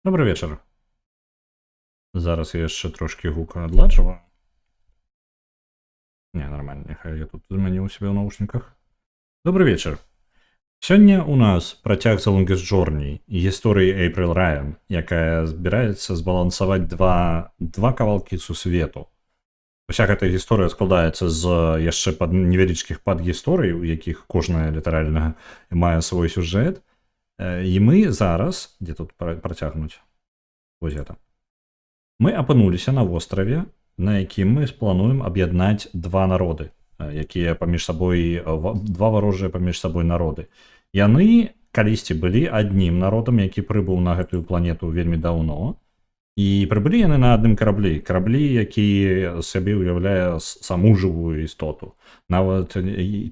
Добрый вечер. Зараз я яшчэ трошкі гука адладжваю. Не, нормально, няхай я тут змяніў у сябе ў наушніках. Добрый вечер. Сёння ў нас працяг The Longest Journey і гісторыі Эйприл Райан, якая збіраецца збалансаваць два кавалкі сусвету. Уся гэтая гісторыя складаецца з яшчэ невялічкіх падгісторый, у якіх кожная літаральна мае свой сюжэт. І мы зараз, дзе тут працягнуць? Вось гэта. Мы апынуліся на востраве, на якім мы плануем аб'яднаць два народы, якія паміж сабой, два варожыя паміж сабой народы. Яны калісьці былі аднім народам, які прыбыў на гэтую планету вельмі даўно, і прыбылі яны на адным караблі, які сабе ўяўляе саму жывую істоту. Нават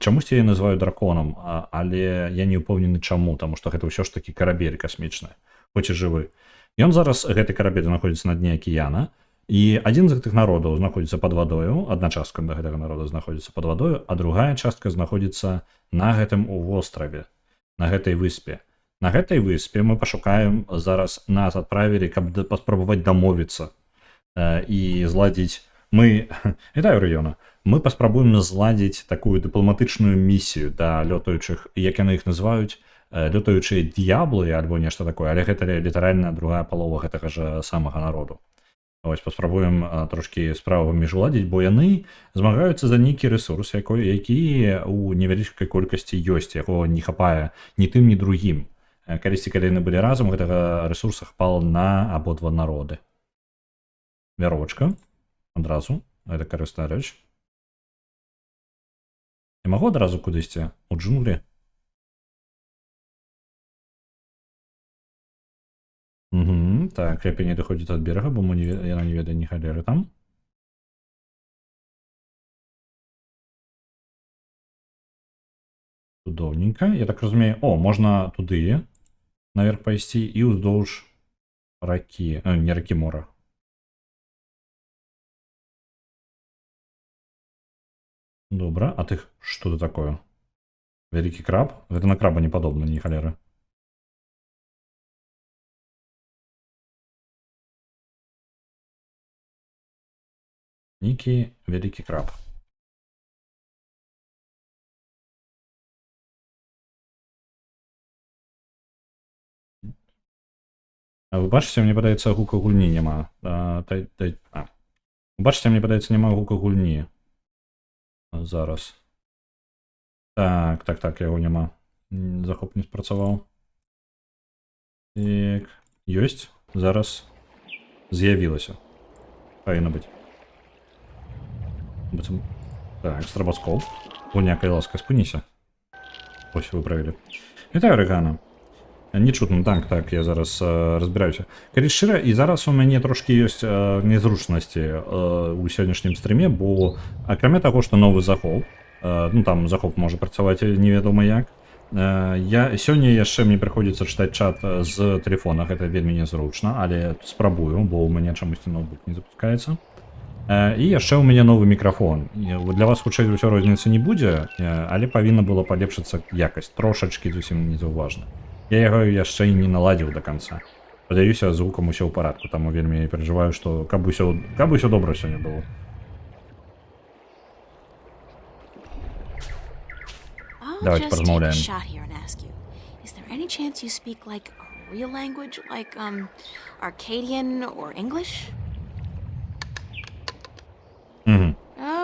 чамусьці я называю драконам, але я не ўпэўнены чаму, таму што гэта ўсё ж такі карабель касмічны, хоць і жывы. Ён зараз, гэты карабель знаходзіцца на дне акіяна, і адзін з гэтых народаў знаходзіцца пад вадою, адна частка да гэтага народа знаходзіцца пад вадою, а другая частка знаходзіцца на гэтым востраве, на гэтай выспе. На гэтай выспе мы пашукаем, зараз нас адправілі, каб паспрабаваць дамовіцца і зладзіць. Вітаю, Рыёна. Мы паспрабуем зладзіць такую дыпламатычную місію да лётаючых, як яны іх называюць, лётаючыя д'яблы альбо нешта такое, але гэта літаральна другая палова гэтага ж самага народу. Вось паспрабуем трошкі справу міжуладзіць, бо яны змагаюцца за нейкі рэсурс, які ў невялічкай колькасці ёсць, яго не хапае ні тым, ні другім. Калісьці, калі яны былі разам, гэтага рэсурса хапала на абодва народы. Вяровачка. Адразу. Гэта карысная рэч. Я магу адразу кудысьці? У джунглі? Так, лепей не доходзіць ад берага, бо яна не ведае ні халеры там. Цудоўненька. Я так разумею, можна туды наверх пайсці і ўздоўж ракі, не ракі, мора. Добра, а ты што тут такое? Вялікі краб? Гэта на краба не падобна, ні халеры. Нейкі вялікі краб. А вы бачыце, мне падаецца, гука гульні няма. Бачыце, мне падаецца, няма гука гульні. Зараз. Так, яго няма. Захоп не спрацаваў. Так, ёсць. Зараз з'явілася. Павінна быць. Так, страбаскоп. Гульня, кай ласка, спыніся. Ось, выправілі. Вітаю, Рэгана. Не чутно, так, я зараз разбіраюся. Калі шчыра, і зараз у мяне трошкі ёсць незручнасці у сённяшнім стрыме, бо акрамя таго, што новы захоп, там захоп можа працаваць невядома як, сёння яшчэ мне прыходзіцца чытаць чат з тэлефона, гэта вельмі незручна, але спрабую, бо ў мяне чамусьці ноутбук не запускаецца. І яшчэ ў мяне новы мікрафон. Для вас, хутчэй за ўсё, розніцы не будзе, але павінна было палепшыцца якасць, трошачкі зусім незаўважна. Я яго яшчэ і не наладзіў да канца. Спадзяюся, з гукам усё ў парадку, таму вельмі перажываю, што каб усё добра сёння было. Давайте поразмаўляем. Is there any chance you speak like a real language, like Arcadian or English?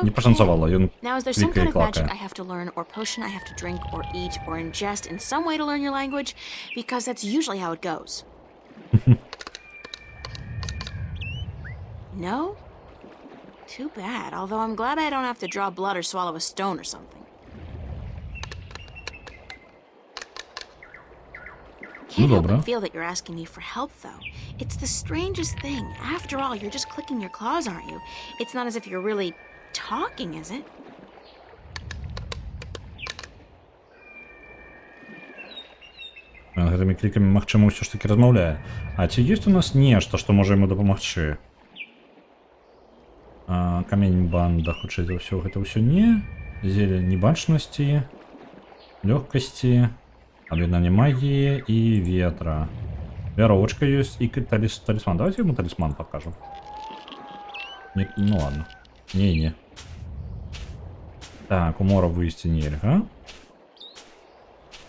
Не пашанцавала, ён Now, is there some клікае kind і of magic клакае. I have to learn, or potion I have to drink, or eat, or ingest in some way to learn your language? Because that's usually how it goes. No? Too bad, although I'm glad I don't have to draw blood or swallow a stone or something. Can't help добра. but feel that you're asking me for help, though. It's the strangest thing. After all, you're just clicking your claws, aren't you? It's not as if you're really talking, is it? Гэтымі клікамі, магчыма, ўсё ж такі размаўляе. А ці ёсць у нас нешта, што можа яму дапамагчы? Камень банда, хутчэй за ўсё, гэта ўсё не. Зелень небачнасці, лёгкасці, аб'яднанне магіі і ветра. Веровочка есть и талисман. Давайте ему талисман покажем. Не, ну ладно. Не-не. Так, у мора вывести нельга.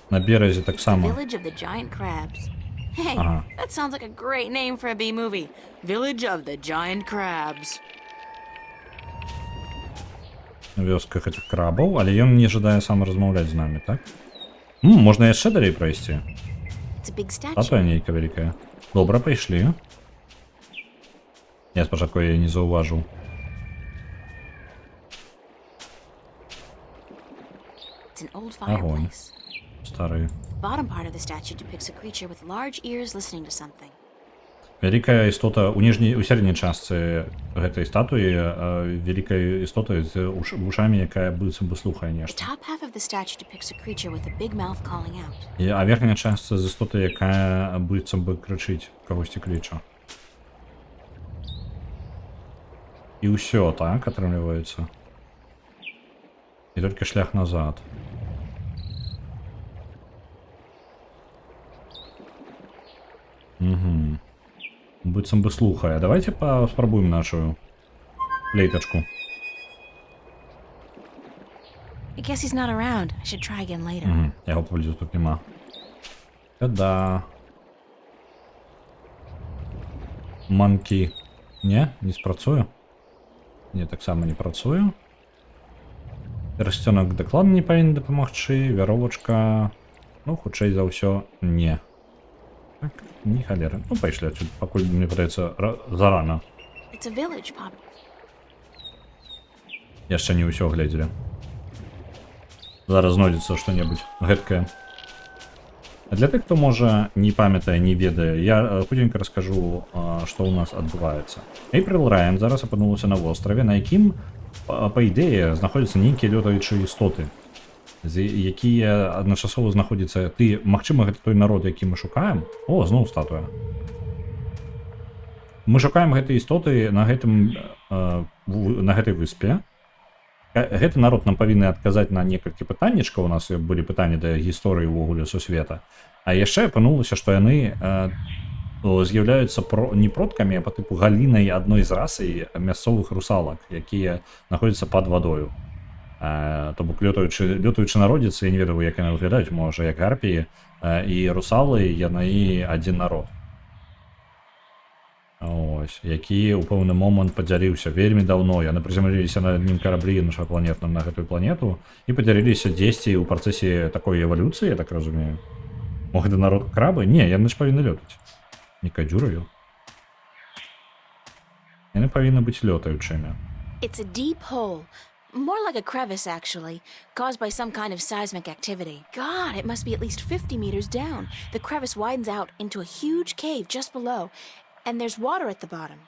На березе так The само. Village of the Giant Crabs. Hey, Ага. that sounds like a great name for a B movie. Village of the Giant Crabs. Вёска гэтых крабаў, але ён не жадае сам размаўляць з намі, так? Можна яшчэ далей прайсці. It's a big statue. Статуя нейкая вялікая. Добра, пайшлі. Я спачатку яе не заўважыў. It's an old Огонь. fireplace. Стары. The bottom part of the statue depicts a creature with large ears listening to something. Вялікая істота у сярэдняй частцы гэтай статуі, вялікая істота з вушамі, якая быццам бы слухае The нешта. top half of the statue depicts a creature with a big mouth calling out. А верхняя частка з істоты, якая быццам бы крычыць, кагосьці кліча. І ўсё так атрымліваецца. І толькі шлях назад. Угу. Быццам бы слухае. Давайте паспрабуем нашу флейтачку. I guess he's not around. I should try again later. Угу. Яго поблізу тут нема. Та-да. Манкі. Не спрацуе? Не, таксама не працуе. Персцёнак дакладна не павінен дапамагчы. Вяровачка. Ну, хутчэй за ўсё, не. Так, не халеры. Ну, пайшлі адсюль, пакуль, мне падаецца, зарана. It's a village, Pop. Яшчэ не ўсё глядзелі. Зараз знойдзецца што-небудзь гэткае. А для тых, хто можа не памятае, не ведае, я хутенька раскажу, што ў нас адбываецца. Эйприл Райан зараз апынулася на востраве, на якім, па ідэі, знаходзяцца нейкія лётаючыя істоты, якія адначасова знаходзяцца. Ты, магчыма, гэта той народ, які мы шукаем. О, зноў статуя. Мы шукаем гэтыя істоты на гэтай выспе. Гэты народ нам павінны адказаць на некалькі пытаннічкаў. У нас былі пытанні да гісторыі ўвогуле сусвета. А яшчэ апынулася, што яны з'яўляюцца не продкамі, а па тыпу галінай адной з расай мясцовых русалак, якія знаходзяцца пад вадою. То бок лётаючы народзіцца, я не ведаю, як яны выглядаюць, можа, як гарпіі і русалы, яны адзін народ. Ось, які ў пэўны момант падзяліўся вельмі даўно. Яны прызямліліся на адным караблі іншапланетным на гэтую планету і падзяліліся дзесьці ў працэсе такой эвалюцыі, я так разумею. Мо гэта народ крабы? Не, яны ж павінны лётаць. Не кадзюраю. Яны павінны быць лётаючымі. It's a deep hole. More like a crevice, actually, caused by some kind of seismic activity. God, it must be at least 50 meters down. The crevice widens out into a huge cave just below, and there's water at the bottom.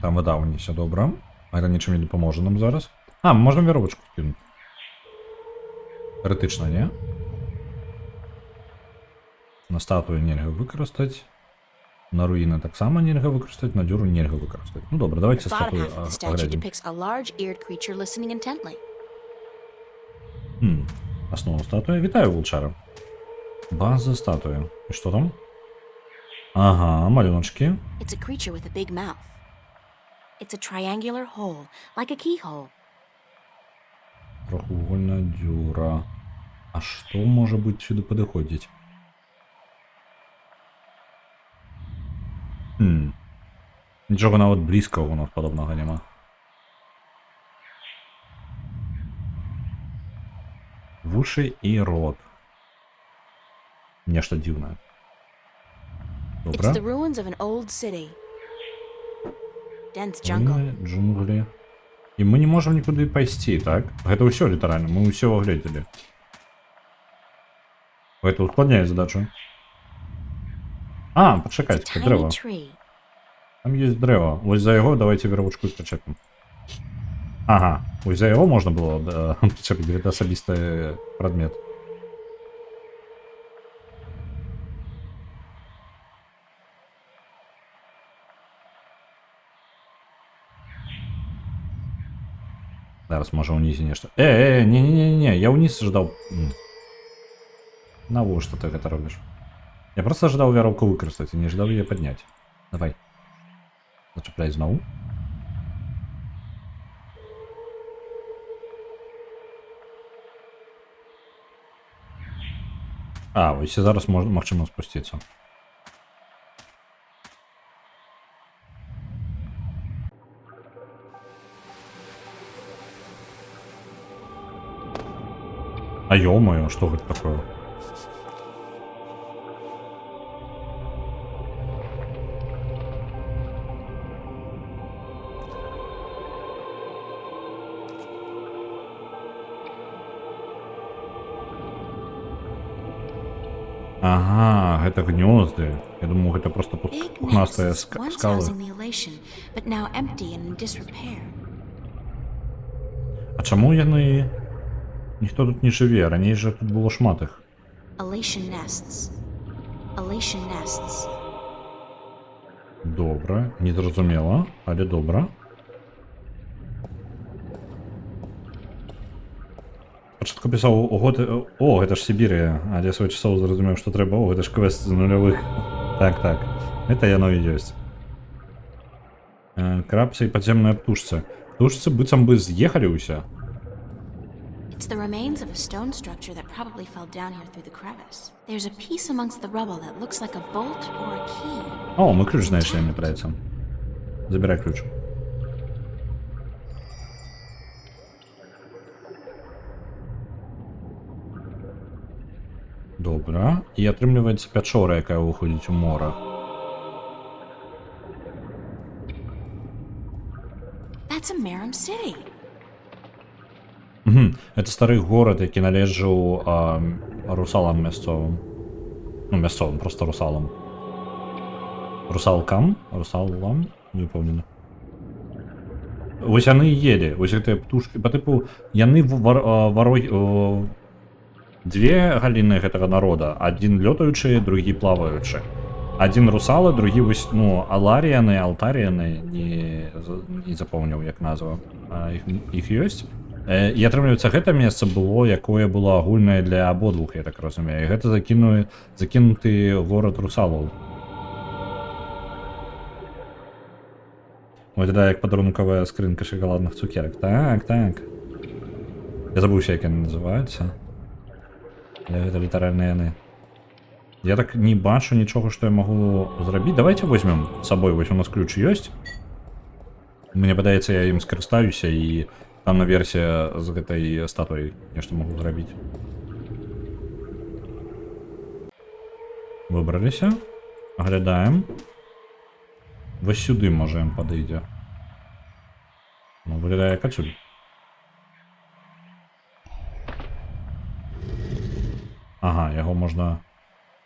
Там вода ўніся, добра. Гэта нічым не дапаможа нам зараз. Можна веровачку скінуць. Тэарэтычна, не? На статую нельга выкарыстаць. На руіны таксама нельга выкарыстаць, на дзюру нельга выкарыстаць. Ну добра, давайте The bottom статую half of the statue аглядзім. depicts a large-eared creature listening intently. Аснова статуя. Вітаю, вулчара. База статуя. І што там? Ага, малюночки. It's a creature with a big mouth. It's a triangular hole, like a keyhole. Трохвугольная дзюра. А што можа быць сюды падыходзіць? Нічога нават блізкага у нас падобнага няма. Вушы і рот. Нешта дзіўнае. It's Добра. the ruins of an old city. Dense jungle. Джунглі. І мы не можам нікуды пайсці, так? Гэта ўсё літаральна, мы ўсё агледзелі. Гэта ускладняе задачу. It's a Пачакайце, tiny дрэва. tree. Там есть дрэва. Вось за яго давайте веравочку прычэпім. Ага, вось за яго можна было прычэпіць, гэта асабісты прадмет. Зараз можа ўнізе нешта. Не, я ўніз ждаў. Навошта ты гэта робіш? Я просто ожидал вяроўку выкарыстаць і не ждал яе падняць. Давай. Зачапляй зноў. А, вось і зараз магчыма спусціцца. А ё-моё, што гэта такое? Ага, гэта гнёзды. Я думаю, гэта просто Big пухнастыя nests, once скалы. housing the Elation, but now empty and in disrepair. А чаму яны... Ніхто тут не жыве, раней жа тут было шмат іх. Elation nests. Elation nests. Добра, незразумела, але добра. Пачатку пісаў, о, гэта ж Сібірыя, але своечасова зразумеў, што трэба, о, гэта ж квест з нулявых. Так, гэта яно і ёсць. Крабцы і падземная птушца. Птушцы быццам бы з'ехалі ўсе. It's the remains of a stone structure that probably fell down here through the crevice. There's a piece amongst the rubble that looks like a bolt or a key. О, мы ключ знайшлі, мне падаецца. Забірай ключ. Добра. І атрымліваецца пячора, якая выходзіць у мора. That's a Merum City. Это стары горад, які належаў русалам мясцовым. Ну, мясцовым, просто русалам. Русалкам? Русалам? Не упэўнены. Вось яны елі, вось гэтыя птушкі. Па тыпу, яны две галіны гэтага народа. Адзін лётаючы, другі плаваючы. Адзін русалы, другі вось, ну, аларіяны, алтаріяны, не запомніў, як назва. Іх ёсць. І атрымліваецца, гэта месца было, якое было агульнае для абодвух, я так разумею. І гэта закінуты горад русалаў. Выглядае як падарункавая скрынка шакаладных цукерак. Так. Я забыўся, як яны называюцца. Але гэта літаральна яны. Я так не бачу нічога, што я магу зрабіць. Давайте возьмем з сабой, вось у нас ключ ёсць. Мне падаецца, я ім скарыстаюся і там наверсе з гэтай статуей нешта магу зрабіць. Выбраліся. Аглядаем. Вось сюды можа ім падыйдзе. Ну, выглядае як адсюль. Ага, яго можна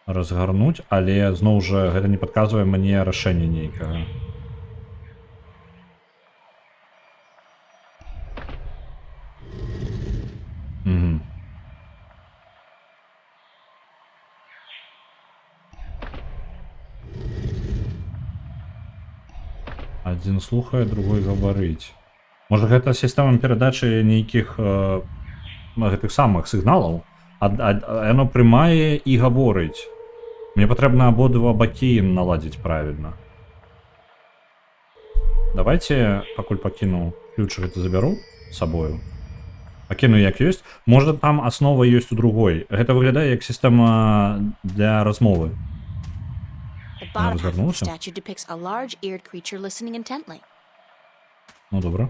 разгарнуць, але зноў жа гэта не падказвае мне рашэнне нейкага. Адзін слухае, другой гаварыць. Можа, гэта сістэма перадачы нейкіх гэтых самых сігналаў? Яно прымае і гаворыць. Мне патрэбна абодва бакі наладзіць правільна. Давайте, пакуль пакіну ключ, гэта забяру з сабою. Пакіну як ёсць. Можа, там аснова ёсць у другой. Гэта выглядае як сістэма для размовы. The bottom half of the statue depicts a large-eared creature listening intently. Ну, добра.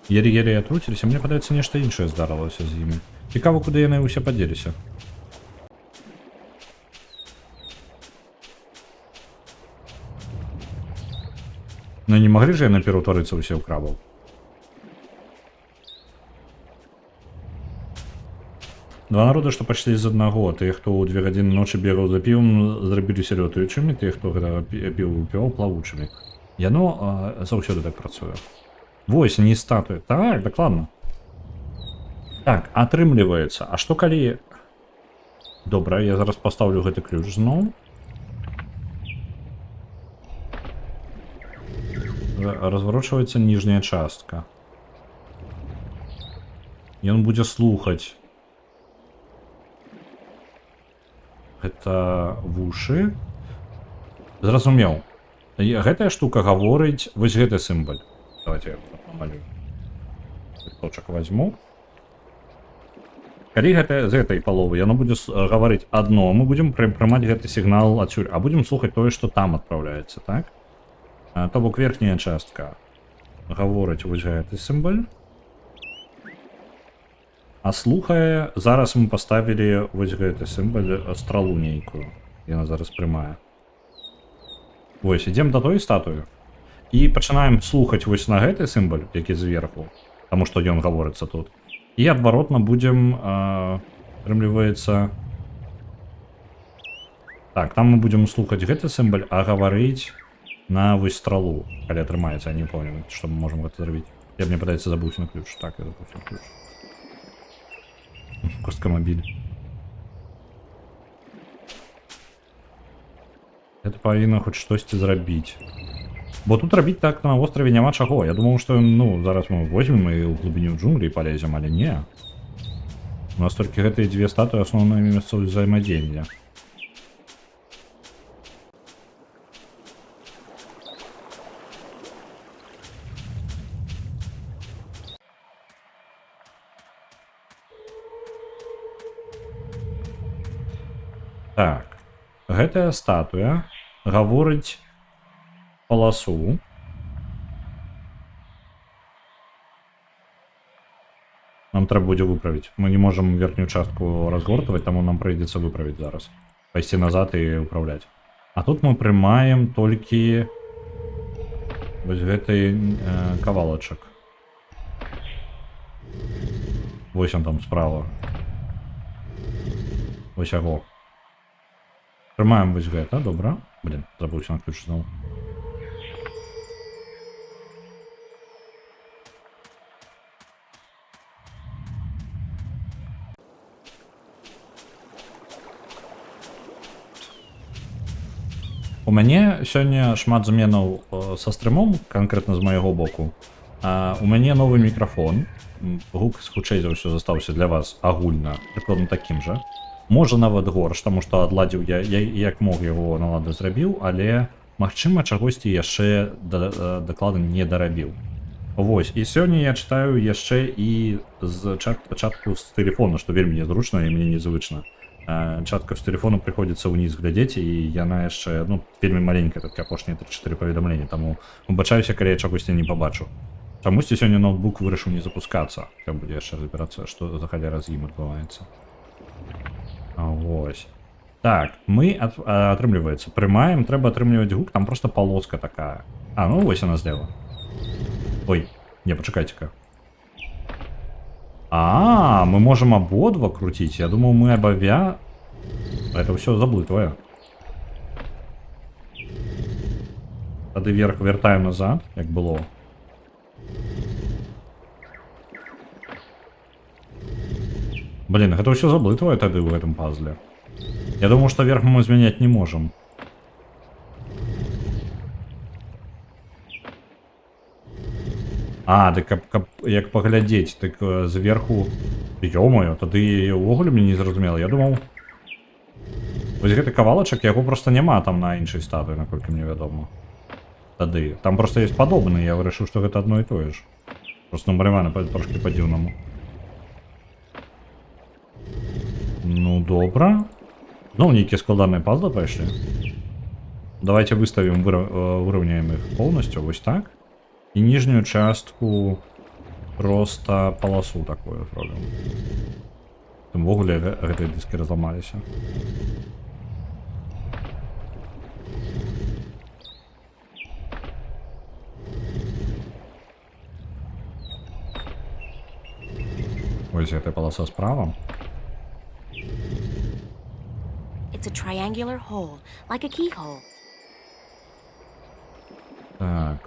Еле-еле атруціліся, мне падаецца, нешта іншае здарылася з імі. Цікава, куды яны ўсе падзеліся. Ну, не маглі ж яны пераўтварыцца ўсе ў крабаў? Два народы, што пачалі з аднаго. Тыя, хто ў 2 гадзіны ночы бегаў за півам, зрабіліся лётаючымі, тыя, хто гэта піў выпіваў, плавучымі. Яно заўсёды так працуе. Вось, не статуя. Так, дакладна. Так, атрымліваецца. А што калі... Добра, я зараз пастаўлю гэты ключ зноў. Разварочваецца ніжняя частка. Ён будзе слухаць. Гэта вушы. Зразумеў. І гэтая штука гаворыць вось гэты сімвал. Давайте я намалюю. Лісточак возьму. Калі гэта з гэтай паловы яно будзе гаварыць адно, мы будзем прымаць гэты сігнал адсюль, а будзем слухаць тое, што там адпраўляецца, так? То бок верхняя частка гаворыць вось гэты сімвал. А слухае, зараз мы паставілі вось гэты сімвал стралу нейкую. Яна зараз прымае. Вось, ідзем да той статуі. І пачынаем слухаць вось на гэты сімвал, які зверху, таму што ён гаворыцца тут. І адваротна будзем, атрымліваецца... Так, там мы будзем слухаць гэты сімвал, а гаварыць на вось стралу, калі атрымаецца, я не помню, што мы можам гэта зрабіць. Я мне падаецца забыўся на ключ. Так, я забыўся на ключ. Костка мобіль. Гэта павінна хоць штосьці зрабіць. Бо тут рабіць так на востраве няма чаго. Я думаў, што ну зараз мы возьмем і ў глыбіню джунглей палезем, але не. У нас толькі гэтыя дзве статуі асноўныя месцы ўзаемадзеяння. Так, гэтая статуя гаворыць паласу. Нам трэба будзе выправіць. Мы не можам верхнюю частку разгортаваць, таму нам прыйдзецца выправіць зараз. Пайсці назад і ўпраўляць. А тут мы прымаем толькі вось гэты кавалачак. Вось он там справа. Вось яго. Прымаем вось гэта, добра. Блин, забыўся на ключ зноў. У мяне сёння шмат зменаў са стрымом, канкрэтна з майго боку. У мяне новы мікрафон. Гук хутчэй за ўсё застаўся для вас агульна, прыкладна такім жа. Можа нават горш, таму што адладзіў я як мог яго налады зрабіў, але магчыма чагосьці яшчэ дакладна не дарабіў. Вось, і сёння я чытаю яшчэ і з чатку з тэлефона, што вельмі незручна і мне незвычна. Чатка з тэлефону прыходзіцца ўніз глядзець, і яна яшчэ, ну, вельмі маленькая, так апошнія 3-4 паведамлення, таму выбачаюся, калі я чагосьці не пабачу. Чамусьці сёння ноутбук вырашыў не запускацца, каб будзе яшчэ разбірацца, што за халера з ім адбываецца. Вось. Так, мы, атрымліваецца, прымаем, трэба атрымліваць гук, там просто полоска такая. Ну вось яна злева. Ой, не, пачакайце-ка. Мы можам абодва круціць, я думаў, мы абавя... Это ўсё заблытвае. Тады вверх вяртаем назад, як было. Блин, гэта ўсё заблытвае тады ў гэтым пазле. Я думаю, што верх мы змяняць не можам. Дык каб як паглядзець, дык зверху... Ё-моё, тады ўвогуле мне не зразумела. Я думаў... Вось гэты кавалачак, яго проста няма там на іншай статуі, наколькі мне вядома. Тады. Там проста ёсць падобны, я вырашыў, што гэта адно і тое ж. Просто намалявана трошкі па-дзіўнаму. Ну, добра. Зноў нейкія складаныя пазлы пайшлі. Давайте выставім, выраўняем іх поўнасцю, вось так. І ніжнюю частку просто паласу такую зробім. Тым увогуле гэтыя дыскі разламаліся. Ось гэтая паласа справа. It's a triangular hole, like a keyhole. Так.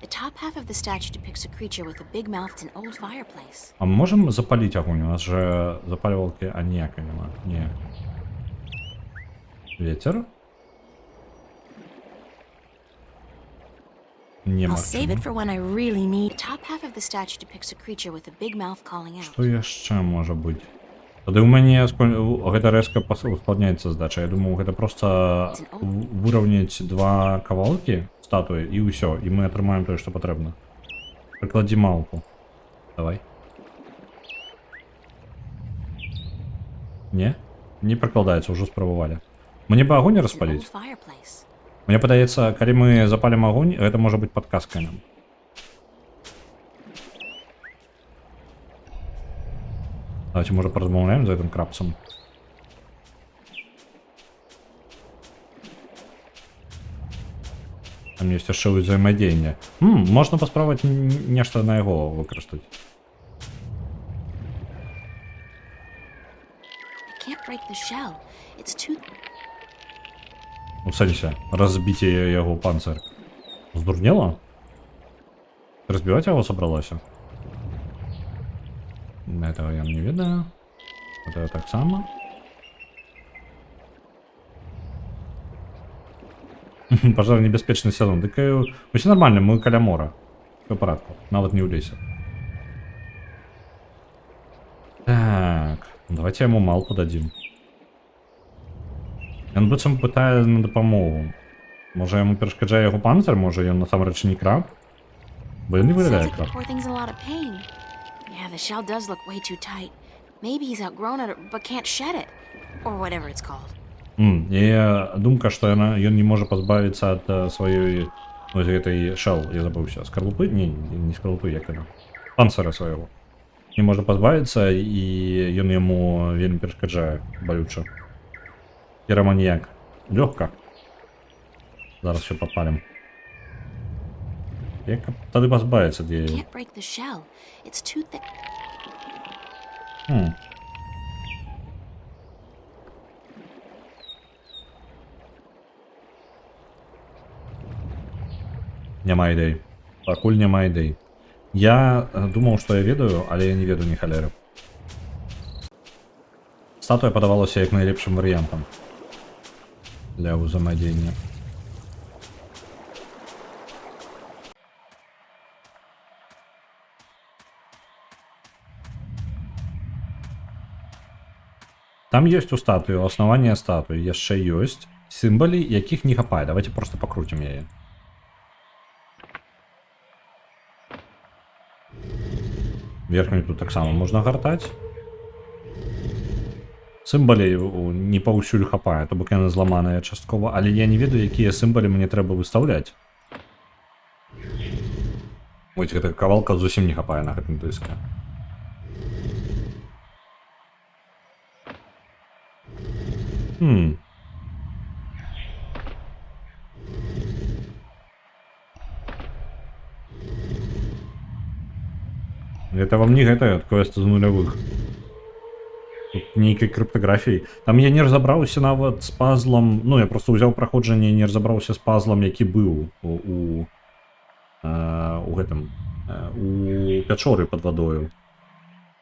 The top half of the statue depicts a creature with a big mouth. It's an old fireplace. А мы можем запалить огонь? У нас же запаливалки аніяка нема. Не. Ветер? Не I'll save it магчыма. for when I really need. The top half of the statue depicts a creature with a big mouth calling out. Што яшчэ можа быць? Тады ў мяне гэта рэзка ускладняецца здача. Я думаю, гэта проста выраўняць два кавалкі статуі і ўсё, і мы атрымаем тое, што патрэбна. Прыкладзі малпу. Давай. Не? Не прыкладаецца, ўжо спрабавалі. Мне бы агонь распаліць. Мне падаецца, калі мы запалім агонь, гэта можа быць падказкай нам. Давайте, может, поразмовляем за этим крабцем. Там есть яшчэ ўзаемадзеянне. Можна паспрабаваць нешта на яго выкарыстаць. У сэнсе, разбіць яго панцыр. Здурнела? Разбіваць яго сабралася? Этого я не ведаю. Это так само. Пожар небяспечны сезон. Дык усё нормально, мы каля мора. Всё в парадку. Нават не ў лесе. Так, давайте яму малпу дадзім. Ён быццам пытае на дапамогу. Можа яму перашкаджае яго панцыр, можа ён насамрэч не краб? Бо ён не выглядае краб. Yeah, the shell does look way too tight. Maybe he's outgrown it, but can't shed it. Or whatever it's called. І думка, што ён не можа пазбавіцца ад сваёй гэтай шел, я забыўся. Скарлупы? Не скарлупы, як яно. Панцыра свайго. Не можа пазбавіцца, і ён яму вельмі перашкаджае балюча. Піраманіяк. Лёгка. Зараз все падпалім. Як тады пазбавіцца ад яе? Няма ідэй. Пакуль няма ідэй. Я думаў, што я ведаю, але я не ведаю ні халеры. Статуя падавалася як найлепшым варыянтам для ўзаемадзеяння. Там ёсць у статуі, у аснаванні статуі яшчэ ёсць сімвалы, якіх не хапае. Давайте просто пакруцім яе. Верхнюю тут таксама можна гартаць. Сімвалы не паўсюль хапае, то бок яны зламаныя часткова, але я не ведаю, якія сімвалы мне трэба выстаўляць. Вось гэта кавалка зусім не хапае на гэтым дыске. Это вам не гэта квест з нулявых. Тут нейкай крыптаграфіяй. Там я не разабраўся нават з пазлам. Ну, я просто ўзяў праходжанне і не разабраўся з пазлам, які быў у гэтым у пячоры пад вадою.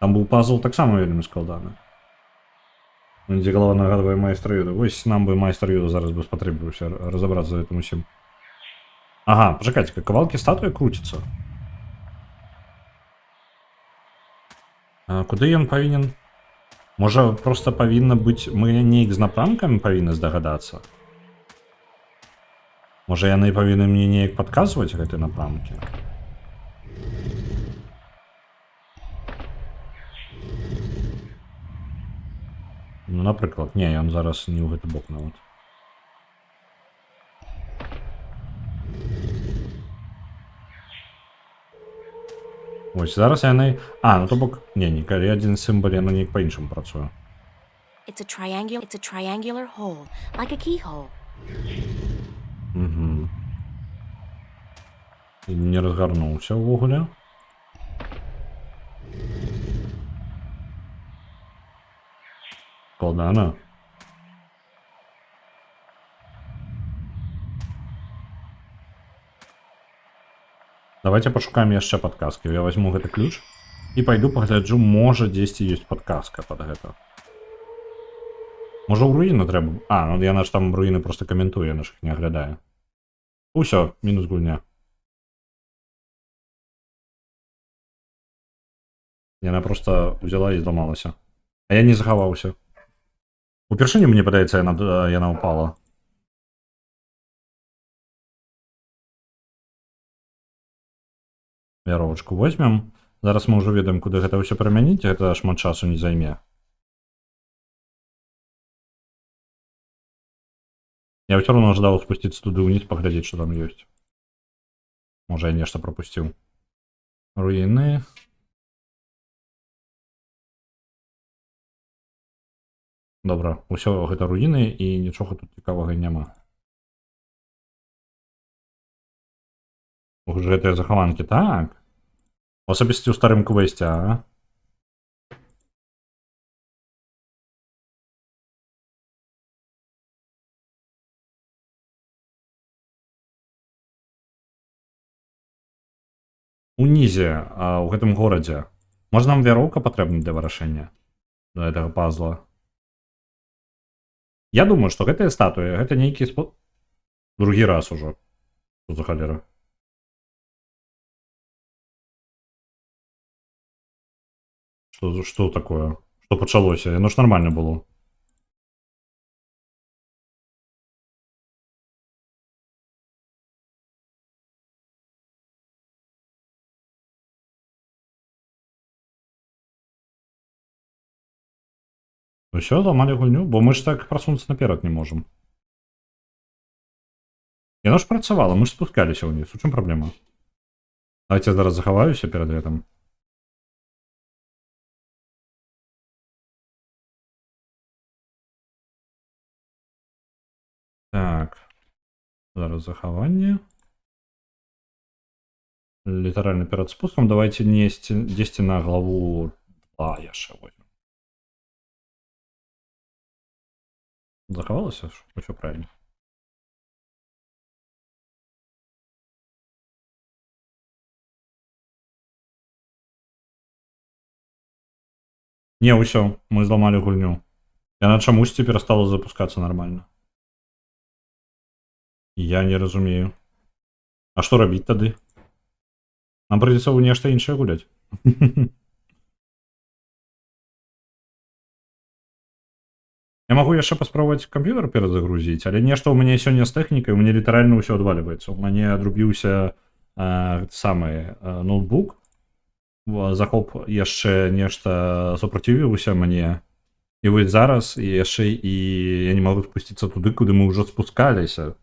Там быў пазл таксама вельмі складаны. Дзе галава нагадвае майстра Йода. Вось нам бы майстар Йода зараз бы спатрэбіўся разабрацца за гэтым усім. Ага, пачакайце, кавалкі статуі круцяцца. Куды ён павінен? Можа, проста павінна быць... Мы неяк з напрамкамі павінны здагадацца? Можа, яны павінны мне неяк падказваць гэтыя напрамкі? Ну, напрыклад, не, ён зараз не ў гэты бок нават. Вось, зараз яны... ну то бок... Не, калі адзін сімвал, яно неяк па-іншаму працуе. It's a triangular hole, like a keyhole. Не разгарнуўся ўвогуле. Складана. Давайте пошукаем яшчэ падказкі. Я возьму гэты ключ і пайду пагляджу, можа дзесьці ёсць падказка пад гэта. Можа ў руіны трэба... ну яна ж там руіны просто каментуе, яна ж іх не аглядае. Усё, мінус гульня. Яна просто взяла і зламалася. А я не захаваўся. Упершыню, мне падаецца, яна упала. Вяровачку возьмем. Зараз мы ўжо ведаем, куды гэта ўсё прымяніць, гэта шмат часу не займе. Я ўсё роўно жадаў спусціцца туды ўніз, паглядзець, што там ёсць. Можа, я нешта прапусціў. Руіны. Добра, усё гэта руіны і нічога тут цікавага няма. Уж гэтыя захаванкі, так. Асабісці ў старым квесце, а? Унізе, у гэтым горадзе. Можа, нам вяроўка патрэбна для вырашэння для гэтага пазла? Я думаю, што гэтыя статуі, гэта нейкі другі раз ужо. Што за халера? Што такое? Што пачалося? Яно ж нармальна было. Усё, зламалі гульню, бо мы ж так прасунуцца наперад не можам. Яно ж працавала, мы ж спускаліся ўніз. У чым праблема? Давайте я зараз захаваюся перад гэтым. Так. Зараз захаванне. Літаральна перад спускам давайте дзесьці на главу 2 яшчэ возьмем. Захавалася? Усё правильно. Не, ўсё, мы зламалі гульню. Яна чамусьці перастала запускацца нармальна. Я не разумею. А што рабіць тады? Нам прыйдзецца ў нешта іншае гуляць. Я магу яшчэ паспрабаваць камп'ютар перазагрузіць, але нешта ў мяне сёння з тэхнікай, у мяне літаральна ўсё адвальваецца. У мяне адрубіўся самы ноутбук. Захоп яшчэ нешта супраціўіўся мне. І вось зараз яшчэ і я не магу спусціцца туды, куды мы ўжо спускаліся.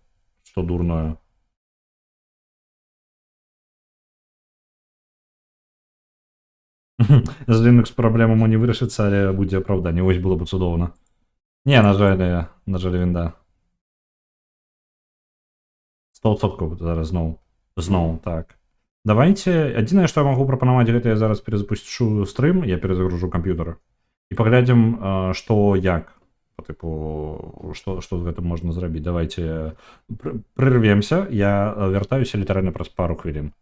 Што дурное. З Linux праблема мо не вырашыцца, але будзе апраўданне. Вось было б цудоўна. Не, на жаль, вінда. 100% зараз зноў, так. Давайте, адзінае, што я магу прапанаваць, гэта я зараз перазапушчу стрым, я перазагружу камп'ютар. І паглядзім, што як. Тыпу, што з гэтым можна зрабіць. Давайте прырвемся, я вяртаюся літаральна праз пару хвілін.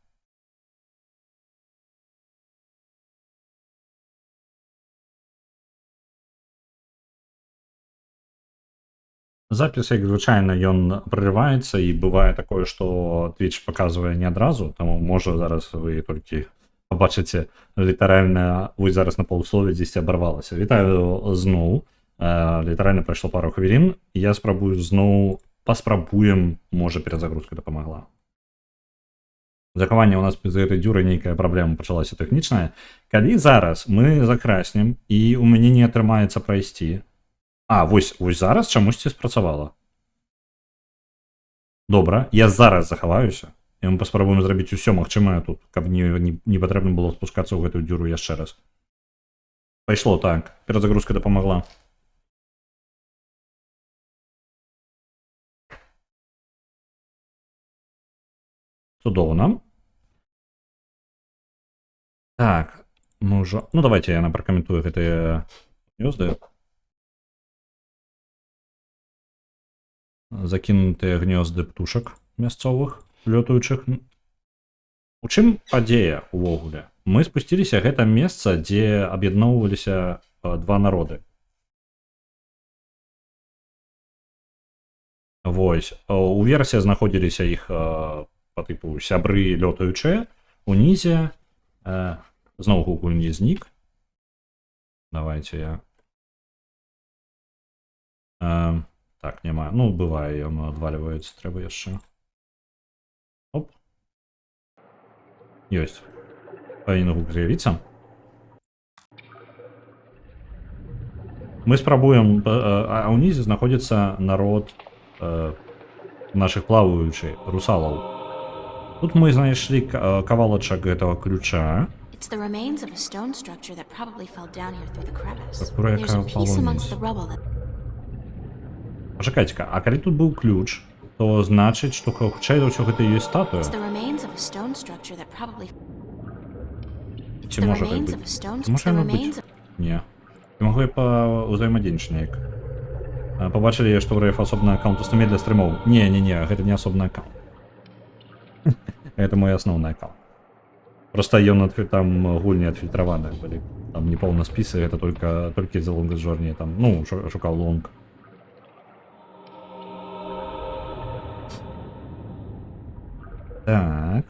Запіс, як звычайна, ён прарываецца, і бывае такое, што Twitch паказвае не адразу, таму можа зараз вы толькі пабачыце літаральна, вось зараз на паўслове дзесьці абарвалася. Вітаю зноў, літаральна прайшло пару хвілін, я спрабую зноў, паспрабуем, можа перазагрузка дапамагла. Захаванне ў нас без гэтай дзюры нейкая праблема пачалася тэхнічная. Калі зараз мы закраснем, і ў мяне не атрымаецца прайсці, вось зараз чамусьці спрацавала. Добра, я зараз захаваюся, і мы паспрабуем зрабіць усё магчымае тут, каб не патрэбна было спускацца ў гэтую дзюру яшчэ раз. Пайшло, так, перазагрузка дапамагла. Цудоўна. Так, мы ўжо... Ну, давайте я пракаментую гэтыя гнёзды. Закінутыя гнёзды птушак мясцовых, лётаючых. У чым падзея ўвогуле? Мы спусціліся, гэта месца, дзе аб'ядноўваліся два народы. Вось. У версе знаходзіліся іх па тыпу сябры лётаючыя. Унізе зноў гугуль не знік. Давайте я Так, няма. Ну, бывае, ён адвальваецца, трэба яшчэ. Оп. Ёсць. Павінен гук з'явіцца. Мы спрабуем, а ўнізе знаходзіцца народ нашых плаваючых русалаў. Тут мы знайшлі кавалачак гэтага ключа. It's the remains of a stone structure that probably fell down here through the crevice. Которая There's a piece копала amongst вниз. the rubble that... Пачакайце-ка, а калі тут быў ключ, то значыць, што хутчэй за ўсё гэта і ёсць статуя. It's the remains of a stone structure that probably... It's Ці the можа так remains быць? of a stone... Ці можа the яно remains быць? of... Не. Ці магу я паўзаемадзейнічаць неяк? Пабачылі, што ў рэф асобны аккаунт установілі для стрымоў. Не, гэта не асобны аккаунт. Это мой асноўны аккаунт. Просто ён там гульні адфільтраваны былі. Там не поўна спісы, гэта толькі за Longest Journey, там, ну, шукаў лонг. Так.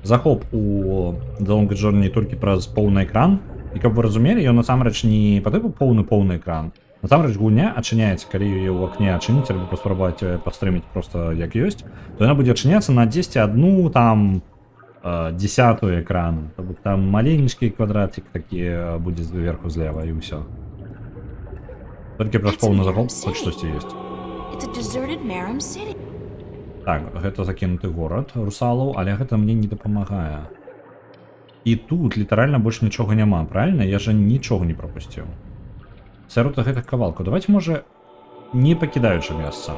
Захоп у The Longest Journey толькі праз поўны экран. І каб вы разумелі, ён насамрэч не па тыпу поўны экран. Насамрэч гульня адчыняецца, калі яе ў акне адчыніць, альбо паспрабаваць пастрыміць проста як ёсць, то яна будзе адчыняцца на 10 там 10 экрану. То бок там маленечкі квадратик такі будзе зверху злева і ўсё. Толькі праз поўны захоп хоць штосьці ёсць. It's a deserted Marum City. Так, гэта закінуты горад русалаў, але гэта мне не дапамагае. І тут літаральна больш нічога няма, правильно? Я же нічога не прапусціў. Сярод гэтых кавалкаў. Давайте, можа, не пакідаючы месца.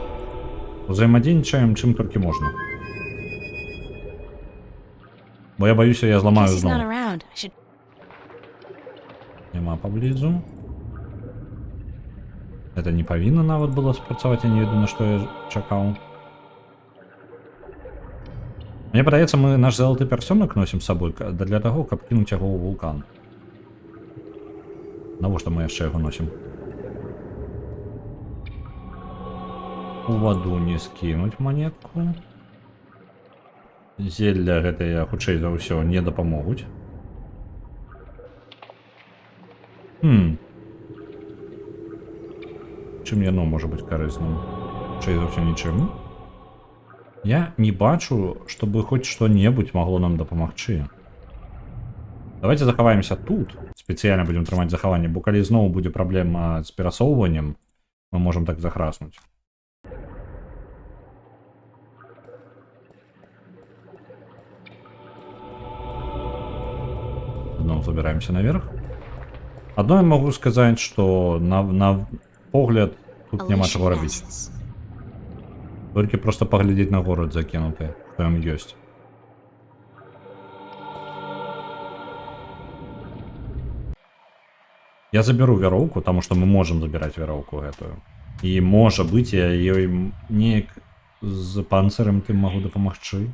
Узаемадзейнічаем чым толькі можна. Бо я баюся, я зламаю Guess he's not зноў. around. I should... Няма паблізу. Это не павінна нават было спрацаваць, я не ведаю, на што я чакаў. Мне падаецца, мы наш залаты персёнак носім з сабой для таго, каб кінуць яго ў вулкан. Навошта мы яшчэ яго носім? У ваду не скінуць манетку. Зелля гэтыя, хутчэй за ўсё, не дапамогуць. Чым яно можа быць карысным? Хутчэй за ўсё нічым. Я не бачу, чтобы хоць што-небудзь магло нам дапамагчы. Давайте захаваемся тут. Спецыяльна будзем трымаць захаванне, бо калі зноў будзе праблема з перасоўваннем, мы можам так захраснуць. Зноў забіраемся наверх. Адно я магу сказаць, што на погляд тут няма чаго рабіць. Oasis. Толькі просто паглядзець на горад закінуты, што ён ёсць. Я заберу вяроўку, таму што мы можам забіраць вяроўку гэтую. І можа быць, я ёй неяк з панцырам тым магу дапамагчы.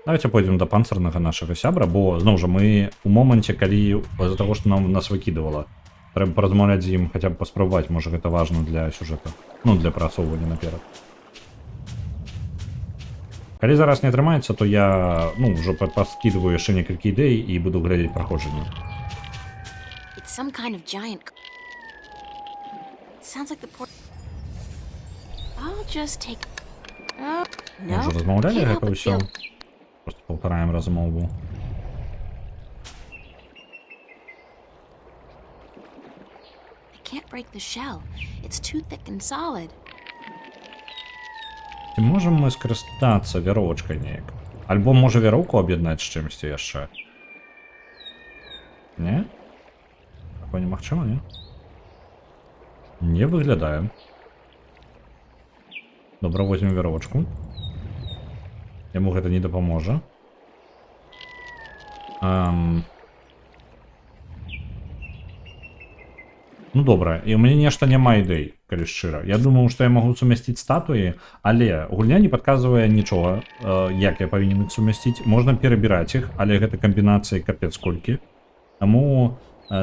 Давайте пойдзем да панцырнага нашага сябра, бо зноў жа мы у моманце, калі з-за таго, што нас выкідывала. Трэба паразмаўляць з ім, хаця б паспрабаваць, можа гэта важна для сюжэта. Ну, для прасоўвання наперад. Калі зараз не атрымаецца, то я, ўжо паскідваю яшчэ некалькі ідэй і буду глядзець праходжанне. It's some kind of giant... Sounds like the port... I'll just take... Oh, Мы no. ўжо размаўлялі Can't гэта help but ўсё. feel... Просто паўтараем размову. I can't break the shell. It's too thick and solid. Ці можам мы скарыстацца вяровачкай неяк? Альбо можа вяроўку аб'яднаць з чымсьці яшчэ? Не? Такое немагчыма, не? Не выглядае. Добра, возьмем вяровачку. Яму гэта не дапаможа. Ну добра, і ў мяне нешта няма ідэй, калі шчыра. Я думаю, што я магу сумясціць статуі, але гульня не падказвае нічога, як я павінен іх сумясціць. Можна перабіраць іх, але гэта камбінацыі капец колькі. Таму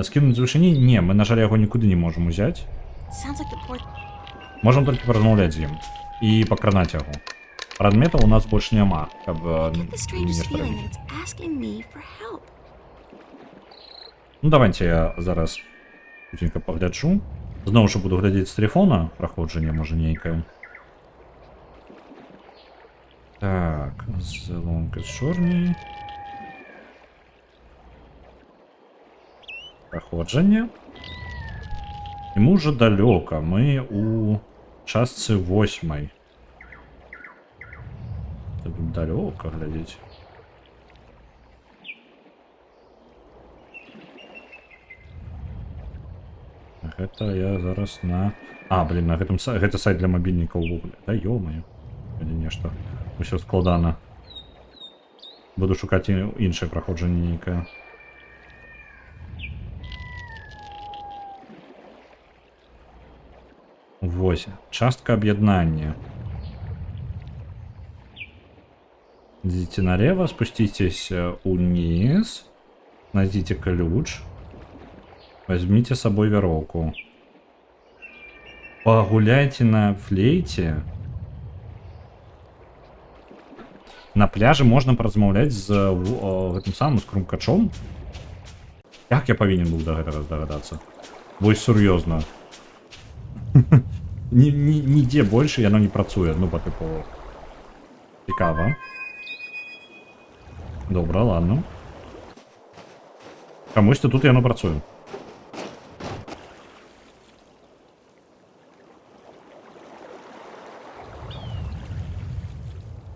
скінуць з вышыні не, мы, на жаль, яго нікуды не можам узяць. Sounds like the port... Можам толькі паразмаўляць з ім і пакранаць яго. Прадметаў у нас больш няма, каб I get the strangest нешта feeling рабіць. that it's asking me for help. Ну, давайте я зараз хутенька пагляджу. Зноў жа буду глядзець з телефона, праходжанне, можа, нейкае. Так, The Longest Journey. Праходжанне. І мы ўжо далёка, мы у частцы 8. Тут далёка глядзець. Гэта я зараз на... А, блин, на гэтым сайт... Гэта сайт для мабільнікаў увогуле. Да ё-маё. Или нешта. Усё складана. Буду шукаць іншае праходжанне нейкае. Вось. Частка аб'яднання. Идите налево, спуститесь вниз. Найдите ключ. Возьмите с собой веревку. Погуляйте на флейте. На пляже можно поразмаўляць з гэтым самым з крумкачом. Як я павінен быў да гэтага здагадацца? Вось сур'ёзна. Нідзе больше яно не працуе, ну па тыпу. Цікава. Добра, ладно. Камусьці тут яно працуе.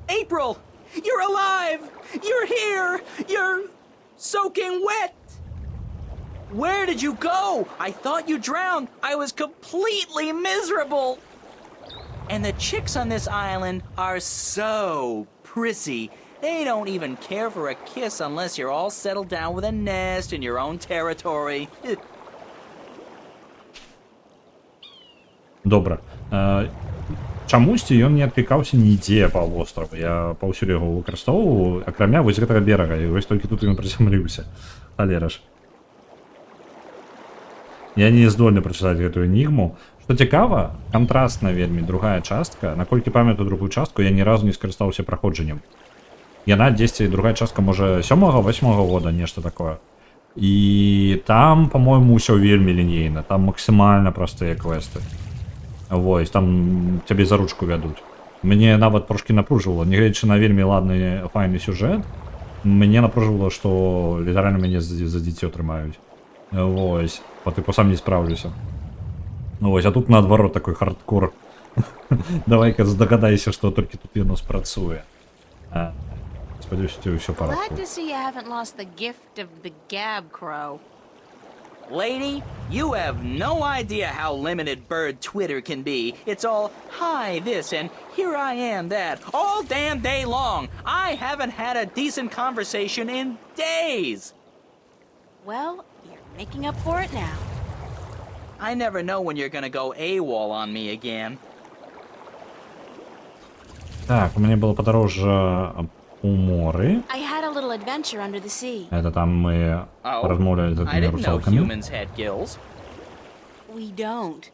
April! You're alive! You're here! You're soaking wet! Where did you go? I thought you drowned. I was completely miserable. And the chicks on this island are so prissy. They don't even care for a kiss unless you're all settled down with a nest in your own territory. Добра. Чамусьці ён не адклікаўся нідзе па востраву. Я паўсюль яго выкарыстоўваў, акрамя вось гэтага берага, і вось толькі тут ён прызямліўся. Халера ж. Я не здольны прачытаць гэтую энігму. Што цікава, кантрастна вельмі другая частка. Наколькі памятаю другую частку, я ні разу не скарыстаўся праходжаннем. Яна дзесьці, другая частка, можа, 7-8 года, нешта такое. І там, па-мойму, усё вельмі лінейна. Там максімальна простыя квесты. Вось, там цябе за ручку вядуць. Мне нават трошкі напружвала, нягледзячы на вельмі ладны, файны сюжэт, мне напружвала, што літаральна мяне за дзіцё трымаюць. Вось, па тыпу сам не справлюся. Вось, а тут наадварот такой хардкор. Давай-ка здагадайся, што толькі тут яно спрацуе. Спадзяюся, ты ўсё Glad парадку. to see you haven't lost the gift of the gab, Crow. Lady, you have no idea how limited bird Twitter can be. It's all, hi this and here I am that, all damn day long. I haven't had a decent conversation in days. Well, you're making up for it now. I never know when you're gonna go AWOL on me again. Так, у мяне было падарожжа у моры. I had a little adventure under the sea. Это там мы размаўлялі з I гэтымі didn't know русалкамі. humans had gills. We don't.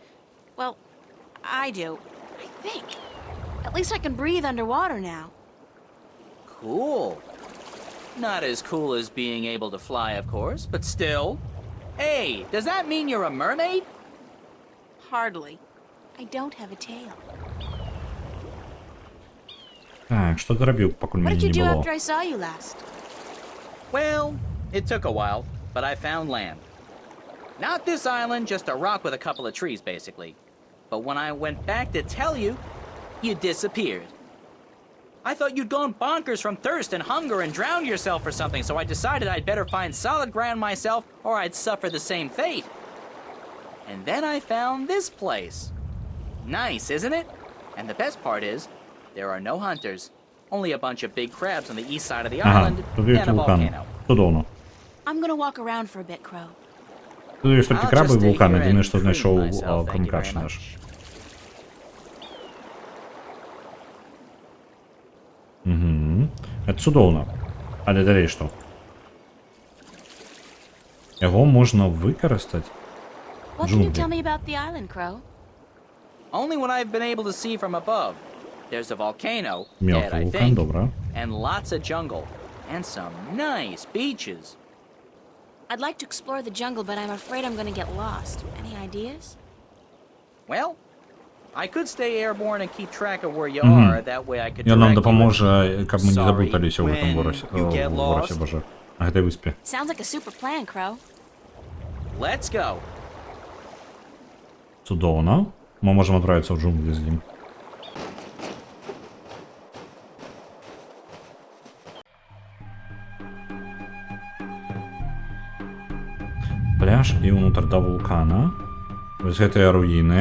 Well, I do. I think. At least I can breathe underwater now. Cool. Not as cool as being able to fly, of course, but still. Hey, does that mean you're a mermaid? Hardly. I don't have a tail. Так, што ты рабіў, пакуль What мяне did you не do было? after I saw you last? Well, it took a while, but I found land. Not this island, just a rock with a couple of trees, basically. But when I went back to tell you, you disappeared. I thought you'd gone bonkers from thirst and hunger and drowned yourself or something, so I decided I'd better find solid ground myself or I'd suffer the same fate. And then I found this place. Nice, isn't it? And the best part is, there are no hunters. Only a bunch of big crabs on the east side of the Ага, island тут є and a вулкан. volcano. Чудоўно. I'm gonna walk around for a bit, Crow. Тут є толькі I'll краби just і stay вулкан, here єдине, and що prove знайшов myself, thank you крумкач very наш. much. Угу. Це цудоўна. Але далей што? Яго можна выкарыстаць? What can you Джунгли. tell me about the island, Crow? Only what I've been able to see from above. There's a volcano, dead Мёртвы I вулкан, think, добра. and lots of jungle, and some nice beaches. I'd like to explore the jungle, but I'm afraid I'm gonna get lost. Any ideas? Well, I could stay airborne and keep track of where you are. That way I could І он нам direct you. допоможе, як ми не Sorry, заплутались в when этом you get воросе, lost. боже. На этой выспе. Sounds like a super plan, Crow. Let's go. Чудовно. Мы можем отправиться в джунгли с ним. Пляж і ўнутр да вулкана. Вось гэтыя руіны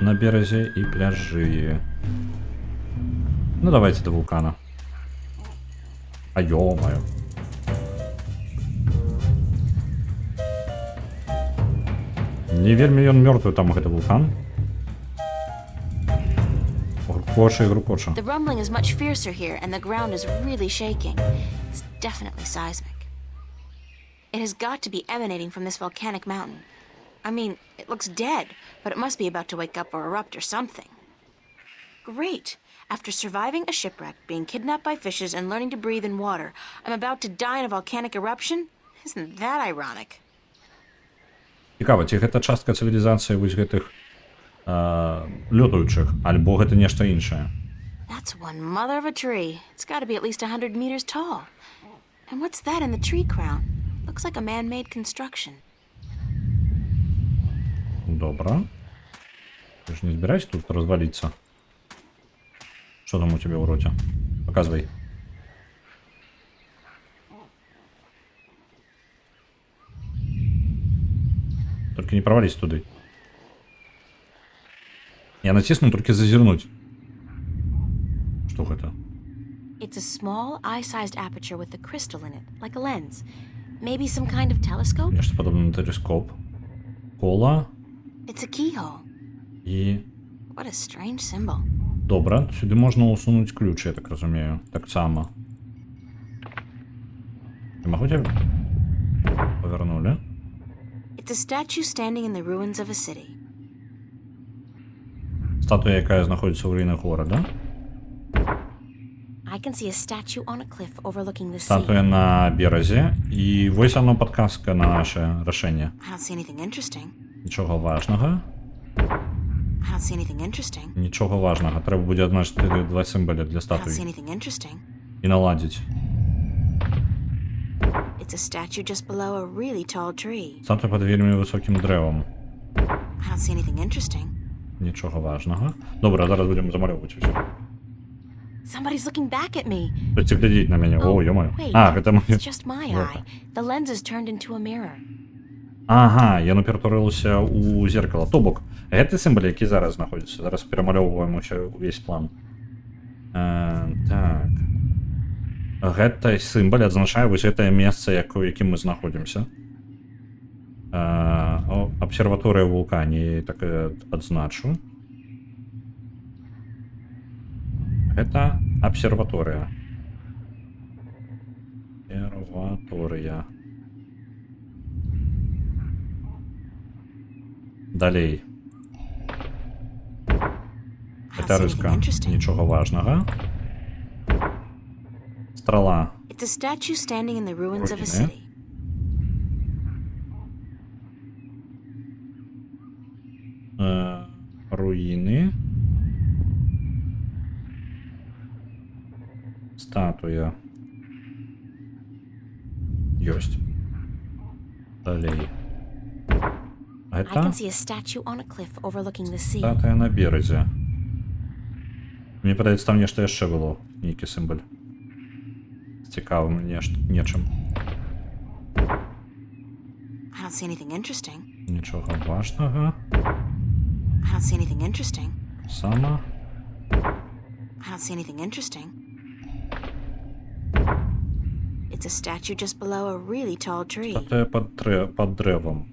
на беразе і пляжы. Ну давайте до вулкана. А ё-моё. Не вельмі ён мёртвы, там гэты вулкан. Групоча і групоча. The rumbling is much fiercer here, and the ground is really shaking. It's definitely seismic. It has got to be emanating from this volcanic mountain. I mean, it looks dead, but it must be about to wake up or erupt or something. Great. After surviving a shipwreck, being kidnapped by fishes, and learning to breathe in water, I'm about to die in a volcanic eruption? Isn't that ironic? Цікава, ці гэта частка цывілізацыі вось гэтых лётаючых, альбо гэта нешта іншае. That's one mother of a tree. It's got to be at least 100 meters tall. And what's that in the tree crown? Looks like a man-made construction. Добра. Ты ж не збираешься тут развалиться? Что там у тебя в роте? Показывай. Только не провались туда. Я натисну, только зазернуть. Что это? It's a small, eye-sized aperture with a crystal in it, like a lens. Maybe some kind of telescope? Нечто подобное на телескоп. Кола. It's a keyhole. І... What a strange symbol. Добре, сюди можна усунути ключ, я так розумію. Так само. Я могу тебе... Повернули. It's a statue standing in the ruins of a city. Статуя, яка знаходиться у руїнах города. I can see a statue on a cliff overlooking the sea. Статуя на березі. І ось воно підказка на наше рішення. I don't see anything interesting. Нічого важного. I don't see anything interesting. Нічого важного. Треба буде однажды два символи для I don't see статуї. anything interesting. І наладити. It's a statue just below a really tall tree. Статуя під вельми високим деревом. I don't see anything interesting. Нічого важного. Добре, зараз будемо замальовувати все. Somebody's looking back at me. Тобто глядіть на мене. О, йо-моє. Wait, А, це моє. it's just my Вот. eye. The lens is turned into a mirror. Ага, я перетворився у зеркало. Тобок, гэты символ, які зараз знаходяться. Зараз перамальовуємо ще увесь план. Так. Гэты символ адзначае вось гэтае месца, у якім мы знаходзімся. Абсерваторыя вулкане, так адзначу. Гэта абсерваторыя. Абсерваторыя. Далей. I don't Гэта see рыска. anything interesting. Нічога важнага. Страла. It's a statue standing in the ruins of a Руины. city. Руїни. Статуя. Ёсть. Далей. I Гэта can see a statue on a cliff overlooking the sea. статуя на березе. Мне падаецца, там нешта яшчэ было. Нейкі сімвол. З цікавым нечым. I don't see anything interesting. Нічога важнага. I don't see anything interesting. Сама. I don't see anything interesting. It's a statue just below a really tall tree. Статуя під древом.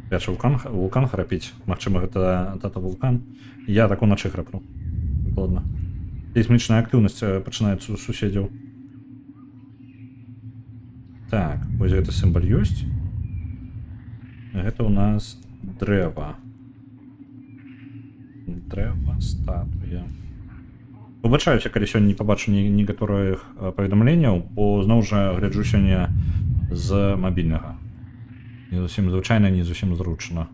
Перший вулкан храпіць. Магчыма, гэта вулкан. Я так уначы храплю. Ладно. Сейсмічная актыўнасць пачынаецца у суседзяў. Так, вось гэты сімвол ёсць. Гэта у нас дрэва. Дрэва, статуя. Выбачаюся, калі сёння не пабачу некаторых паведамленняў, бо зноў жа гляджу сёння з мабільнага. Не зусім звычайна, не зусім зручна.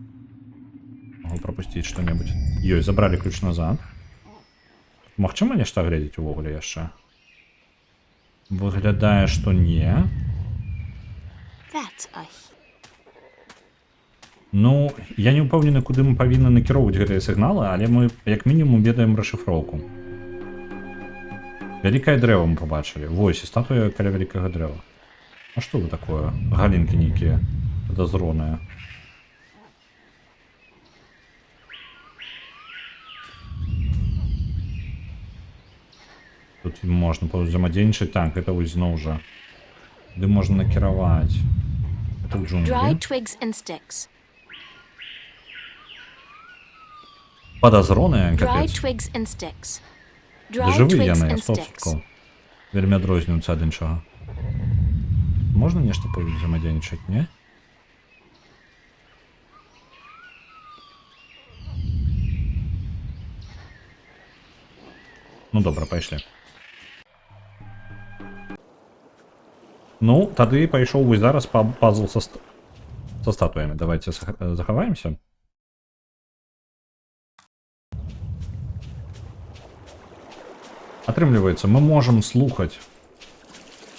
Могу пропусціць што-небудзь. Ёй, забралі ключ назад. Магчыма нешта глядзець увогуле яшчэ? Выглядае, што не. That's a Ну, я не ўпэўнены, куды мы павінны накіроўваць гэтыя сігналы, але мы, як мінімум, ведаем расшыфроўку. Вялікае дрэва мы пабачылі. Вось, і статуя каля вялікага дрэва. А што вы такое? Галінкі нейкія падазроныя. Тут можна паўзаемадзейнічаць. Так, гэта вось зноў жа. Ды можна накіраваць. Это ў dry джунглі. twigs and sticks. Падазроныя, Dry капец. twigs and sticks. Да Dry жывы twigs яны, and sticks. 100%. Вельмі адрозніваюцца ад іншага. Можна нешта паўзаемадзейнічаць, не? Ну добра, пайшлі. Ну, тады пайшоў вось зараз пазл са статуямі. Давайте захаваемся. Атрымліваецца, мы можам слухаць.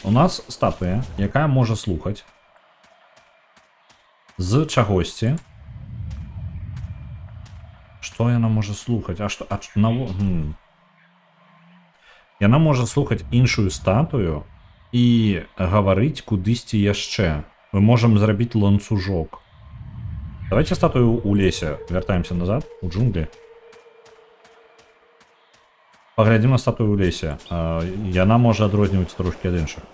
У нас статуя, якая можа слухаць з чагосьці. Што яна можа слухаць? Яна можа слухаць іншую статую і гаварыць кудысьці яшчэ. Мы можам зрабіць ланцужок. Давайте статую у лесе. Вяртаемся назад, у джунглі. Паглядзім на статую ў лесе. Яна можа адрознівацца трошкі ад іншых.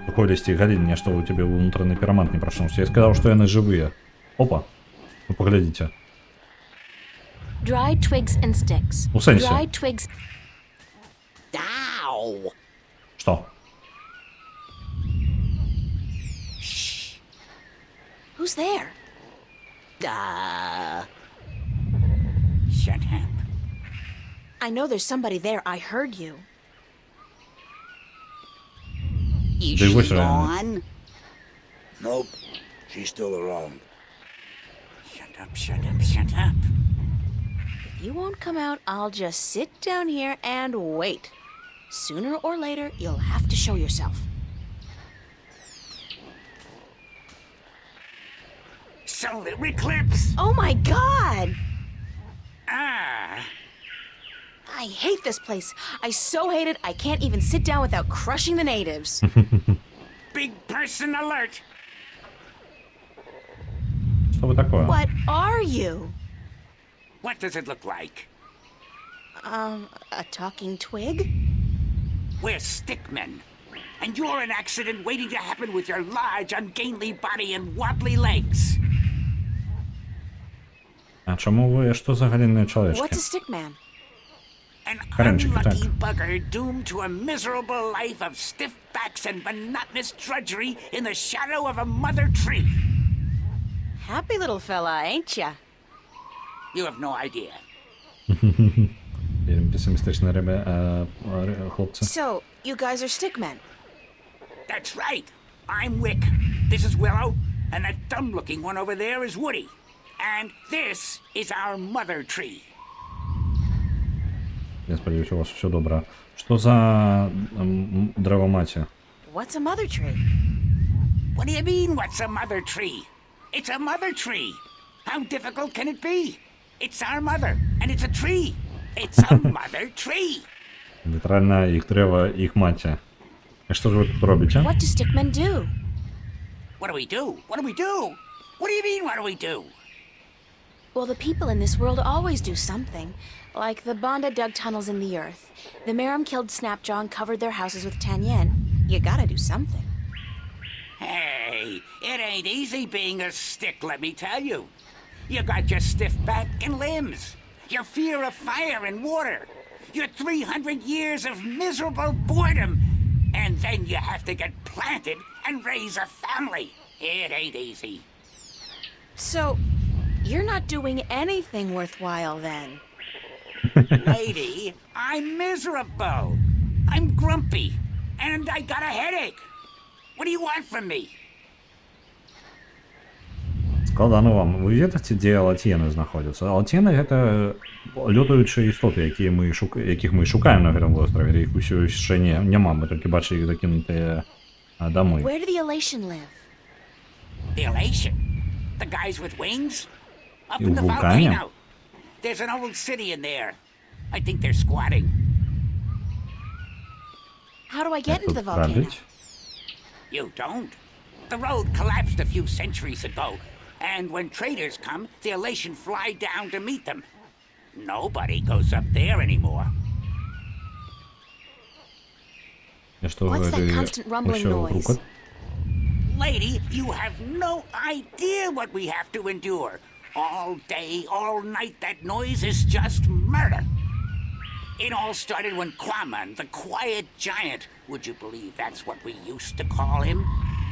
Выходзісці, гадзін, нешта у цябе ўнутраны пірамант не прачнуўся. Я сказаў, што яны жывыя. Опа, вы паглядзіце. Dry twigs and sticks. У сэнсе? Dry twigs. Ow! Што? Who's there? Shut up. I know there's somebody there. I heard you. Is They she wish I- gone? Nope, she's still around. Shut up, shut up, shut up. If you won't come out, I'll just sit down here and wait. Sooner or later, you'll have to show yourself. Solar eclipse! Oh my god! Ah! I hate this place. I so hate it, I can't even sit down without crushing the natives. Big person alert! Што вы такое? What are you? What does it look like? A talking twig? We're stickmen. And you're an accident waiting to happen with your large, ungainly body and wobbly legs. А чаму ви, што за галінныя What's чалавечкі? a stickman? An Karenчик, unlucky так. bugger doomed to a miserable life of stiff backs and monotonous drudgery in the shadow of a mother tree. Happy little fella, ain't ya? You have no idea. Вельмі песимістичні хлопці. So, you guys are stickmen. That's right. I'm Wick. This is Willow. And that dumb-looking one over there is Woody. And this is our mother tree. Я сподіваюся, у вас все добре. Що за древоматі? What's a mother tree? What do you mean, what's a mother tree? It's a mother tree. How difficult can it be? It's our mother, and it's a tree. It's a mother tree. Літерально їх дерева, їх маті. І що ж ви тут робите? What do stickmen do? What do we do? What do we do? What do you mean, what do we do? Well, the people in this world always do something. Like the Banda dug tunnels in the earth. The Merim killed Snapjaw and covered their houses with Tanyen. You gotta do something. Hey, it ain't easy being a stick, let me tell you. You got your stiff back and limbs, your fear of fire and water, your 300 years of miserable boredom, and then you have to get planted and raise a family. It ain't easy. So, you're not doing anything worthwhile then. Lady, I'm miserable. I'm grumpy. And I got a headache. What do you want from me? Складано вам. Ви ведаце, дзе латіны знаходзяцца? Латіны гэта лётаючыя істоты, якіх мы шукаем на гэтым востраве, іх усё яшчэ няма, мы толькі бачылі іх закінутыя дамы. Where do the Elation live? The Elation? The guys with wings? Up You in the volcano? volcano. There's an old city in there. I think they're squatting. How do I get into Тут the volcano? правдить? You don't. The road collapsed a few centuries ago, and when traders come, the Elation fly down to meet them. Nobody goes up there anymore. І што What's that гэта constant rumbling усё noise? грукат? Lady, you have no idea what we have to endure. All day, all night, that noise is just murder. It all started when Quaman, the quiet giant, would you believe that's what we used to call him,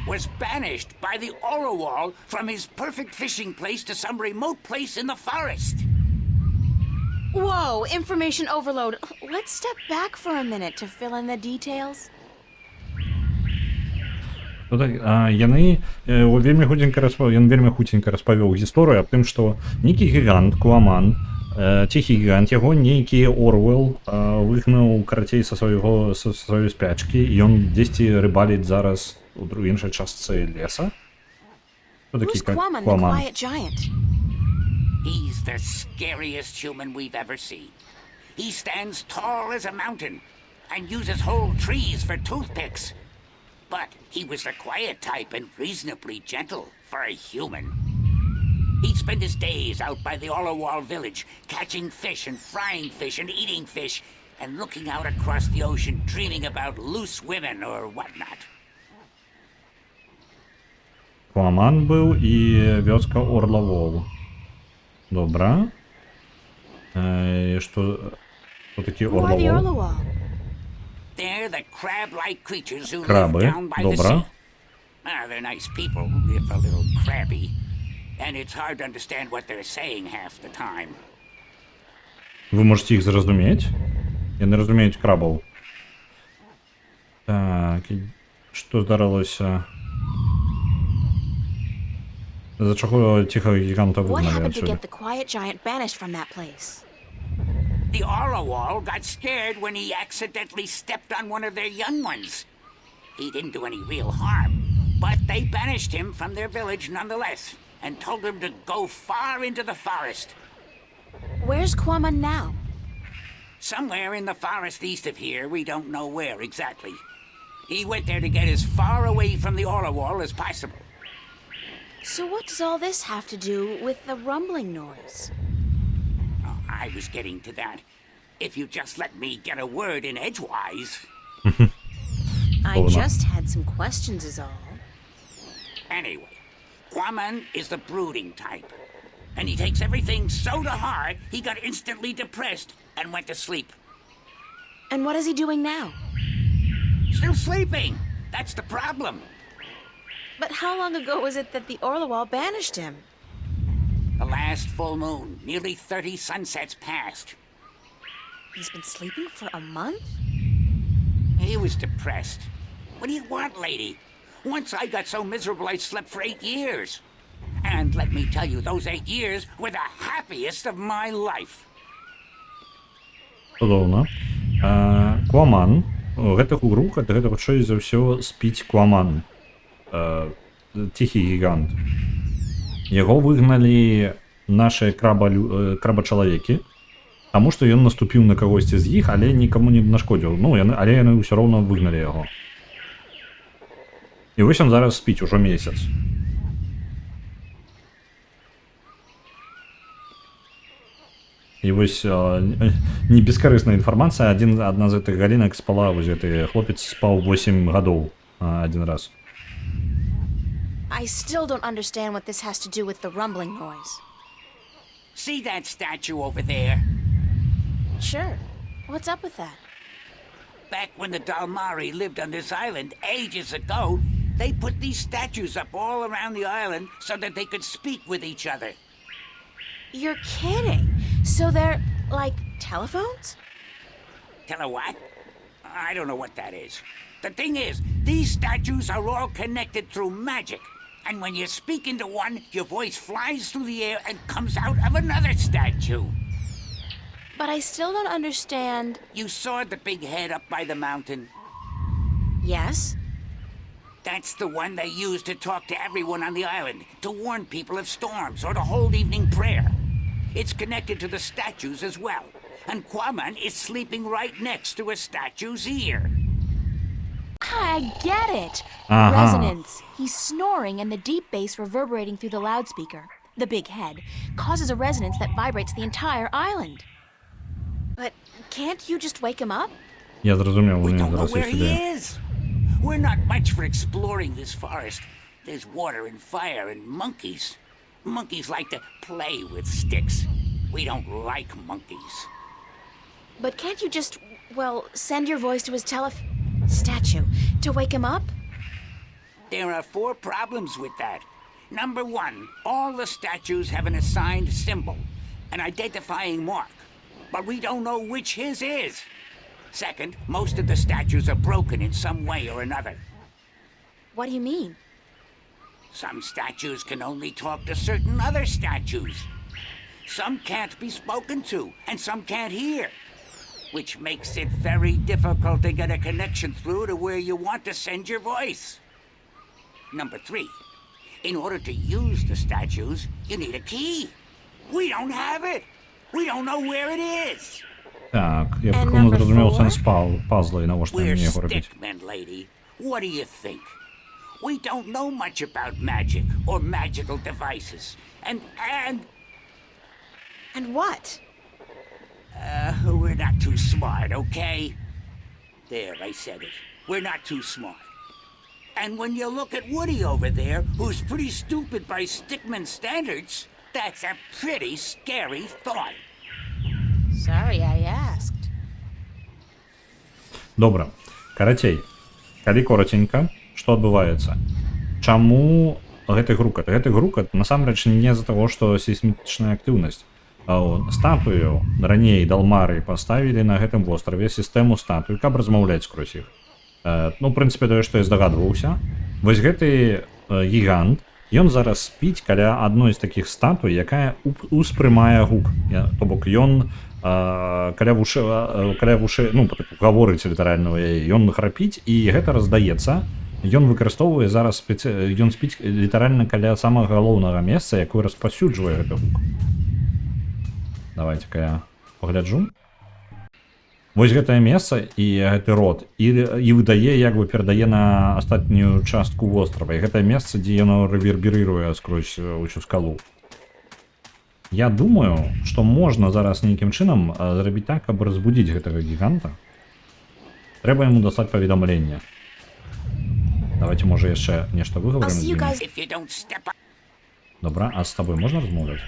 was banished by the Orowal from his perfect fishing place to some remote place in the forest. Whoa, information overload. Let's step back for a minute to fill in the details. Яны вельмі хуценька распавёў гісторыю аб тым, што нейкі гігант Куаман, ціхі гігант, яго нейкі Орвел выгнаў карацей са сваёй спячкі, і ён дзесьці рыбаліць зараз у іншай частцы леса. Who's Quaman, the quiet giant? He's the scariest human we've ever seen. He stands tall as a mountain and uses whole trees for toothpicks. But he was the quiet type and reasonably gentle for a human. He'd spend his days out by the Orowal village, catching fish and frying fish and eating fish, and looking out across the ocean, dreaming about loose women or whatnot. Куаман быў і вёска Орлавол. Добра. Што такі Who are the Орлавол? Orlowal? They're the crab-like creatures who Крабы, live down by the добра. sea. They're nice people, if a little crabby. And it's hard to understand what they're saying half the time. Вы можете іх зразумець? Яны разумеюць крабаў. Так, што здарылася? За чаго ціхага гіганта What выгналі happened to адсюль? get the quiet giant banished from that place? The Orowal got scared when he accidentally stepped on one of their young ones. He didn't do any real harm, but they banished him from their village nonetheless, and told him to go far into the forest. Where's Quaman now? Somewhere in the forest east of here, we don't know where exactly. He went there to get as far away from the Orowal as possible. So what does all this have to do with the rumbling noise? Oh, I was getting to that. If you just let me get a word in edgewise. I Hold on. just had some questions is all. Anyway, Quaman is the brooding type. And he takes everything so to heart, he got instantly depressed and went to sleep. And what is he doing now? Still sleeping! That's the problem. But how long ago was it that the Orlowal banished him? The last full moon, nearly 30 sunsets passed. He's been sleeping for a month? He was depressed. What do you want, lady? Once I got so miserable I slept for 8 years. And let me tell you, those 8 years were the happiest of my life. Цудоўна. Куаман. Гэта рух, гэта хутчэй за ўсё спіць Куаман. Ціхі гігант. Яго выгналі нашыя крабачалавекі, таму што ён наступіў на кагосьці з іх, але нікаму не нашкодзіў. Але яны ўсё роўна выгналі яго. І вось ён зараз спіць ужо месяц. І вось не бескарысная інфармацыя, адна з гэтых галінак спала, вось гэты хлопец спаў 8 гадоў адзін раз. I still don't understand what this has to do with the rumbling noise. See that statue over there? Sure. What's up with that? Back when the Dalmari lived on this island ages ago, They put these statues up all around the island so that they could speak with each other. You're kidding. So they're like telephones? Tell her what? I don't know what that is. The thing is, these statues are all connected through magic. And when you speak into one, your voice flies through the air and comes out of another statue. But I still don't understand. You saw the big head up by the mountain? Yes? That's the one they use to talk to everyone on the island, to warn people of storms or to hold evening prayer. It's connected to the statues as well. And Quaman is sleeping right next to a statue's ear. I get it. Uh-huh. Resonance. He's snoring and the deep bass reverberating through the loudspeaker, the big head, causes a resonance that vibrates the entire island. But can't you just wake him up? Я зрозумів, We вони don't know зараз where їх he іде. is. We're not much for exploring this forest. There's water and fire and monkeys. Monkeys like to play with sticks. We don't like monkeys. But can't you just, well, send your voice to his statue to wake him up? There are 4 problems with that. Number 1, all the statues have an assigned symbol, an identifying mark. But we don't know which his is. Second, most of the statues are broken in some way or another. What do you mean? Some statues can only talk to certain other statues. Some can't be spoken to, and some can't hear. Which makes it very difficult to get a connection through to where you want to send your voice. Number 3, in order to use the statues, you need a key. We don't have it. We don't know where it is. Так, я And прикольно number зрозумів four? сенс пазла і навіщо We're мені його робити. stickmen, lady. What do you think? We don't know much about magic or magical devices. And And what? we're not too smart, okay? There, I said it. We're not too smart. And when you look at Woody over there, who's pretty stupid by stickman standards, that's a pretty scary thought. Sorry I asked. Добра. Карацей. Калі коротенька, што адбываецца? Чаму гэты грукат? Гэты грукат насамрэч не з-за таго, што сейсмічная актыўнасць. Статую раней далмары паставілі на гэтым востраве сістэму статуй, каб размаўляць скрозь іх. Ну, у прынцыпе, тое, што я здагадваўся. Вось гэты гігант, ён зараз спіць каля адной з такіх статуй, якая успрымае гук. То бок ён каля вушы, ну, гаворыць літаральна яе, ён храпіць, і гэта раздаецца. Ён выкарыстоўвае зараз, ён спіць літаральна каля самага галоўнага месца, якое распаўсюджвае гэты гук. Давайте-ка я пагляджу. Вось гэтае месца і гэты рот і выдае, як бы перадае на астатнюю частку вострава. І гэтае месца, дзе яно рэверберыруе скрозь усю скалу. Я думаю, што можна зараз нейкім чынам зрабіць так, каб разбудзіць гэтага гіганта. Трэба яму даслаць паведамленне. Давайте, можа, яшчэ нешта выгаварым з ім. If you don't step up. Добра, а з табой можна размаўляць?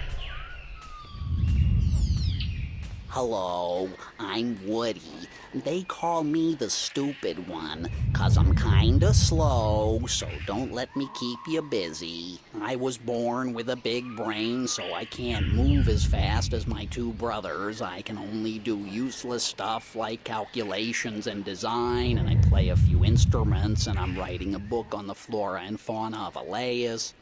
Hello, I'm Woody. They call me the stupid one, 'cause I'm kinda slow, so don't let me keep you busy. I was born with a big brain, so I can't move as fast as my 2 brothers. I can only do useless stuff like calculations and design, and I play a few instruments, and I'm writing a book on the flora and fauna of Elias.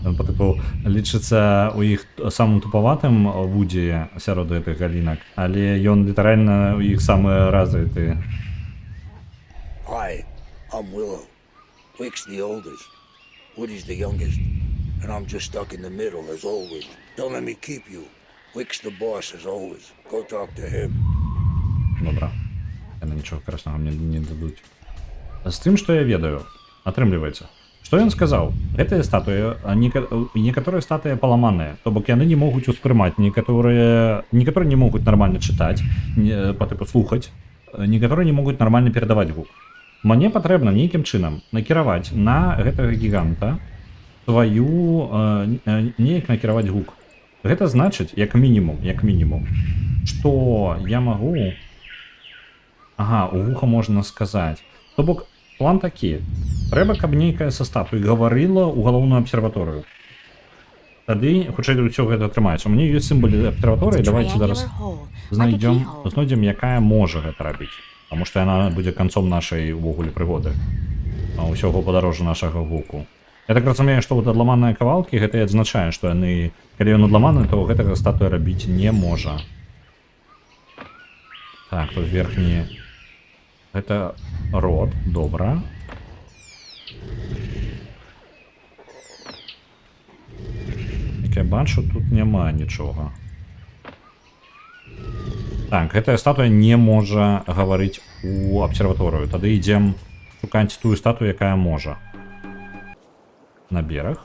По типу, лічыцца у іх самым тупаватым Вуді сярод гэтых галінак, але ён літаральна у іх самы развіты. Hi, I'm Willow. Wick's the oldest. Woody's the youngest. And I'm just stuck in the middle, as always. Don't let me keep you. Wick's the boss, as always. Go talk to him. Добра. Яны нічога краснага мне не дадуць. З тым, што я ведаю, атрымліваецца. Што ён сказаў? Гэтыя статуі, некаторыя статуі паламаныя, то бок яны не могуць успрымаць, некаторыя не могуць нармальна чытаць, па тыпу слухаць, некаторыя не могуць нармальна перадаваць гук. Мне патрэбна нейкім чынам накіраваць на гэтага гіганта неяк накіраваць гук. Гэта значыць, як мінімум, што я магу... Ага, у вуха можна сказаць. То бок, план такі. Трэба, каб нейкая са статуй гаварыла ў галоўную абсерваторыю. Тады, хутчэй за ўсё гэта атрымаецца. У мяне ёсць сімвалы абсерваторыі, It's a давайте зараз triangular hole, like a keyhole. знойдзем, якая можа гэта рабіць. Таму што яна будзе канцом нашай увогуле прыгоды. Усяго падарожжа нашага гуку. Я так разумею, што вот адламаныя кавалкі, гэта і адзначае, што яны, калі ён адламаны, то гэтага статуя рабіць не можа. Так, тут верхні... Гэта рот, добра. Як я бачу, тут няма нічога. Так, гэтая статуя не можа гаварыць у абсерваторыю. Тады ідзем шукаць тую статую, якая можа. На бераг.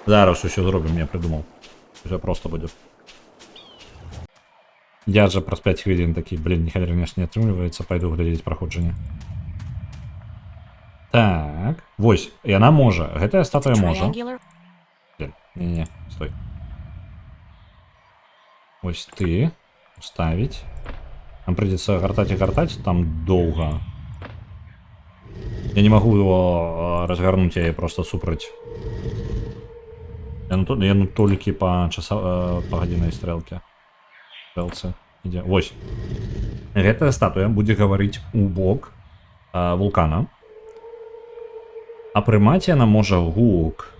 Зараз усё зробім, я придумаў. Усё просто будзе. Я же праз 5 хвілін такі, блин, ніхай ранеш не атрымліваецца, пайду глядзець праходжанне. Так, вось, яна можа, гэтая статуя можа. Triangular. Блин, не-не, стой. Вось ты, уставить. Нам придется гартать и гартать, там долго. Я не могу его разгорнуть, я просто супрать. Я ну толькі по гадзіннай стрэлке. Стрэлцы ідзе. Вось. Гэтая статуя будзе гаварыць у бок вулкана. А прымаць яна можа гук.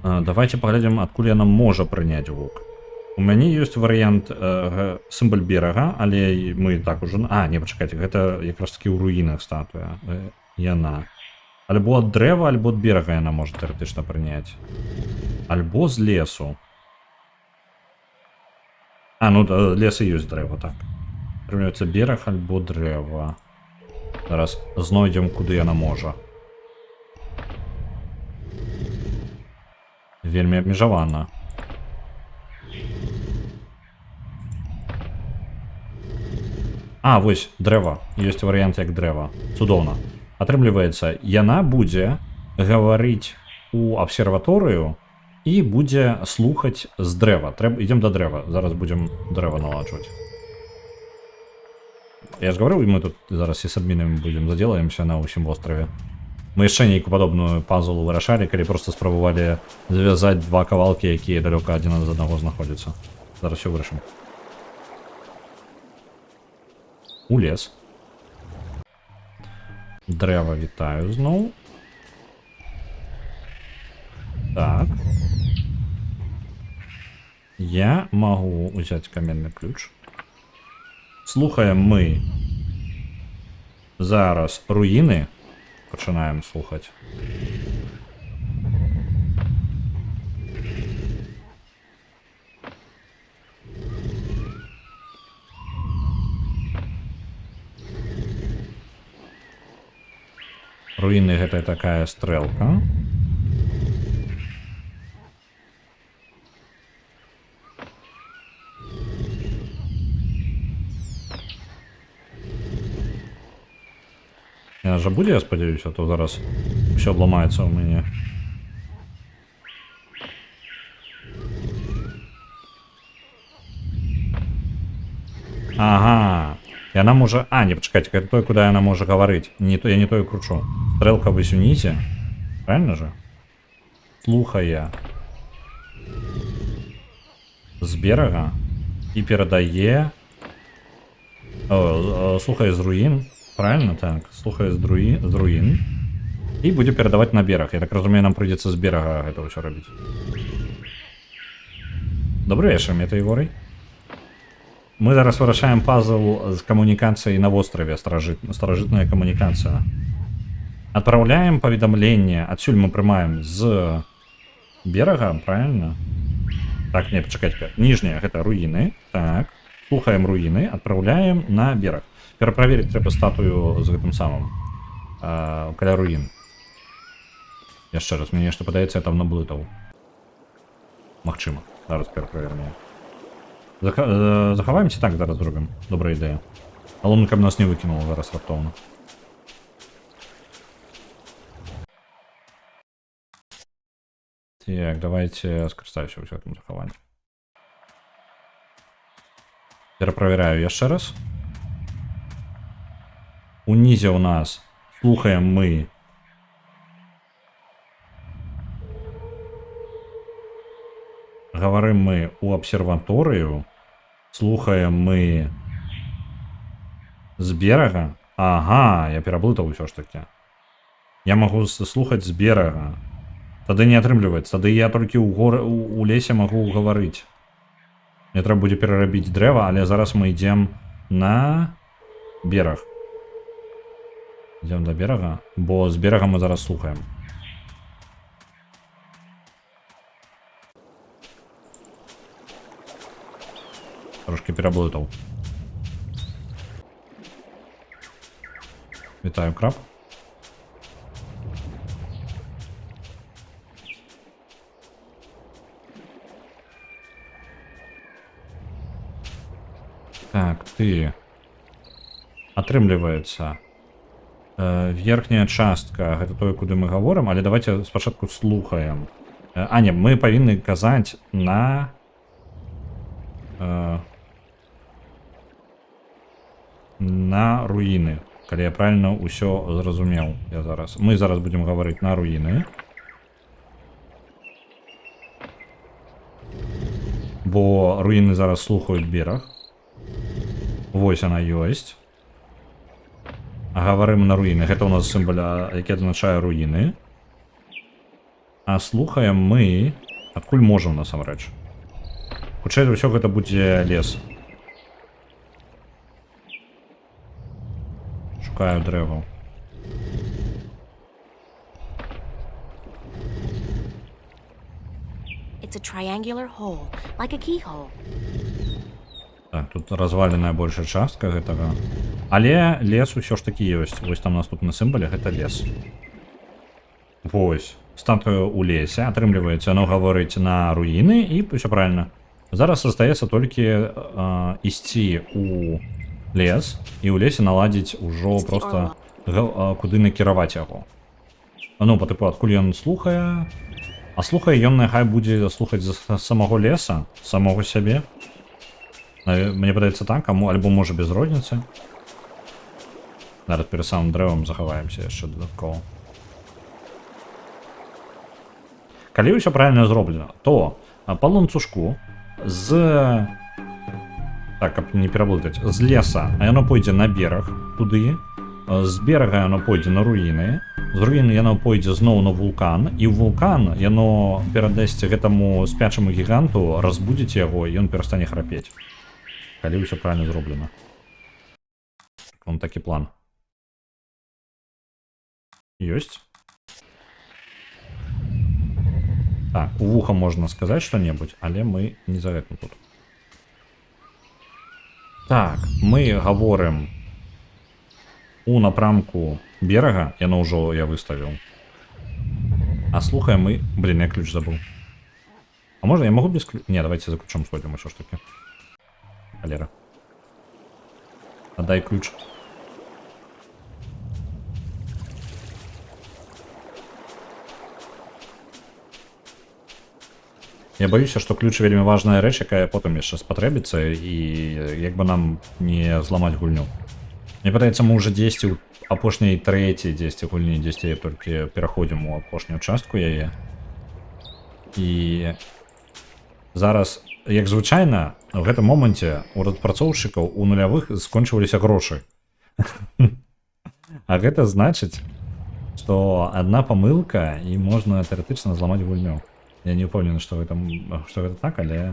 Давайте паглядзім, адкуль яна можа прыняць гук. У мяне ёсць варыянт сімвал берага, але мы так ужо... А, не, пачакайце, гэта якраз такі ў руінах статуя. Яна. Альбо ад дрэва, альбо ад берага яна можа тэоретычна прыняць. Альбо з лесу. А, ну лес і ёсць дрэва, так. Прымаецца бераг альбо дрэва. Зараз знойдзем, куды яна можа. Вельмі абмежавана. А, вось, дрэва. Ёсць варыянт як дрэва. Цудоўна. Атрымліваецца, яна будзе гаварыць у абсерваторыю і будзе слухаць з дрэва. Ідзем да дрэва. Зараз будзем дрэва наладжваць. Я ж гаварыў, і мы тут зараз і з адмінамі будзем задзелаемся на ўсім востраве. Мы яшчэ нейкую падобную пазл вырашалі, калі проста спрабавалі завязаць два кавалкі, якія далёка адзін ад аднаго знаходзяцца. Зараз все вырашым. У лес. Дрэва вітаю зноў. Так. Я магу ўзяць каменны ключ. Слухаем мы зараз руіны. Пачынаем слухаць. Руіны гэта такая стрэлка. Яна жа будзе, я спадзяюся, а то зараз ўсё абламаецца ў мяне. Ага. Яна можа... А, не, пачакайце, гэта тое, куды яна можа гаварыць. Я не тое кручу. Стрэлка вось унізе. Правильно же? Слухае з берага і перадае... Слухае з руін. Правильно, так. Слухае з руін. І будзе перадаваць на бераг. Я так разумею, нам прыйдзецца з берага гэта ўсё рабіць. Добрый вечар, Мета Егорый. Мы зараз вырашаем пазл з камунікацыяй на востраве, старажытная камунікацыя. Адпраўляем паведамленне, адсюль мы прымаем з берага, правильно? Так, не, пачакайце. Ніжняя, гэта руіны. Так, слухаем руіны, адпраўляем на бераг. Пераправерыць трэба статую з гэтым самым. Каля руін. Яшчэ раз, мне нешта падаецца, я там наблытаў. Магчыма, зараз пераправерым я. Захаваемся, так зараз зробім. Добрая ідэя. Галоўна, каб нас не выкінула зараз раптоўна. Так, давайте скарыстаюся ў гэтым захаванні. Пераправяраю яшчэ раз. Унізе у нас слухаем мы гаварым мы у абсерваторыю, слухаем мы з берага. Ага, я пераблытаў усё ж таки. Я магу слухаць з берага. Тады не атрымліваецца, тады я толькі у лесе магу гаварыць. Мне трэба будзе перарабіць дрэва, але зараз мы ідзем на бераг. Ідзем да берага, бо з берага мы зараз слухаем. Трошки пераблытаў. Вітаю, краб. Так, ты. Атрымліваецца. Верхняя частка, гэта тое, куды мы гаворым, але давайте спачатку слухаем. А, не, мы павінны казаць на... на руіны. Калі я правильно ўсё зразумеў. Мы зараз будзем гаварыць на руіны. Бо руіны зараз слухаюць бераг. Вось она ёсць. А гаварым на руіны. Гэта у нас сімвал, які азначае руіны. А слухаем мы адкуль можам насамрэч. Хутчэй за ўсё гэта будзе лес. Шукаю дрэваў. It's a triangular hole, like a keyhole. Так, тут разваленая большая частка гэтага. Але лес усё ж такі ёсць. Вось там наступны сімвал, гэта лес. Вось. Статуя у лесе. Атрымліваецца, оно гаворыць на руіны, і ўсё правильно. Зараз застаецца толькі ісці у лес, і ў лесе наладзіць ужо просто куды накіраваць яго. Ну, по тыпу, адкуль ён слухае. А слухае ён няхай будзе слухаць з самого леса, самого сябе. Мне падаецца так, альбо можа без розніцы. Зараз перед самым дрэвам захаваемся яшчэ дадаткова. Калі ўсё правильно зроблена, то па ланцужку з... Так, каб не пераблытаць. З леса яно пойдзе на бераг туды. З берага яно пойдзе на руіны. З руіны яно пойдзе зноў на вулкан. І ў вулкан яно перадасць гэтаму спячаму гіганту, разбудзіць яго, і ён перастане храпець. Калі ўсё правильно зроблена. Вон такі план. Ёсць. Так, у вуха можна сказаць што-небудзь, але мы не за гэтым тут. Так, мы гаворым у напрамку берага, яно ўжо я выставіў. А слухаем мы... Блин, я ключ забыл. А можна я могу без ключа? Не, давайте за ключом сходим еще штуки. Холера. Отдай ключ. Я боюся, што ключ вельмі важная рэч, якая потым яшчэ спатрэбіцца, і як бы нам не зламаць гульню. Мне падаецца, мы ўжо 10 у апошняй трэцяй 10 гульні, 10 толькі пераходзім у апошнюю частку яе. І зараз, як звычайна, у гэтым моманце у распрацоўшчыкаў у нулявых скончваліся грошы. А гэта значыць, што адна памылка і можна тэарэтычна зламаць гульню. Я не упэўнены, што гэта так, але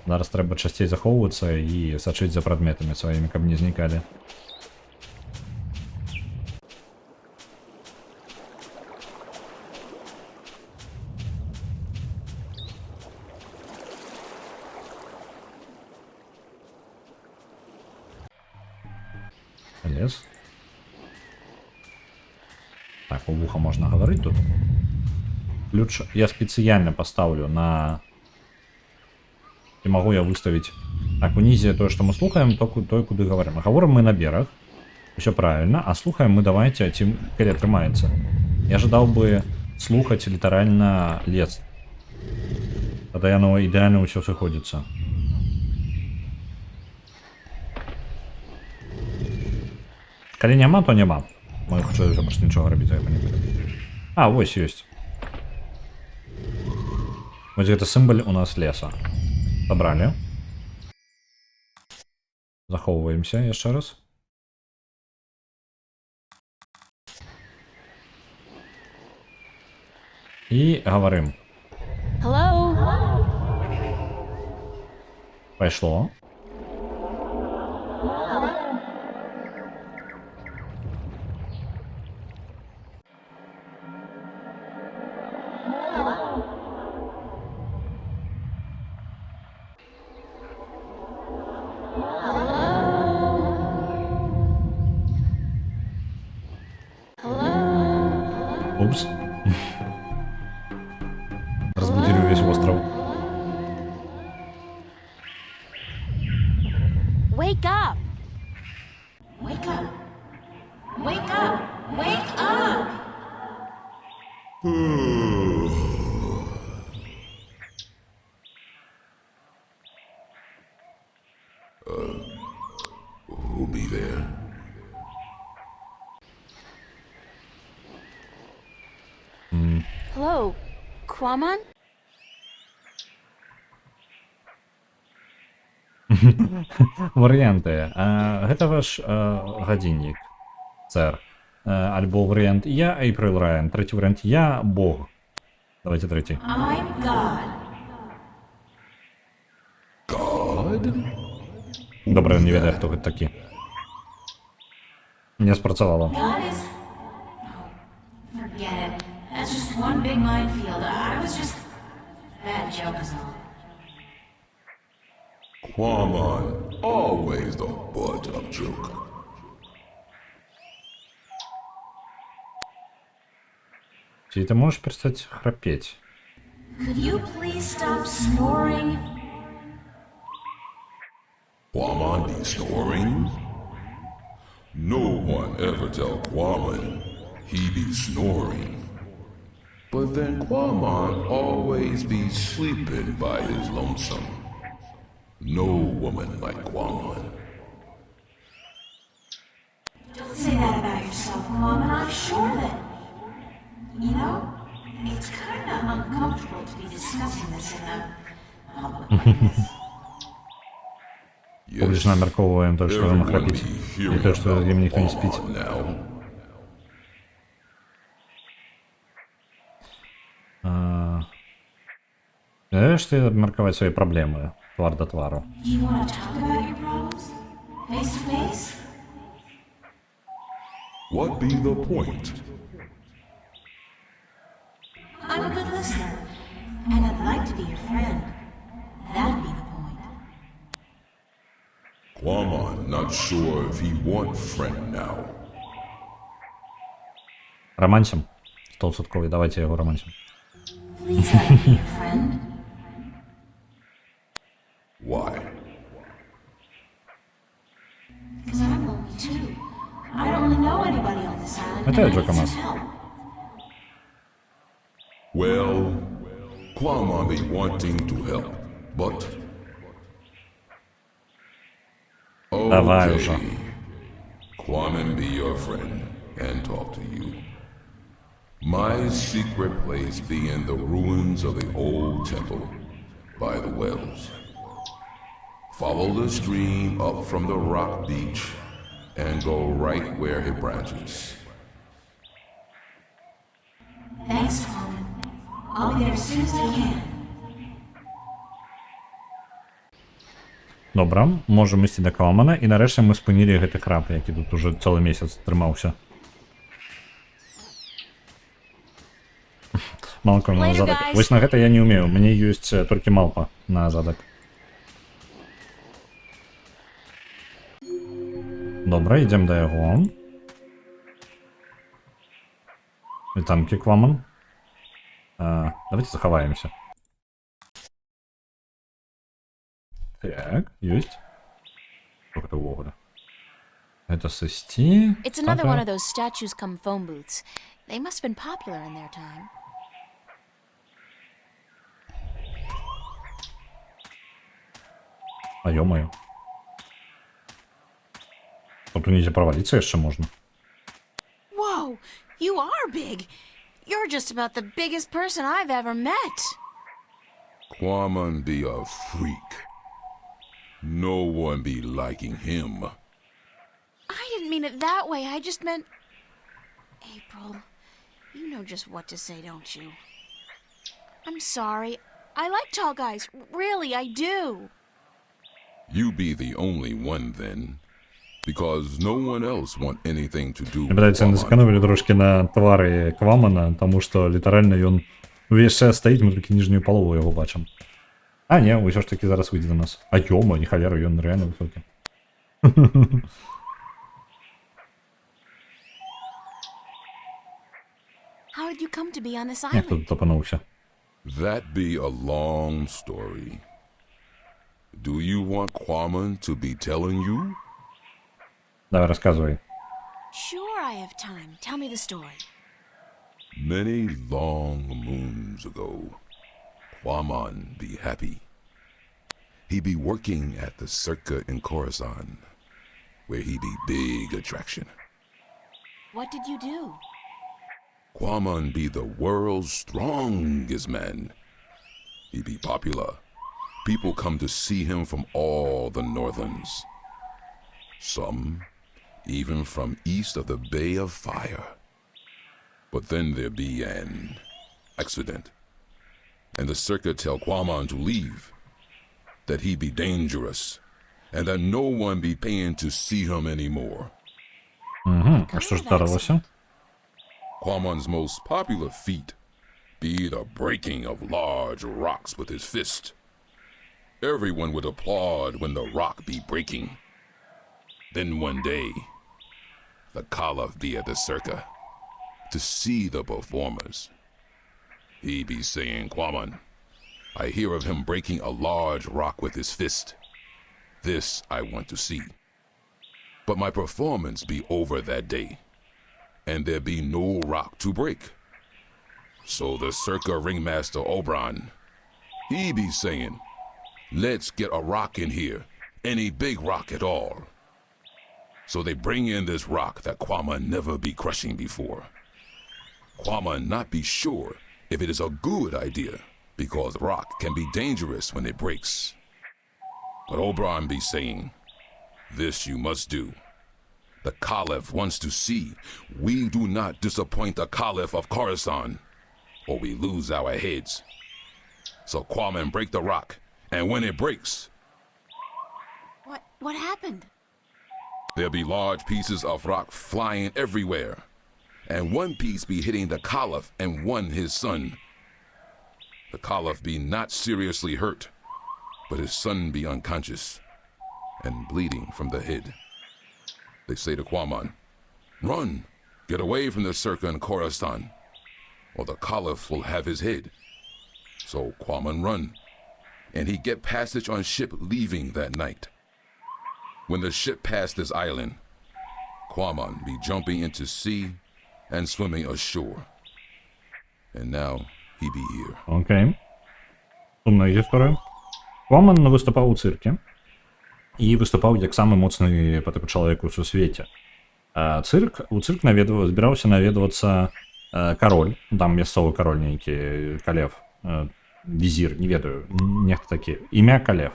зараз трэба часцей захоўвацца і сачыць за прадметамі сваімі, каб не знікалі. Лес. Так, у вуха можна гаварыць тут. Ключ я спецыяльна пастаўлю на... І магу я выставіць... Так, унізе тое, што мы слухаем, тое, куды гаварым. Гаворым мы на бераг. Усё правильно. А слухаем мы, давайте, калі атрымаецца. Я жадаў бы слухаць літаральна лес. Тады яно ідэальна ўсё сыходзіцца. Калі няма, то няма. Мы хутчэй уже больш нічога рабіць гэта не будем. А, вось ёсць. Вось гэта сімвал у нас леса. Сабралі. Захоўваемся яшчэ раз. І гаварым. Hello? Пайшло. Упс. Разбудили весь остров. Wake up! Wake up! Wake up! Wake up! Who'll be there? Hello, Quamon? Варыянты. Гэта ваш гадзіннік, сэр. Альбо варыянт я Эйприл Райан. Трэці варыянт я Бог. Давайте трэці. I'm God. Добра, не ведаю, хто гэта такі. Не спрацавала. God is... Oh, forget it. That's just one big minefield. I was just... Bad joke is all. Quamon, always the butt of joke. Чи ти можеш перестати храпеть? Could you please stop snoring? Quamon be snoring? No one ever tell Quamon he be snoring. But then Quamon always be sleeping by his lonesome. No woman like Quamon. Don't say that about yourself, Quamon. I'm sure that... You know, it's kind of uncomfortable to be discussing this in a public like this. Публічно обмірковуємо те, що ви храпіть. І те, що їм ніхто не спить. Знаєш, ти обмірковувати свої проблеми твар до твару. Do you want to talk about your problems? Face to face? What be the point? I'm a good listener, and I'd like to be your friend. That'd be the point. Quamon not sure if he want friend now. Романсим. 100%. Давайте його романсим. Please let me be your friend. Why? Because I'm lonely too. I don't really know anybody on this island, Это and I Джо need some Камаз. help. Well, Quamon be wanting to help, but... Давай уже. Quamon be your friend and talk to you. My secret place be in the ruins of the old temple by the wells. Follow the stream up from the rock beach and go right where it branches. Thanks, Quamon. I'll be there as soon as I can. Добре, можемо ісці до Каламана, і нарешті ми спинили гэты краб, які тут уже цілий місяць трымаўся. Малко на Later, задак. guys. Вось на гэта я не ўмею, мне ёсць толькі малпа на задак. Добра, ідзем да яго. Вітанкі, Кваман. Давайте захаваемся. Так, ёсць. Што гэта ўвогуле? Гэта сысці. It's another one of those statues come phone booths. They must have been popular in their time. А ё-моё. Тут унізе проваліцца яшчэ можна. Whoa, you are big. You're just about the biggest person I've ever met. Quamon be a freak. No one be liking him. I didn't mean it that way. I just meant... April, you know just what to say, don't you? I'm sorry. I like tall guys. Really, I do. You be the only one then. Because no one else want anything to do with Блядь, це не Quamon. зекономили трошки на твари Квамана, тому що літерально ён увесь час стаїть, ми тільки нижню полову його бачимо. А, ні, усё ж таки зараз вийде до нас. А йома, ні халера, ён реально високий. How did you come to be on this Як island? тут топанувся? That be a long story. Do you want Quamon to be telling you? Давай, розказуй. Sure, I have time. Tell me the story. Many long moons ago, Quamon be happy. He be working at the circa in Khorasan, where he be big attraction. What did you do? Quamon be the world's strongest man. He be popular. People come to see him from all the northerns. Some even from east of the Bay of Fire. But then there be an accident, and the circa tell Quamon to leave, that he be dangerous, and that no one be paying to see him anymore. Угу, а що ж сталося? Quamon's most popular feat be the breaking of large rocks with his fist. Everyone would applaud when the rock be breaking. Then one day, the Caliph be at the circa to see the performers. He be saying, Quamon, I hear of him breaking a large rock with his fist. This I want to see. But my performance be over that day, and there be no rock to break. So the circa ringmaster Oberon, he be saying, let's get a rock in here, any big rock at all. So they bring in this rock that Quamon never be crushing before. Quamon not be sure if it is a good idea, because rock can be dangerous when it breaks. But Oberon be saying, this you must do. The Caliph wants to see we do not disappoint the Caliph of Khorasan, or we lose our heads. So Quamon break the rock, and when it breaks, What happened? there be large pieces of rock flying everywhere, and one piece be hitting the Caliph and one his son. The Caliph be not seriously hurt, but his son be unconscious and bleeding from the head. They say to Quamon, run, get away from the circa in Khorasan, or the Caliph will have his head. So Quamon run, and he get passage on ship leaving that night. When the ship passed this island, Quamon be jumping into sea and swimming ashore. And now he be here. Окей. Сумна історія. Кваман виступав у циркі. І виступав як самий моцний по типу чоловік у світі. У цирк збирався навідуватися король, там місцевий король некий, Калев, візір, не ведаю, нехто такі, ім'я Калев.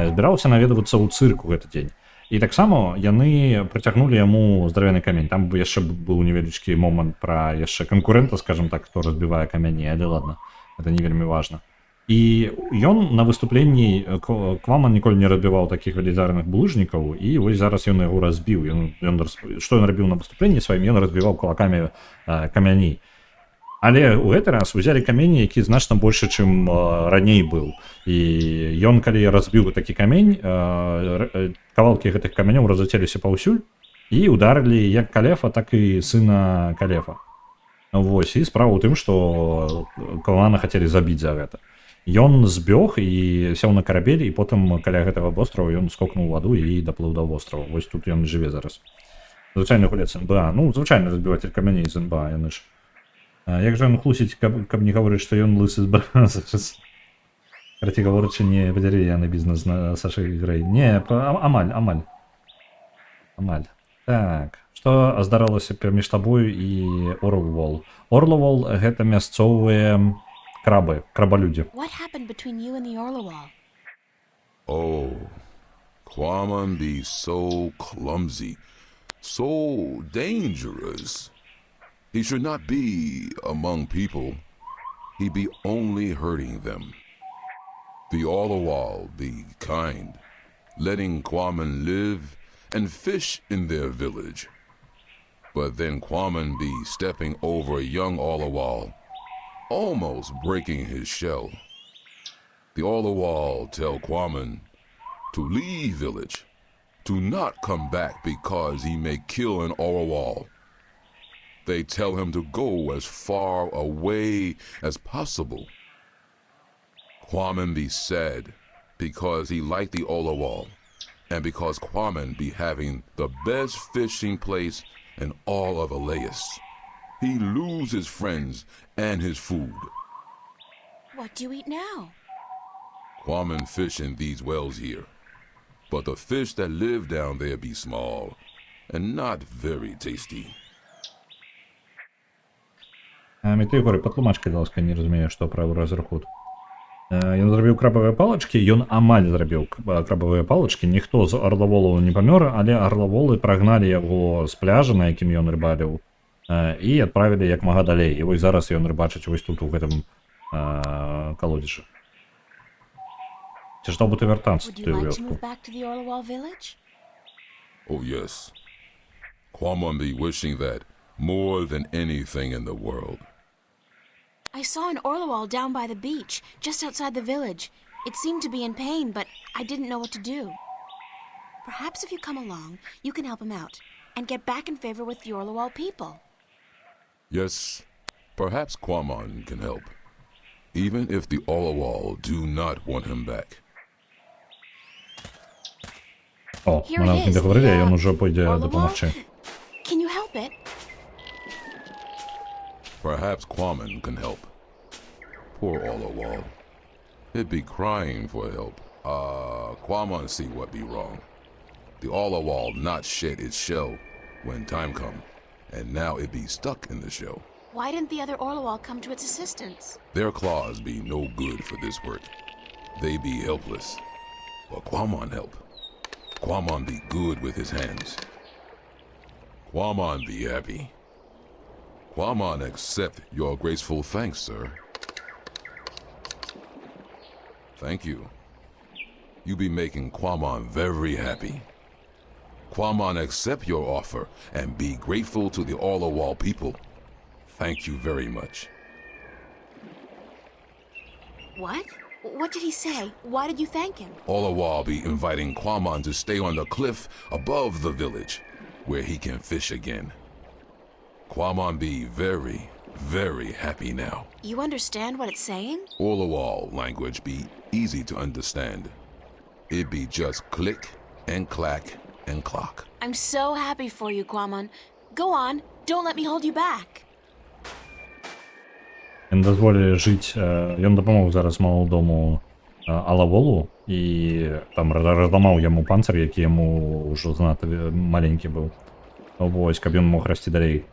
Збирався навідуватися у цирк у гэты дзень. І таксама яны прыцягнулі яму здоровенны камень. Там яшчэ быў невялічкі момант пра яшчэ канкурэнта, скажем так, хто разбівае камяні, але ладно, это не вельмі важна. І ён на выступленні Кваман ніколі не разбіваў такіх велізарных булыжнікаў, і вось зараз ён яго разбіў. Што ён рабіў на выступленні сваім? Ён разбіваў кулакамі камяні. Але ў гэты раз узялі камень, які значна больше, чым раней быў. І ён, калі разбіў такі камень, кавалкі гэтых камянёў разляцеліся паўсюль і ударылі як Калефа, так і сына Калефа. Вось, і справа ў тым, што Квамана хацелі забіць за гэта. Ён збег і сеў на карабель, і потым каля гэтага вострава ён скокнуў у ваду і даплыў да вострава. Вось тут ён жыве зараз. Звычайны гулец НБА. Ну, звычайны разбівацель камяней з НБА, яны ж. Як жа ён хлусіць, каб не гаворыць, што ён лысы з зараз. Караці гаворачы, не падзялі яны бізнес на Сашы Грэй. Не, амаль. Амаль. Так, што здарылася паміж табою і Орлвол? Орлвол — гэта мясцовыя крабы, крабалюдзі. What happened between you and the Orlawal? Oh, Quamon be so clumsy, so dangerous. He should not be among people. He be only hurting them. The Orlawal be kind, letting Quamon live and fish in their village. But then Quamon be stepping over young Orlawal, almost breaking his shell. The Orlawal tell Quamon to leave village, to not come back because he may kill an Orlawal. They tell him to go as far away as possible. Quamon be sad because he like the Orlawal, and because Quamon be having the best fishing place in all of Elias. He lose his friends and his food. What do you eat now? Quamon fish in these wells here, but the fish that live down there be small and not very tasty. Метэйгоры, патлумачкай, ласка, не разумею, што правы разрахут. Ён зрабіў крабавыя палачкі, ён амаль зрабіў крабавыя палачкі, ніхто з арлаволаў не памёр, але арлаволы прагналі яго з пляжа, на якім ён рыбаліў, і адправілі як мага далей. І вось зараз ён рыбачыць вось тут, у гэтым калодзежы. Ці што бы ты вяртацца Would you тую like to вёску? move back to the Orlawal village? Oh yes, Quamon be wishing that more than anything in the world. I saw an Orlawal down by the beach, just outside the village. It seemed to be in pain, but I didn't know what to do. Perhaps if you come along, you can help him out, and get back in favor with the Orlawal people. Yes, perhaps Quamon can help, even if the Orlawal do not want him back. О, Here ми навіть it не is, договорили, the, а він уже пойде Orlawal. допомогти. Can you help it? Perhaps Quamon can help. Poor Orlawal. It be crying for help. Quamon see what be wrong. The Orlawal not shed its shell when time come, and now it be stuck in the shell. Why didn't the other Orlawal come to its assistance? Their claws be no good for this work. They be helpless. But Quamon help. Quamon be good with his hands. Quamon be happy. Quamon accept your graceful thanks, sir. Thank you. You be making Quamon very happy. Quamon accept your offer and be grateful to the Orlawal people. Thank you very much. What? What did he say? Why did you thank him? Orlawal be inviting Quamon to stay on the cliff above the village, where he can fish again. Quamon be very, very happy now. You understand what it's saying? Orlawal language be easy to understand. It be just click and clack and clock. I'm so happy for you, Quamon. Go on, don't let me hold you back. Ён дазволілі жыць, ён дапамог зараз маладому Алаволу і там разламаў яму панцыр, які яму ўжо занадта маленькі быў. Вось, каб ён мог расці далей.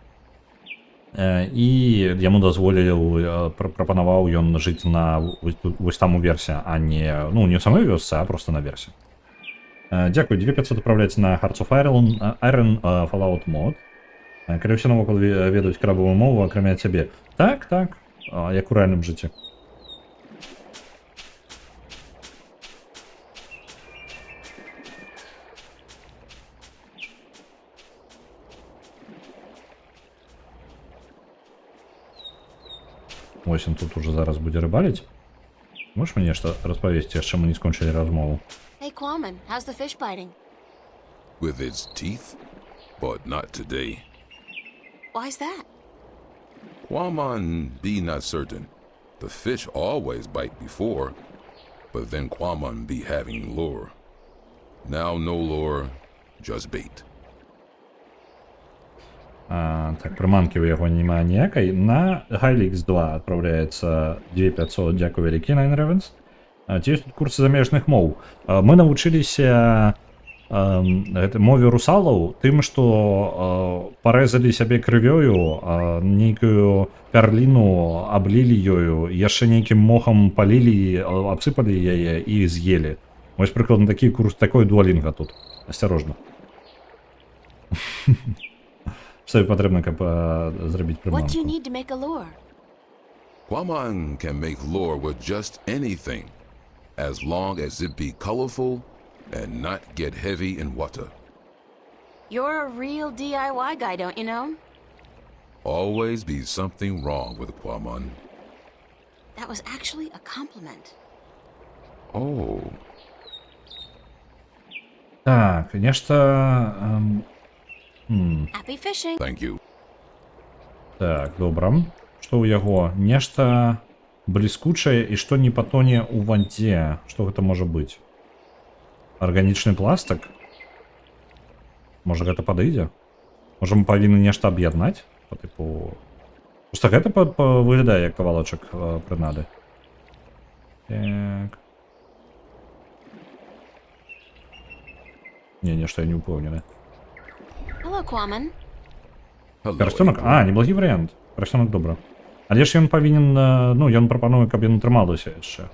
І яму дазволілі, прапанаваў ён жыць на вось там уверсе, а не, ну, не ў самой вёсцы, а проста на версе. Дзякуй, 2500 адпраўляць на Hearts of Iron Fallout мод. Калі ўсе навокал ведаюць крабавую мову, акрамя цябе. Так, так. Як у рэальным жыцці. Вось ён тут уже зараз будзе рыбаліць. Можаш мне нешта распавесці, яшчэ мы не скончылі размову? Hey, Quamon, how's the fish biting? With its teeth? But not today. Why's that? Quamon be not certain. The fish always bite before, but then Quamon be having lure. Now no lure, just bait. Так, приманки у яго немає ніякай. На Hylix 2 адпраўляецца 2500, дзякуй вялікі, Nine Ravens. Ці ёсць тут курсы замежных моў? Мы навучыліся мове русалаў тым, што парэзалі сябе крывёю, нейкую пярліну аблілі ёю, яшчэ нейкім мохам палілі, абсыпалі яе і з'елі. Вось прыкладна такі курс, такой дуалінга тут. Асцярожна. Што патрэбна, каб зрабіць What do you прыманку? need to make a lure? Quaman can make lore with just anything, as long as it be colorful and not get heavy in water. You're a real DIY guy, don't you know? Always be something wrong with Quaman. That was actually a compliment. Oh, Так, нешта... Happy fishing. thank you. Так, добра. Што ў яго? Нешта бліскучае і што не патоне ў вадзе. Што гэта можа быць? Арганічны пластык? Можа гэта падыдзе? Можа мы павінны нешта аб'яднаць? Па тыпу... Проста гэта выглядае як кавалачак прынады. Так... Не, нешта я не упэўнены. Hello, Quaman. Hello, Перстёнак? April. Неблагі варыянт. Перстёнак добра. Але ж ён павінен, ну, ён прапануе, каб ён трымалася яшчэ.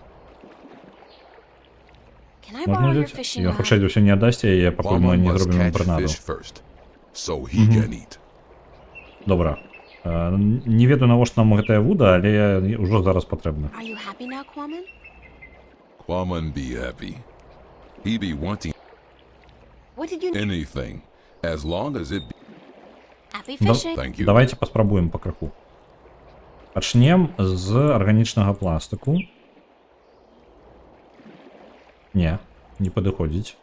Can I Можна borrow your взяць? fishing Ён rod? хутчэй за ўсё не аддасць яе, пакуль мы Quaman не must зробім catch прынаду. fish first, so he can eat. Добра. Не ведаю, навошта нам гэтая вуда, але ўжо зараз патрэбна. Are you happy now, Quaman? Quaman be happy. He be wanting What did you need? anything, as long as it be... Happy Да, fishing. Thank you. давайте паспрабуем па крыху. Пачнем з арганічнага пластыку. Не падыходзіць.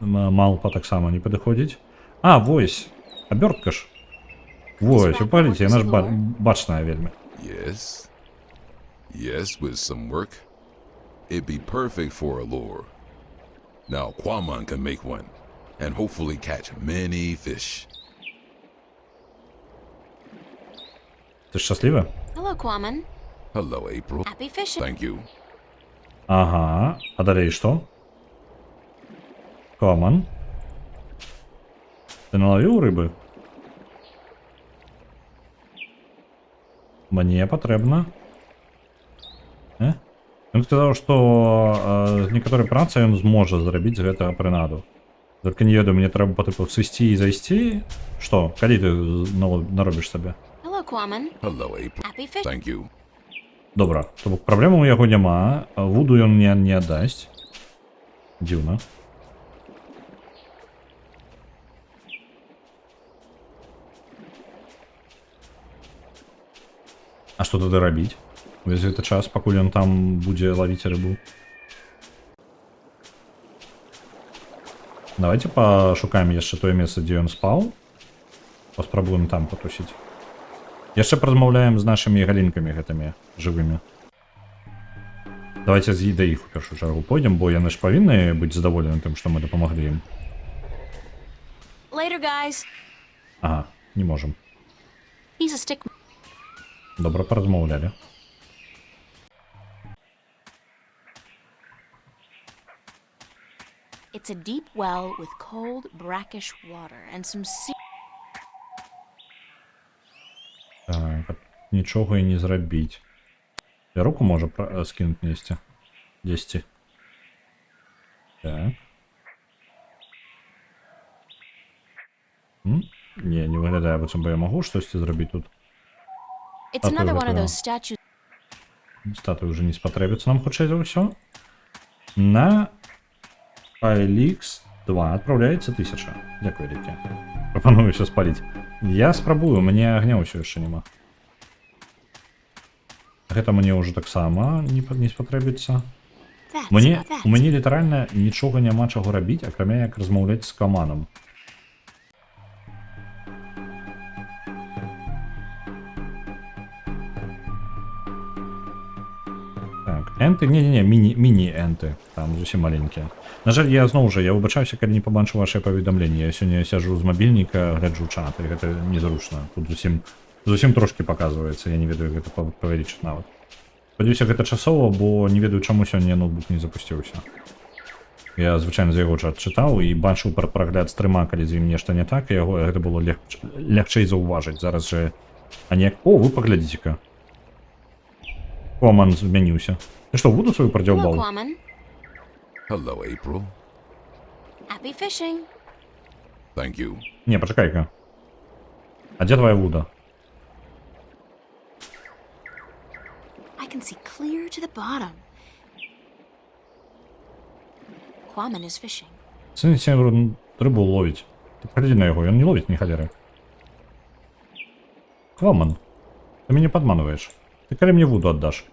Малпа таксама не падыходзіць. А, вось, абёртка ж. Вось, упаліце, яна ж бачная вельмі. Yes. Yes, with some work. It'd be perfect for a lure. Now Quaman can make one, and hopefully catch many fish. Ти щаслива? Hello, Quaman. Hello, April. Happy fishing. Thank you. Ага, а далей што? Коман. Ти наловив риби? Мне патрэбна. Ён сказаў, што з некаторай працай ён зможа зрабіць з гэтага прынаду. Толькі не ведаю, мне трэба па тыпу сысці і зайсці. Што? Калі ты наробіш сабе? Hello, Quaman. Hello, April. Happy fishing. Thank you. Добра, то бок праблемы ў яго няма, вуду ён мне не аддасць. Дзіўна. А што тады рабіць? Увесь гэты час, пакуль ён там будзе лавіць рыбу. Давайте пашукаем яшчэ тое месца, дзе ён спаў. Паспрабуем там патусіць. Яшчэ празмаўляем з нашымі галінкамі гэтымі жывымі. Давайте да іх у першую чаргу пойдзем, бо яны ж павінны быць задаволены тым, што мы дапамаглі ім. Later, guys. Ага, не можам. He's a stick. Добра, паразмаўлялі. It's a deep well with cold, brackish water and some sea. Так, нічога і не зрабіць. Я руку можа скінуць несці. 10. Так. Не, не выглядае, быццам бы я магу штосьці зрабіць тут. It's another one of those statues. Статуя уже не спатрэбіцца нам хутчэй за ўсё. На LX2 адпраўляецца 1000. Дзякуй, Рікі. Прапаную ўсё спаліць. Я спрабую, мне агня ўсё яшчэ няма. Гэта мне ўжо таксама не спатрэбіцца. У мяне літаральна нічога няма чаго рабіць, акрамя як размаўляць з каманам. Так, энты? Не-не-не, міні-энты. Там зусім маленькія. На жаль, я зноў жа, я выбачаюся, калі не пабачу вашыя паведамленні. Я сёння сяджу з мабільніка, гляджу чат, і гэта незручна. Тут зусім трошкі паказваецца, я не ведаю, гэта павялічыць нават. Спадзяюся, гэта часова, бо не ведаю, чаму сёння ноутбук не запусціўся. Я, звычайна, з яго чытаў і бачыў пра прагляд стрыма, калі з ім нешта не так, і яго гэта было лягчэй заўважыць. Зараз жа... А не... О, вы паглядзіце-ка. Коман змяніўся. Ты што, вуду сваю Hello, прадзяўбал? Quaman. Hello, April. Happy fishing. Thank you. Не, пачакай-ка. А дзе твая вуда? I can see clear to the bottom. Quaman is fishing. Сэнсе рыбу ловіць. Ты паглядзі на яго, ён не ловіць ні халеры. Кваман, ты мяне падманваеш. Ты калі мне вуду аддаш?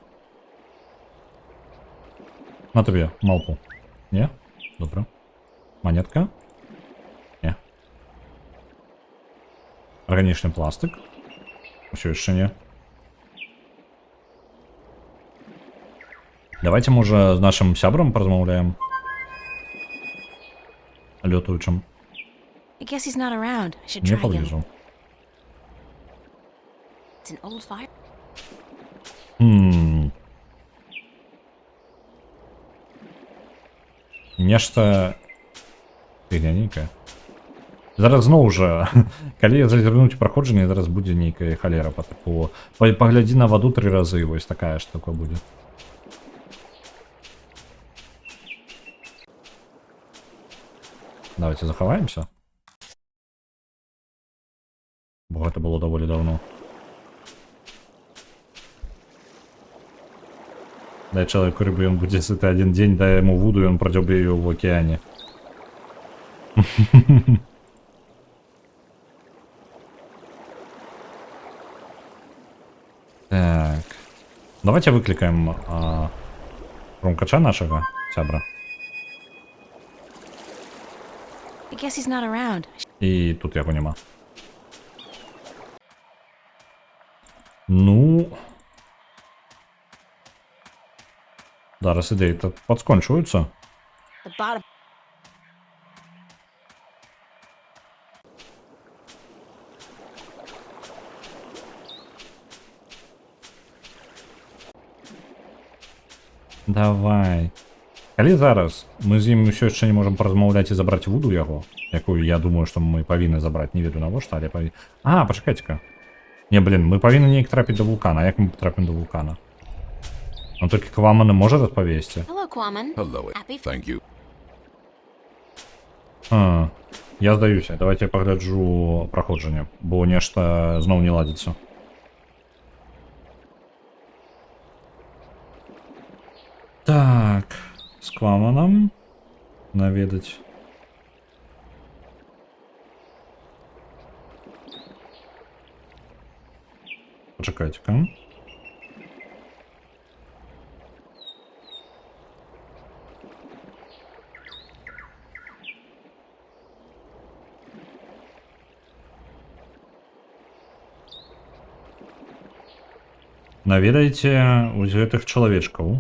На табе, малпу. Не? Добра. Монетка? Не. Арганічны пластык? Усё яшчэ не. Давайте, можа, з нашым сябрам паразмаўляем. Лётаючым. I guess he's not around. I should Не try him. паблізу. It's an old fire. Нешта фігня нейкая. Зараз зноў жа, калі зазірнуць праходжанне, зараз будзе нейкая халера па такого. Паглядзі на ваду 3 разы, вось такая штука будзе. Давайте захаваемся. Бо гэта было даволі даўно. Дай чалавеку рыбу, ён будзе сыты адзін дзень, дай яму вуду, ён прадзёбе яе ў акеане. Так. Давайте выклікаем румкача нашага сябра. I guess he's not around. І тут яго няма. Ну... Зараз ідеі тут падскончваюцца. The bottom. Давай. Калі зараз мы з ім усё яшчэ не можам паразмаўляць і забраць вуду яго, якую я думаю, што мы павінны забраць, не ведаю навошта, але павінны... А, пачакайце-ка. Не, блин, мы павінны неяк трапіць да вулкана. А як мы потрапім да вулкана? Ну толькі Кваман можа адпавесці. Hello, Quaman. Hello. Happy Thank you. Я здаюся. Давайте я пагляджу праходжанне, бо нешта зноў не ладзіцца. Так, з Кваманам наведаць. Пачакайце-ка. Наведайце вось гэтых чалавечкаў.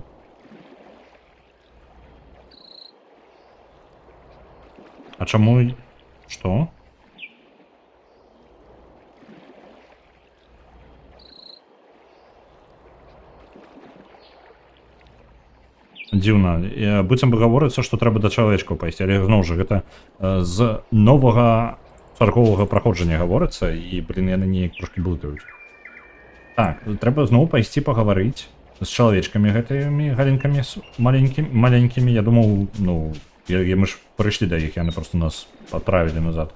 А чаму... Што? Дзіўна. Быццам бы гаворыцца, што трэба да чалавечкаў пайсці, але зноў жа гэта з новага царковага праходжання гаворыцца, і, блин, яны неяк трошкі блытаюць. Так, трэба зноў пайсці пагаварыць з чалавечкамі гэтымі галінкамі маленькімі. Я думаў, ну, мы ж прыйшлі да іх, яны просто нас падправілі назад.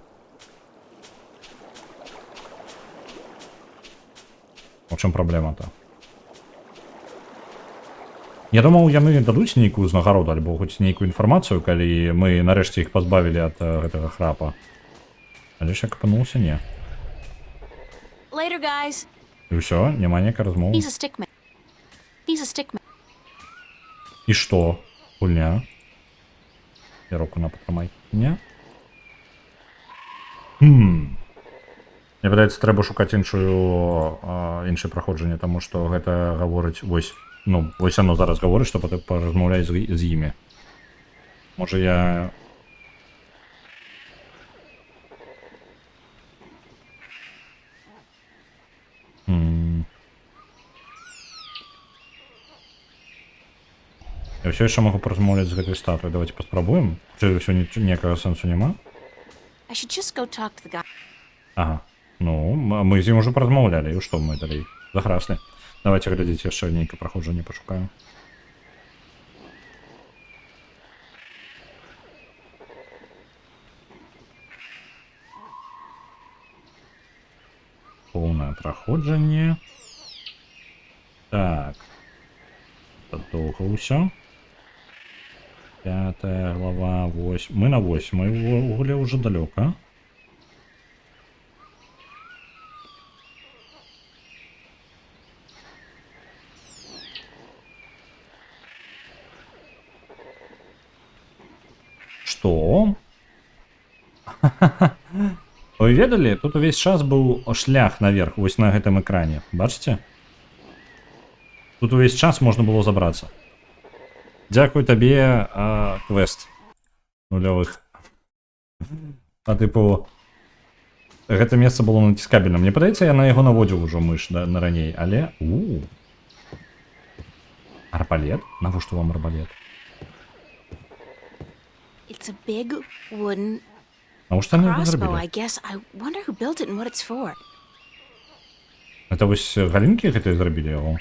У чым праблема-то? Я думаў, яны дадуць нейкую узнагароду альбо хоць нейкую інфармацыю, калі мы нарэшце іх пазбавілі ад гэтага храпа. Але ж як апынулася, не. Later, guys. І ўсё, няма ніякай размовы. He's a stickman. He's a stickman. І што? Гульня? Я руку на патрымай. Не? Мне падаецца, трэба шукаць іншае праходжанне, таму што гэта гаворыць вось, ну, вось оно зараз гаворыць, што паразмаўляць з імі. Можа я... Я ўсё яшчэ магу паразмаўляць з гэтай статуй. Давайте паспрабуем. Чи ўсё ніякага сэнсу няма? I should just go talk to the guy. Ага. Ну, мы з ім ужо паразмаўлялі. І што мы далей? Захраслі. Давайте глядзець яшчэ нейкае праходжанне пашукаем. Поўнае праходжанне. Так. Тут доўга ўсё. 5 глава, 8. Мы на 8 в угле уже далёка. Што? Вы ведалі? Тут увесь час быў шлях наверх, вось на гэтым экране. Бачыце? Тут увесь час можна было забрацца. Дзякуй табе, квест нулявых. А тыпу, гэта месца было націскабельна. Мне падаецца, я на яго наводзіў ужо мыш на раней, але... Арбалет? Навошта вам арбалет? It's a big wooden Навошта они это crossbow, зрабілі? I guess. I wonder who built it and what it's for. Это вось галінкі гэтыя зрабілі яго?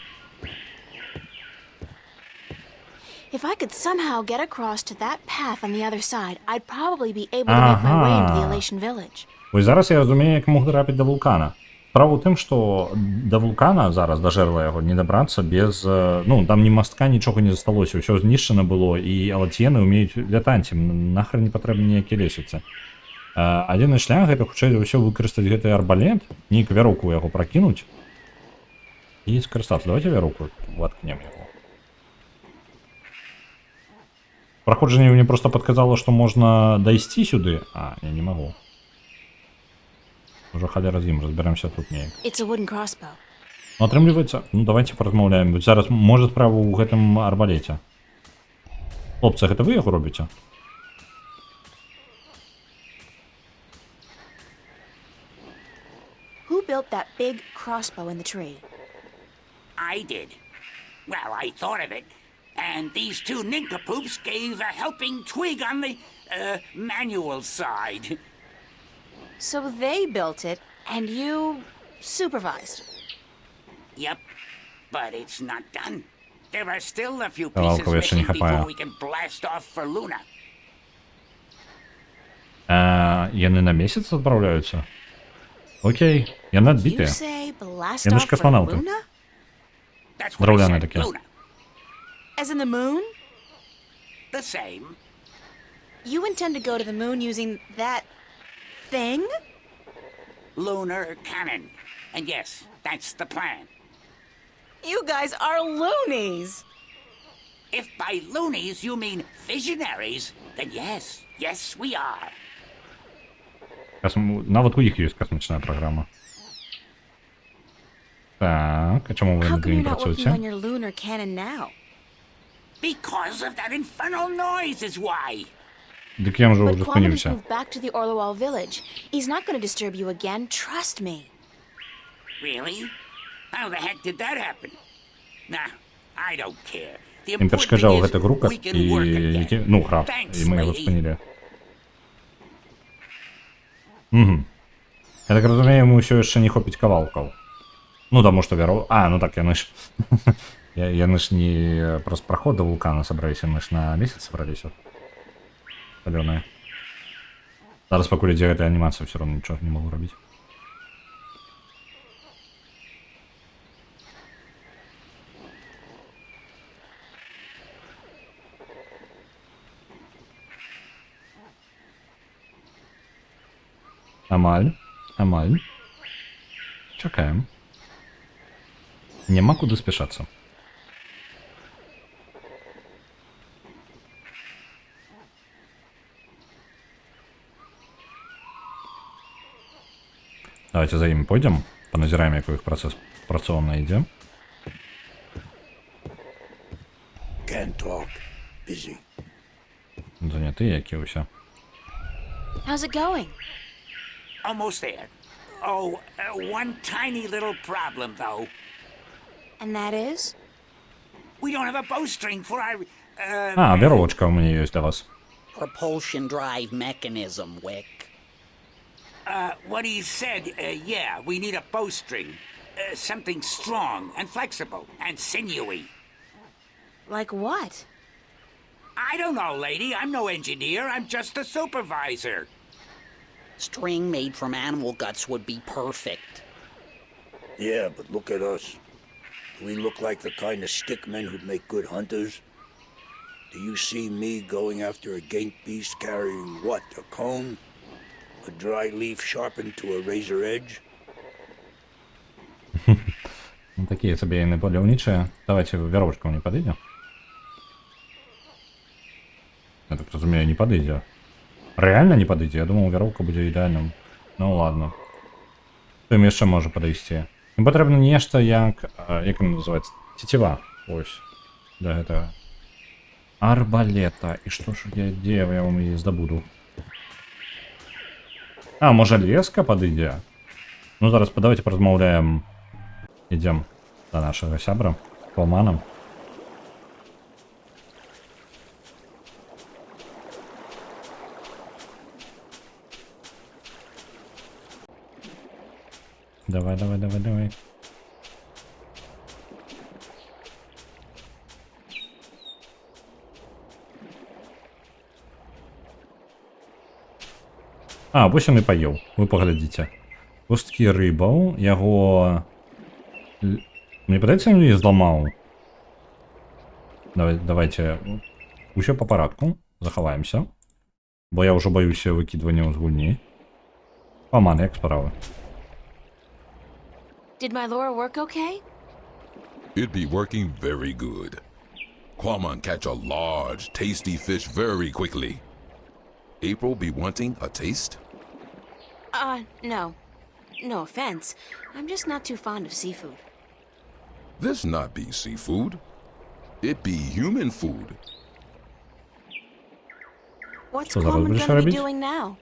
If I could somehow get across to that path on the other side, I'd probably be able to make my way into the Ага. Elation village. Вось зараз я разумею, як мог трапіць да вулкана. Справа ў тым, што да вулкана зараз, да жэрла яго, не дабрацца без... Ну, там ні мастка, нічога не засталося, ўсё знішчана было, і алатьены ўмеюць лятаць, ім нахрен не патрэбны ніякія лесвіцы. Адзіны шлях — гэта хутчэй за ўсё выкарыстаць гэты арбалет, нейкую вяроўку яго пракінуць і скарыстацца. Давайте вяроўку воткнем яго. Праходжанне мне просто подказало, что можно дойти сюда. А, я не могу. Уже халяра з ім, разберемся тут неяк. It's a wooden crossbow. Ну, атрымліваецца, ну давайте паразмаўляем. Зараз можа справа ў гэтым арбалеце. Хлопцы, гэта вы яго робіце? Who built that big crossbow in the tree? I did. Well, I thought of it. And these two nincompoops gave a helping twig on the, manual side. So they built it, and you supervised. Yep, but it's not done. There are still a few Кавалков pieces jeszcze nie missing chapają. before we can blast off for Luna. Яны на месяц адпраўляюцца? Окей, яны You адбітыя. say blast Я off ж for космонавты. Luna? That's what I Drewniane said, takie. Luna. As in the moon? The same. You intend to go to the moon using that thing? Lunar cannon. And yes, that's the plan. You guys are loonies! If by loonies you mean visionaries, then yes, yes we are. Нават у іх ёсць касмічная праграма. Так, а чаму вы How над come ім you're not working працуеце? on your lunar cannon now? Because of that infernal noise is why. Дык я ўжо But Quaman has зупыніўся. moved back to the Orlowall village. He's not going to disturb you again, trust me. Really? How the heck did that happen? Nah, I don't care. The Ім important перашкаджаў thing is гэты грукат we can і work again. ну, храп, Thanks, і мы яго lady. спынілі. Я так разумею, мы ўсё яшчэ не хопіць кавалкаў. Ну, таму што вяру... ну так, яны ж... яны ж не праз праход да вулкана сабраліся, яны ж на месяц сабраліся. Палёныя. Зараз пакуль ідзе гэтая анімацыя, ўсё роўно нічога не магу рабіць. Амаль. Чакаем. Няма куды спяшацца. Давайте за імі пойдзем, паназіраем, як у іх працэс працоўна ідзе. Can't talk. Busy. Заняты, які ўсё. How's it going? Almost there. Oh, one tiny little problem, though. And that is? We don't have a bowstring for our А, веровочка у меня есть для вас. Propulsion drive mechanism, Wick. What he said, yeah, we need a bowstring. Something strong and flexible and sinewy. Like what? I don't know, lady. I'm no engineer. I'm just a supervisor. String made from animal guts would be perfect. Yeah, but look at us. Do we look like the kind of stickmen who'd make good hunters? Do you see me going after a gate beast carrying what? A cone? A dry leaf sharpened to a razor edge? Ну, такие себе наполеоничие. Давайте веровочка мне подойдет. Я так разумею, не подойдет. Реально не подойдет? Я думал, веровка буде ідеальним. Ну ладно. То їм ще може подойти. Їм потрібно нечто як... Як воно називається? Тетива. Ось. Для этого. Арбалета. І що ж де я вам її здобуду? А, може леска подойде? Ну зараз давайте порозмовляємо. Ідемо до нашого сябра. По манам. Давай, давай, давай, давай. А, вось он і паеў. Вы паглядзіце. Косткі рыбаў, яго... Мне падаецца, ён яе зламаў. Давайте... Усё па парадку. Захаваемся. Бо я ўжо баюся выкідвання з гульні. Паман, як справы? Did my lure work okay? It'd be working very good. Quamon catch a large, tasty fish very quickly. April be wanting a taste? No. No offense. I'm just not too fond of seafood. This not be seafood. It be human food. What's Что за Coleman розбріш gonna be робить? doing now?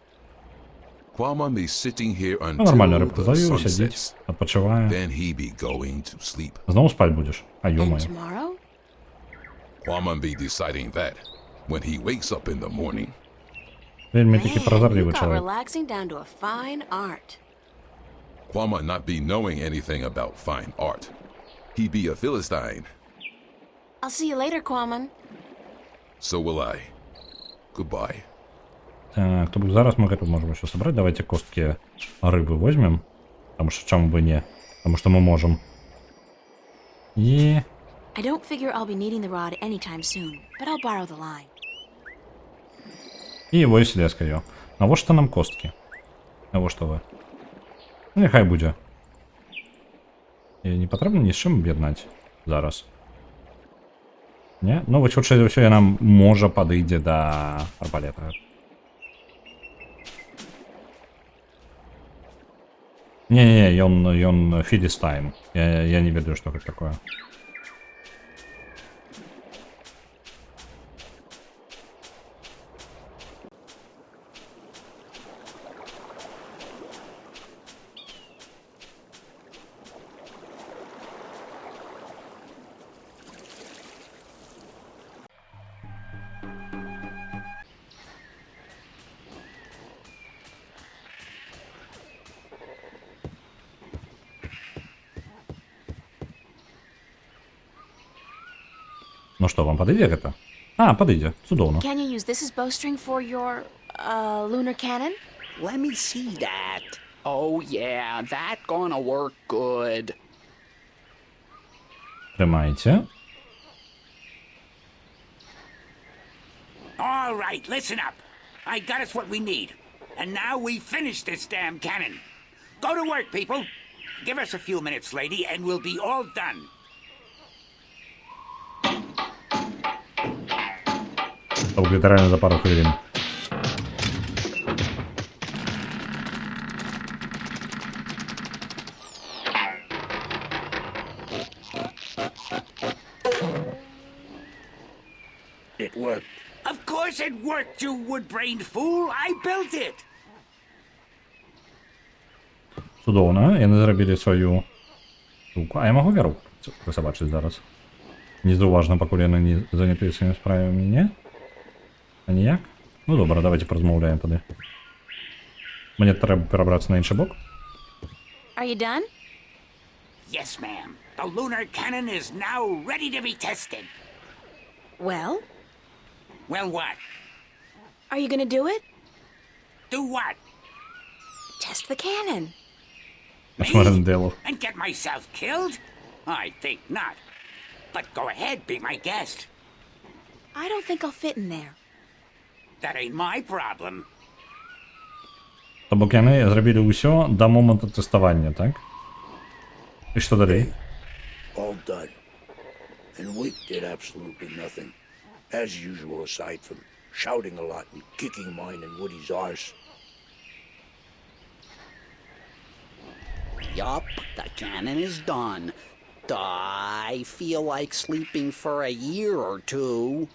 Quamon be sitting here Ну, until нормально, рибку the завів, sun сидить, sets. відпочиває. Then he be going to sleep. Знову спать будеш? А And ё-моё. tomorrow? Quamon be deciding that when he wakes up in the morning. Вельми такий Man, you прозорливий got чоловік. relaxing down to a fine art. Quamon not be knowing anything about fine art. He be a Philistine. I'll see you later, Quamon. So will I. Goodbye. Так, то зараз мы эту можем еще собрать. Давайте костки рыбы возьмем. Потому что чему бы не. Потому что мы можем. И... I don't figure I'll be needing the rod anytime soon, but I'll borrow the line. І ось леска його. Навошта нам костки? Навошта ви? Ну, нехай буде. І не потрібно ні з чим об'єднати зараз. Не? Ну, ви чуть все я нам може подійде до арбалета. Не-не-не, он Филистайн. Я не ведаю, что это такое. Ну что, вам подойдет это? А, подойдет. Судовно. Can you use this as bowstring for your, lunar cannon? Let me see that. Oh yeah, that gonna work good. Тримайте. All right, listen up. I got us what we need. And now we finish this damn cannon. Go to work, people. Give us a few minutes, lady, and we'll be all done. Литерально за пару хвилин. It worked. Of course it worked, you wood-brained fool. I built it. Судовно. І не зробили свою штуку. А я можу віру присобачити зараз. Незауважна, пакуль яны не занятыя сваімі справамі, не? А ніяк? Ну добра, давайте паразмаўляем тады. Мне трэба перабрацца на іншы бок. Are you done? Yes, ma'am. The lunar cannon is now ready to be tested. Well, Well, what? are you gonna do it? Do what? Test the cannon. Шмаренделов. And get myself killed? I think not. But go ahead, be my guest. I don't think I'll fit in there. That ain't my problem. То бок яны зрабілі ўсё да моманту тэставання, так? І што далей? All done. And Wick did absolutely nothing. As usual, aside from shouting a lot and kicking mine and Woody's arse. Yup, the cannon is done. I feel like sleeping for a year or two.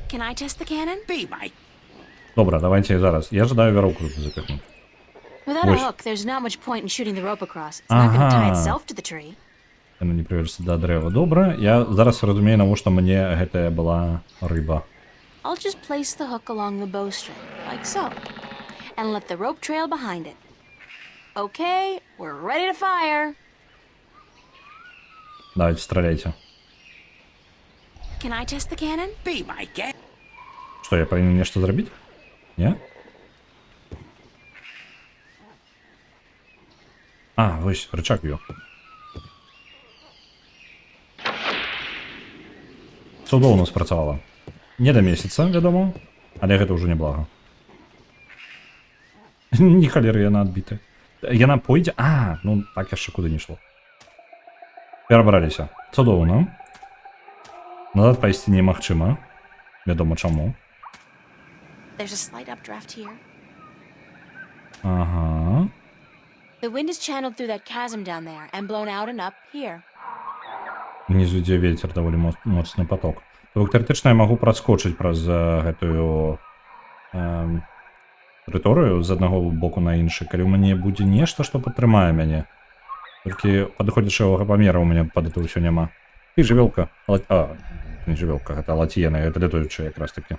Can I test the cannon? Be my... Добра, давайте зараз. Я жадаю вяроўку запихнуць. Without Ой. a hook, there's not much point in shooting the rope across. It's not gonna tie Ага. itself to the tree. Яна не прывяжецца да дрэва. Добра, я зараз разумею, навошта мне гэтая была рыба. I'll just place the hook along the bowstring, like so, and let the rope trail behind it. Okay, we're ready to fire. Давайте страляйте. Can I test the cannon? Be my guest. Што, я павінен нешта зрабіць? Не? А, вось, рычаг ёў. Цудоўна спрацавала. Не да месяца, вядома, але гэта ўжо няблага. Ні халеры, яна адбітая. Яна пойдзе? А, ну так яшчэ куды не шло. Перабраліся. Цудоўна. Назад пайсці немагчыма. Вядома чаму. There's a slight updraft here. Ага. The wind is channeled through that chasm down there and blown out and up here. Внизу ідзе вецер, даволі моцны поток. То бок тэарэтычна я магу праскочыць праз гэтую тэрыторыю з аднаго боку на іншы, калі ў мяне будзе нешта, што падтрымае мяне. Толькі падыходзячага памера ў мяне пад это ўсё няма. І жывёлка. А, не жывёлка, гэта лаціена, гэта летаючая якраз такі.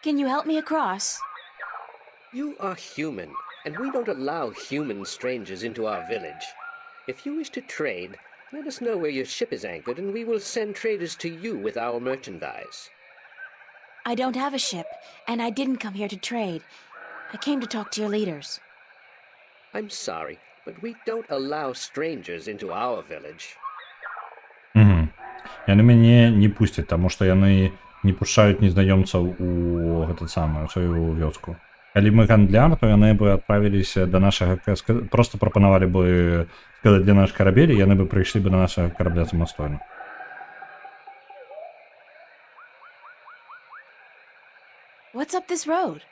Can you help me across? You are human, and we don't allow human strangers into our village. If you wish to trade, let us know where your ship is anchored, and we will send traders to you with our merchandise. I don't have a ship, and I didn't come here to trade. I came to talk to your leaders. I'm sorry, but we don't allow strangers into our village. Угу. Яны мяне не пусцяць, таму што яны не пушаюць незнаёмцаў у гэту самую сваю вёску. Калі мы гандляр, то яны бы адправіліся да нашага просто прапанавалі бы сказаць для наш карабель, і яны бы прыйшлі бы да нашага карабля самастойна. What's up this road?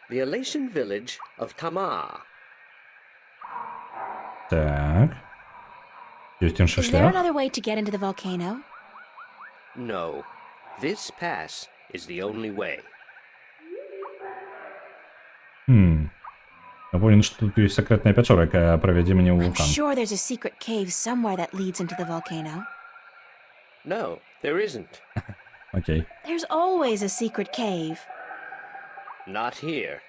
The Elation village of Tamar. Так. Ёсць іншы Is there шлях. another way to get into the volcano? No, this pass is the only way. Я памятаю, што тут ёсць сакрэтная пячора, якая правядзе мяне ў I'm вулкан. sure there's a secret cave somewhere that leads into the volcano. No, there isn't. Окей. There's always a secret cave. Not here.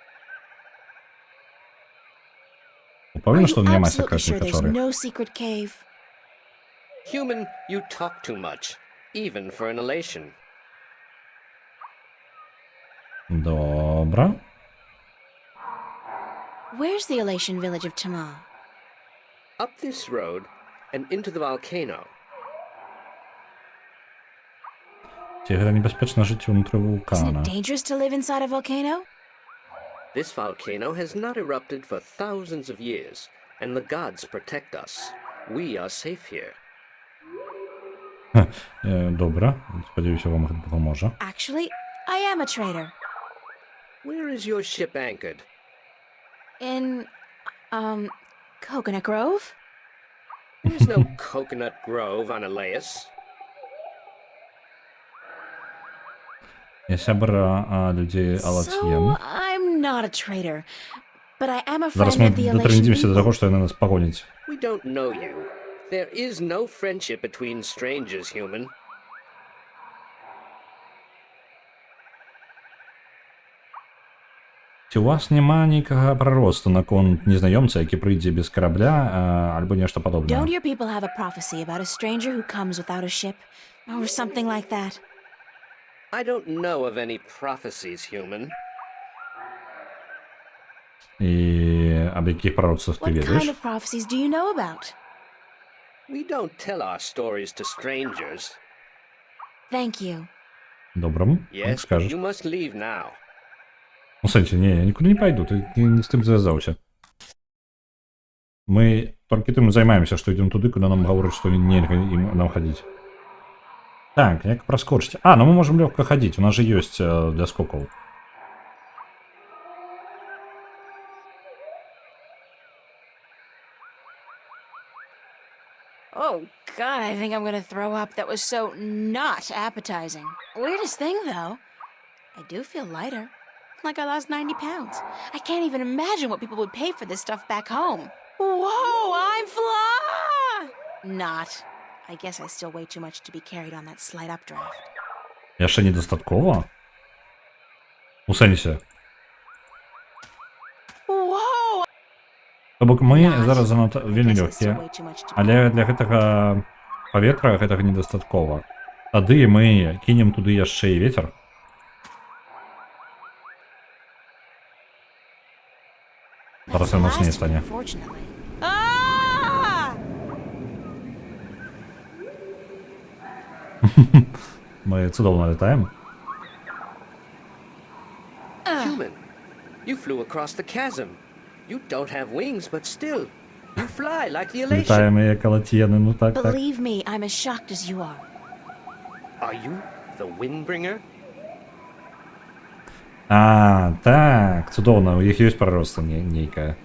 Are Павінна, you што няма absolutely сакрэтнай sure there's пячоры. no secret cave? Human, you talk too much, even for an Elation. Добра. Where's the Elation village of Tamar? Up this road and into the volcano. Ці гэта небяспечна жыць унутры Isn't вулкана. it dangerous to live inside a volcano? This volcano has not erupted for thousands of years, and the gods protect us. We are safe here. Добра. Спадзяюся, вам гэта дапаможа. Actually, I am a trader. Where is your ship anchored? In, Coconut Grove? There's no coconut grove on Elias. Я сябр людей So, Алатьєн. I'm not a traitor, but I am a Зараз friend ми of the Elation дотрендімося до people. того, що вони нас погонять. We don't know you. There is no friendship between strangers, human. Ці у вас няма ніякага праросту наконт незнаёмца, які прыйдзе без карабля альбо нешта Don't падобнае. your people have a prophecy about a stranger who comes without a ship? Or something like that? I don't know of any prophecies, human. І аб якіх пророцтвах ти What kind ведаеш? of prophecies do you know about? We don't tell our stories to strangers. Thank you. Добрым, як Yes, скажеш. you must leave now. Ну, сэнсе, не, я нікуди не пайду, ты не з тым звязаўся. Мы толькі тым займаемся, што ідзем туды, куды нам гавораць, што нельга ім нам хадзіць. Так, як праскочыць? Ну мы можам лёгка хадзіць, у нас же ёсць для скокаў. Oh, God, I think I'm gonna throw up. That was so not appetizing. Weirdest thing, though, I do feel lighter. Like I lost 90 pounds. I can't even imagine what people would pay for this stuff back home. Whoa, I'm not. I guess I still weigh too much to be carried on that slight updraft. Яшчэ недастаткова? У сэнсе. Whoa! То бок мы Not. зараз занадта I вельмі guess I still лёгкія, weigh too much to be але для гэтага паветра гэтага недастаткова. Тады мы кінем туды яшчэ і вецер. Зараз ён мацней стане. Unfortunately. Ah! Мы цудоўна летаем. Human, you flew across the chasm. You don't have wings, but still, you fly like the elation. Летаем як алатьєни, ну так, так. Believe me, I'm as shocked as you are. Are you the Windbringer? Так, цудоўна, у іх ёсць прароста нейкая.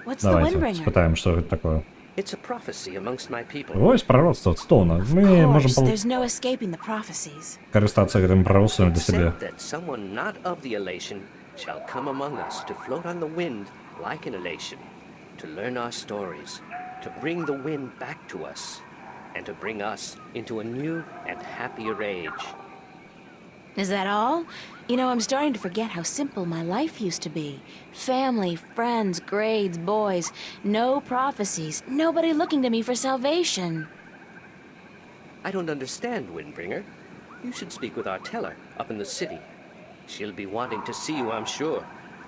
What's the Давайте, Windbringer? спытаем, што гэта такое. It's a prophecy amongst my people. Вось прароцтва, цудоўна. Of Мы можам course, there's no escaping the prophecies. карыстацца гэтым прароцтвам для сябе. Said that someone not of the elation shall come among us to float on the wind like an elation, to learn our stories, to bring the wind back to us, and to bring us into a new and happier age. Is that all? You know, I'm starting to forget how simple my life used to be. Family, friends, grades, boys, no prophecies, nobody looking to me for salvation. I don't understand, Windbringer. You should speak with our teller up in the city. She'll be wanting to see you, I'm sure.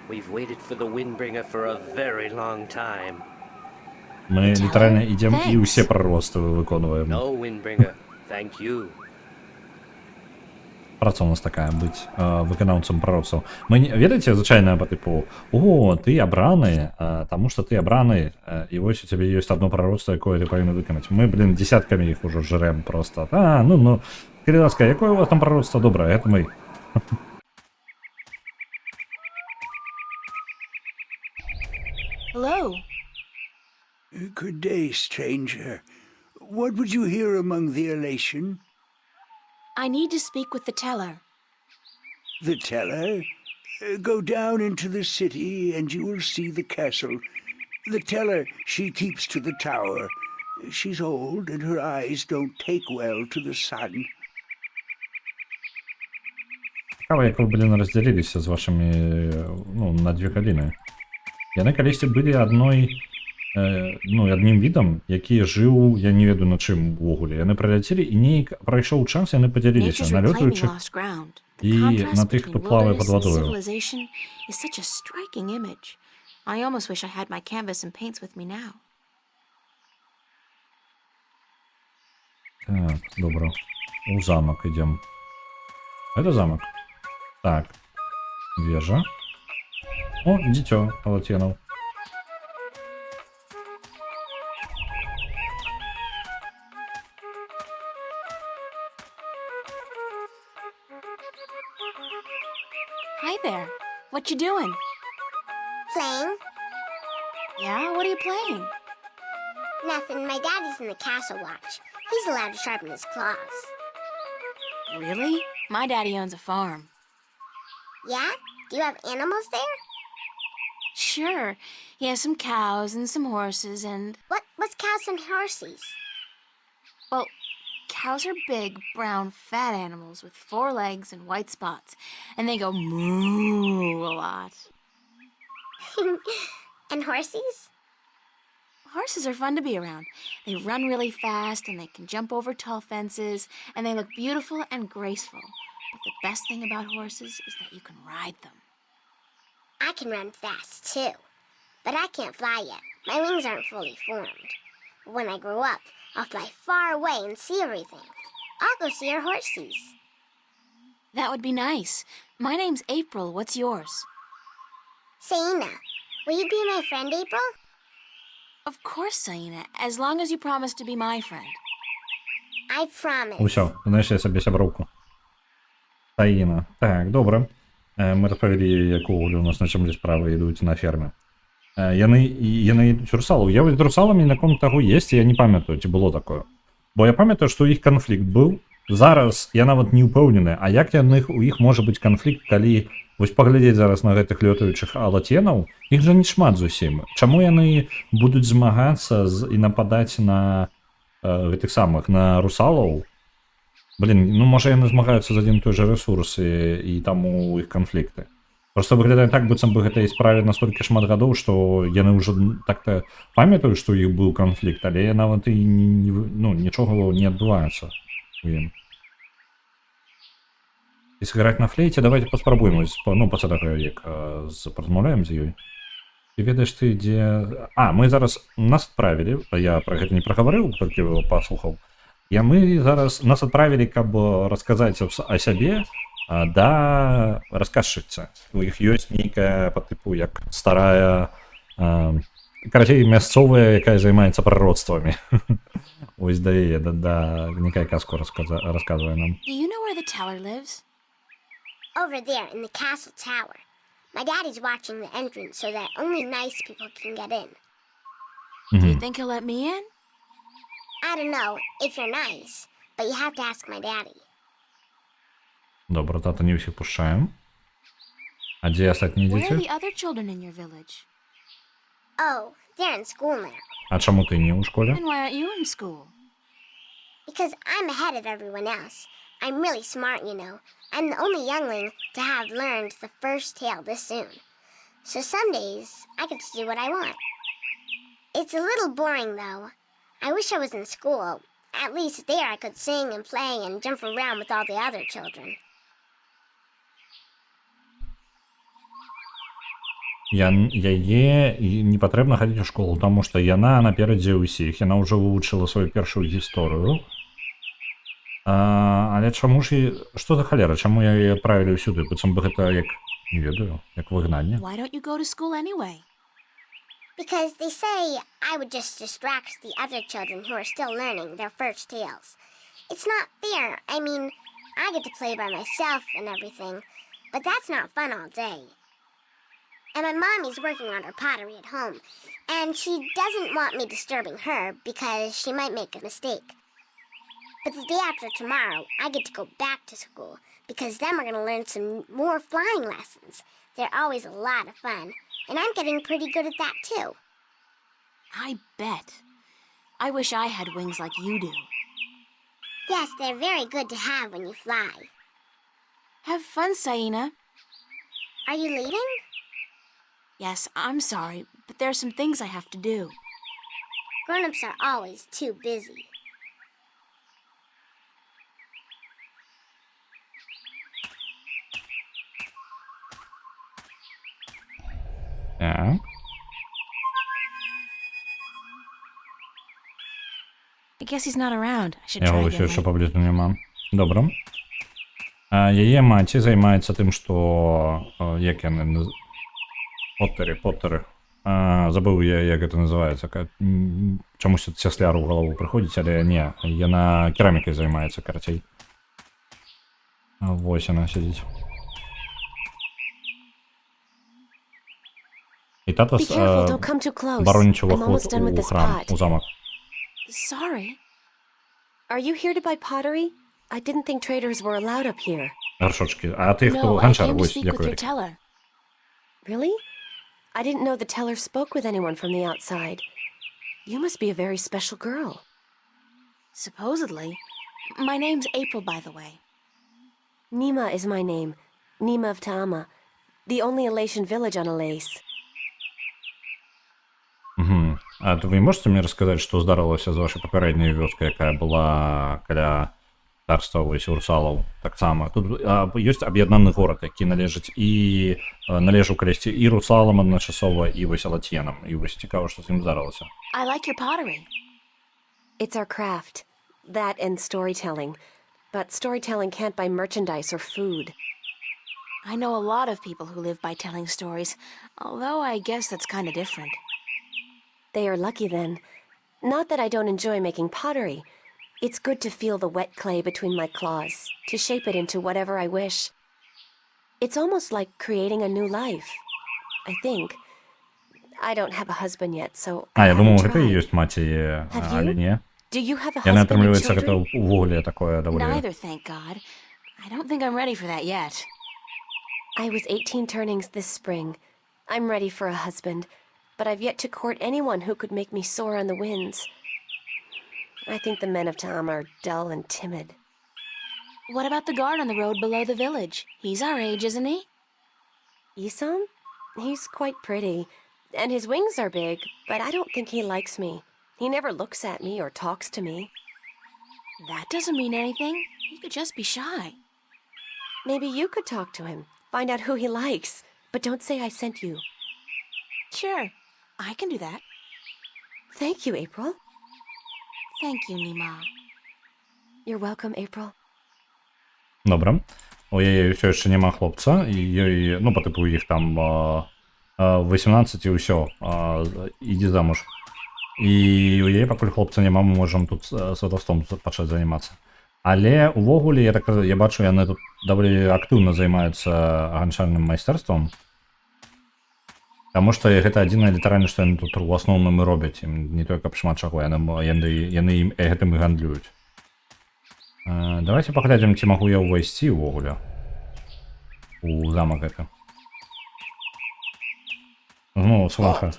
We've waited for the Windbringer for a very long time. Мы літаральна ідзем і ўсе прароцтвы выконваем. No, Windbringer, thank you. Праца у нас такая быць выканаўцам прароцтваў. Мы не ведаеце звычайна па тыпу: о, ты абраны, таму што ты абраны, і вось у цябе ёсць одно прароцтва, якое ты павінен выканаць. Мы, дзесяткамі іх ужо жрэм проста. Ну, калі ласка, якое у вас там прароцтва добрае, гэта мы. Hello? Good day, stranger. What would you hear among the elation? I need to speak with the teller. The teller? Go down into the city and you will see the castle. The teller, she keeps to the tower. She's old and her eyes don't take well to the sun. Цікаво, як ви, розділилися з вашими, на 2 гадини. Яны калісьці былі адным відам, які жыў, я не ведаю на чым увогуле. Яны прыляцелі і нейк прайшоў час, яны падзяліліся Nature's на reclaiming лётаючых lost ground. і The contrast на тых, хто between плавае пад wilderness and вадою. civilization is such a striking image. I almost wish I had my canvas and paints with me now. Так, добра. У замак ідзем. Гэта замак. Так. Вежа. О, дзіцё Алатьенаў. Hi there. What you doing? Playing? Yeah, what are you playing? Nothing. My daddy's in the castle watch. He's allowed to sharpen his claws. Really? My daddy owns a farm. Yeah? Do you have animals there? Sure. He has some cows and some horses and, What's cows and horses? well, cows are big, brown, fat animals with 4 legs and white spots, and they go moo a lot. And horses? Horses are fun to be around. They run really fast and they can jump over tall fences and they look beautiful and graceful. But the best thing about horses is that you can ride them. I can run fast too. But I can't fly yet. My wings aren't fully formed. But when I grow up, I'll fly far away and see everything. I'll go see our horses. That would be nice. My name's April. What's yours? Saina, will you be my friend, April? Of course, Saina, as long as you promise to be my friend. I promise. Усьо, знайшли собі сябровку. Таїна. Так, добре. Ми розповіли, як у нас на чомусь справи йдуть на фермі. Яны йдуть русалу. Я з русалами на ком таго есть, я не пам'ятаю, ці було такое. Бо я пам'ятаю, што у іх канфлікт быў. Зараз я нават не ўпэўнены, а як у іх можа быць канфлікт, калі вось паглядзець зараз на гэтых лётаючых алатенаў, іх жа не шмат зусім. Чаму яны будуць змагацца і нападаць на гэтых самых, на русалаў? Блин, ну можа яны змагаюцца за адзін той жа рэсурс і таму у іх канфлікты. Просто выглядае так, быццам бы гэтай справе настолькі шмат гадоў, што яны ўжо так-то памятаюць, што ў іх быў канфлікт, але нават і нічога не адбываецца у ім. Если играть на флейте, давайте паспрабуем, пасля таго, як паразмаўляем з ёй. Ты ведаеш ты, дзе... мы зараз нас адправілі, я пра гэта не прагаварыў, толькі паслухаў. Мы зараз нас адправілі, каб расказаць о сябе да расказчыцы. У іх ёсць нейкая па тыпу як старая, карацей, мясцовая, якая займаецца прароцтвамі. Ось да яе, да некая казку расказвае нам. Do you know where the teller lives? Over there in the castle tower. My daddy's watching the entrance so that only nice people can get in. Do you think he'll let me in? I don't know if you're nice, but you have to ask my daddy. Добра, тата не ўсіх пушчаем. А дзе астатнія Where are дзеці? the other children in your village? Oh, they're in school now. А чаму ты не ў школе? And why aren't you in school? Because I'm ahead of everyone else. I'm really smart, you know. I'm the only youngling to have learned the first tale this soon. So some days, I get to do what I want. It's a little boring, though. I wish I was in school. At least there I could sing and play and jump around with all the other children. Яе не патрэбна хадзіць у школу, таму што яна наперадзе ўсіх, яна ўжо вывучыла сваю першую гісторыю. Але чаму ж што за халера, чаму яе адправілі ўсюды, быццам бы гэта як, не ведаю, як выгнанне. Why don't you go to school anyway? Because they say I would just distract the other children who are still learning their first tales. It's not fair. I mean, I get to play by myself and everything, but that's not fun all day. And my mommy's working on her pottery at home, and she doesn't want me disturbing her because she might make a mistake. But the day after tomorrow, I get to go back to school because then we're going to learn some more flying lessons. They're always a lot of fun, and I'm getting pretty good at that too. I bet. I wish I had wings like you do. Yes, they're very good to have when you fly. Have fun, Saina. Are you leaving? Yes, I'm sorry, but there are some things I have to do. Grown-ups are always too busy. Так. I guess he's not around. I should Яго try ўсё again яшчэ later. паблізу няма. Добра. Яе маці займаецца тым, што як яны Поттэры. Забыў я, як гэта называецца. Чамусь цясляр у галаву прыходзіць, але не, яна керамікай займаецца, карацей. Вось яна сядзіць. І тата Be careful, don't come too close. бароніць I'm уваход almost done with у this храм, pot. у замак. Sorry. Are you here to buy pottery? I didn't think traders were allowed up here. Горшочки. А ти хто? No, I Ганчар, came to ось, speak with дякую. your teller. Really? I didn't know the teller spoke with anyone from the outside. You must be a very special girl. Supposedly. My name's April, by the way. Nima is my name. Nima of Ta'ama. The only Elation village on Elase. Угу. А ви можете мені розказати, що здарилося з вашою попередньою вёскай, яка була каля царства ось Урсалаў? Так само. Тут ёсць аб'яднаны горад, які належыць і належаў калісьці і Русалам адначасова, і вось Алатьенам. І вось цікава, што з ім здарылася. I like your pottery. It's our craft. That and storytelling. But storytelling can't buy merchandise or food. I know a lot of people who live by telling stories, although I guess that's kind of different. They are lucky then. Not that I don't enjoy making pottery. It's good to feel the wet clay between my claws, to shape it into whatever I wish. It's almost like creating a new life, I think. I don't have a husband yet, so I Я думав, haven't гэта і tried. ёсць маці, але не. Do you have a Яна husband and атрымліваецца, гэта children? ўвогуле такое даволі... Neither, thank God. I don't think I'm ready for that yet. I was 18 turnings this spring. I'm ready for a husband, but I've yet to court anyone who could make me soar on the winds. I think the men of Ta'ama are dull and timid. What about the guard on the road below the village? He's our age, isn't he? Isom? He's quite pretty, and his wings are big, but I don't think he likes me. He never looks at me or talks to me. That doesn't mean anything. He could just be shy. Maybe you could talk to him, find out who he likes, but don't say I sent you. Sure, I can do that. Thank you, April. Thank you, Nima. You're welcome, April. Добре. У яе ўсё яшчэ няма хлопца, і ёй, ну, па тыпу іх там 18 і ўсё, ідзі замуж. І у яе пакуль хлопца няма, мы можам тут сватаўством пачаць займацца. Але увогуле, я бачу, яны тут даволі актыўна займаюцца ганчарным майстэрствам. Таму што гэта адзінае літаральна, што яны тут у асноўным і робяць. Не тое, каб шмат чаго, яны гэтым і гандлююць. Давайте паглядзім, ці магу я ўвайсці ўвогуле у замак гэта. Ну, сваха.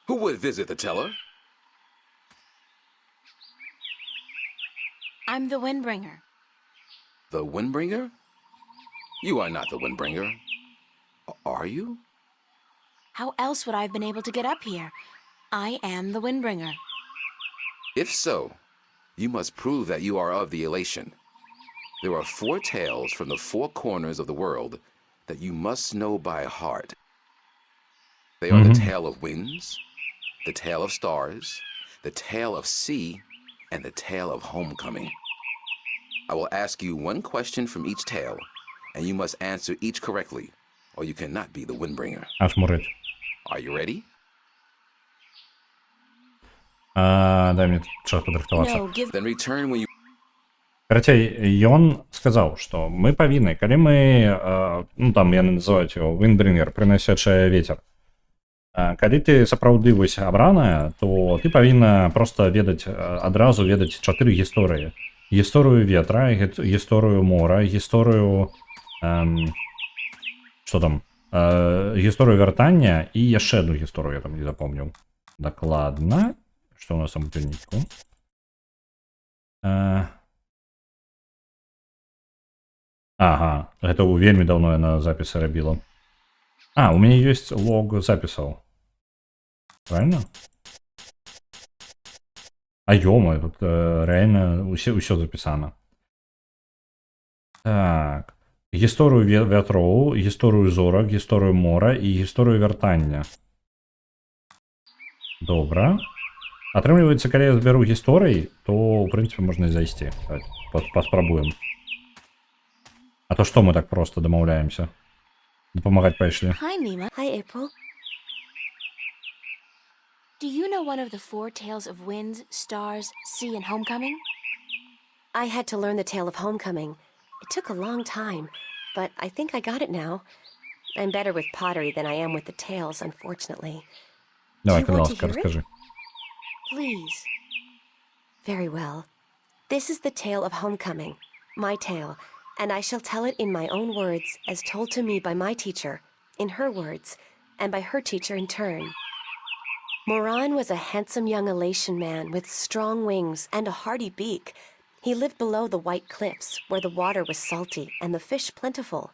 Who would visit the teller? I'm the Windbringer. The Windbringer? You are not the Windbringer. Are you? How else would I have been able to get up here? I am the Windbringer. If so, you must prove that you are of the Elation. There are 4 tales from the 4 corners of the world that you must know by heart. They are the tale of winds, the tale of stars, the tale of sea, and the tale of homecoming. I will ask you one question from each tale, and you must answer each correctly, or you cannot be the Windbringer. Аж мурить. Are you ready? Дай мне час падрыхтавацца. No, give Then return when you... Карацей, ён сказаў, што мы павінны, калі мы, ну там яны называюць яго Windbringer, прыносячая вецер. Калі ты сапраўды вось абраная, то ты павінна проста ведаць, адразу ведаць 4 гісторыі. Гісторыю ветра, гісторыю мора, гісторыю... Што там? Гісторыю вяртання і яшчэ одну гісторыю я там не запомніў. Дакладна. Што у нас там у пільнічку? Ага, гэта вельмі даўно я на запісы рабіла. У мяне ёсць лог запісаў. Правильно? Ёма, тут реально ўсё запісана. Так. Гісторыю вятроў, гісторыю зорак, гісторыю мора і гісторыю вяртання. Добра. Атрымліваецца, калі я збяру гісторый, то, ў прынцыпе, можна і зайсці. Паспрабуем. А то што мы так проста дамаўляемся? Дапамагаць пайшлі. Hi, Nima. Hi, April. Do you know one of the 4 tales of winds, stars, sea, and homecoming? I had to learn the tale of homecoming. It took a long time, but I think I got it now. I'm better with pottery than I am with the tales, unfortunately. Давай, Do you want пожалуйста, to hear it? расскажи. Please. Very well. This is the tale of homecoming, my tale, and I shall tell it in my own words as told to me by my teacher, in her words, and by her teacher in turn. Moran was a handsome young Elation man with strong wings and a hardy beak. He lived below the white cliffs, where the water was salty and the fish plentiful.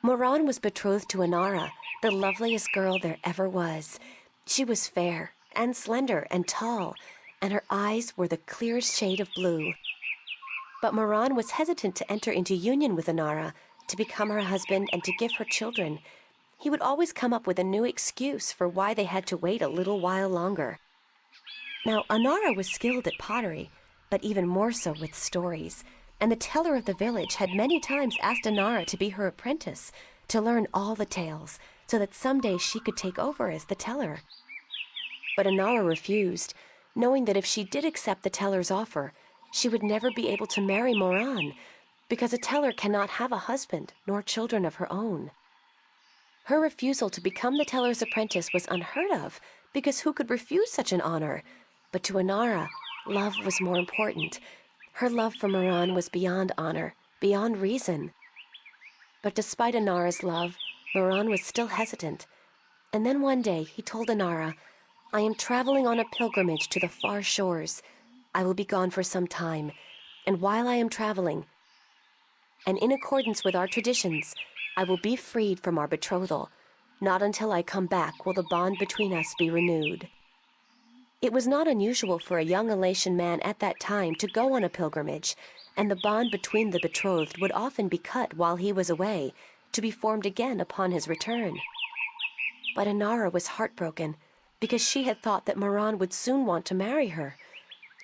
Moran was betrothed to Inara, the loveliest girl there ever was. She was fair and slender and tall, and her eyes were the clearest shade of blue. But Moran was hesitant to enter into union with Inara, to become her husband and to give her children. He would always come up with a new excuse for why they had to wait a little while longer. Now, Inara was skilled at pottery, but even more so with stories, and the teller of the village had many times asked Inara to be her apprentice, to learn all the tales, so that someday she could take over as the teller. But Inara refused, knowing that if she did accept the teller's offer, she would never be able to marry Moran, because a teller cannot have a husband nor children of her own. Her refusal to become the teller's apprentice was unheard of, because who could refuse such an honor? But to Inara, love was more important. Her love for Moran was beyond honor, beyond reason. But despite Inara's love, Moran was still hesitant. And then one day he told Inara, "I am traveling on a pilgrimage to the far shores. I will be gone for some time, and while I am traveling, and in accordance with our traditions, I will be freed from our betrothal. Not until I come back will the bond between us be renewed." It was not unusual for a young Elation man at that time to go on a pilgrimage, and the bond between the betrothed would often be cut while he was away, to be formed again upon his return. But Inara was heartbroken, because she had thought that Moran would soon want to marry her.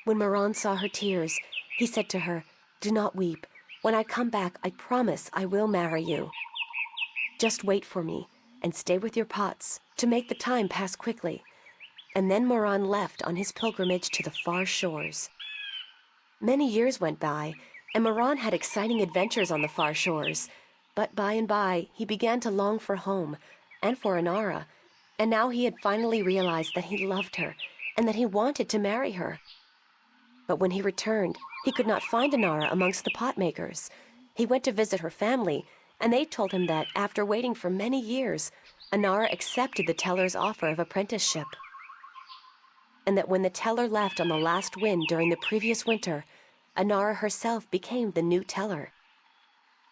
When Moran saw her tears, he said to her, "Do not weep. When I come back, I promise I will marry you. Just wait for me, and stay with your pots, to make the time pass quickly." And then Moran left on his pilgrimage to the far shores. Many years went by, and Moran had exciting adventures on the far shores. But by and by, he began to long for home, and for Inara, and now he had finally realized that he loved her, and that he wanted to marry her. But when he returned, he could not find Inara amongst the pot makers. He went to visit her family, and they told him that, after waiting for many years, Inara accepted the teller's offer of apprenticeship. And that when the teller left on the last wind during the previous winter, Inara herself became the new teller.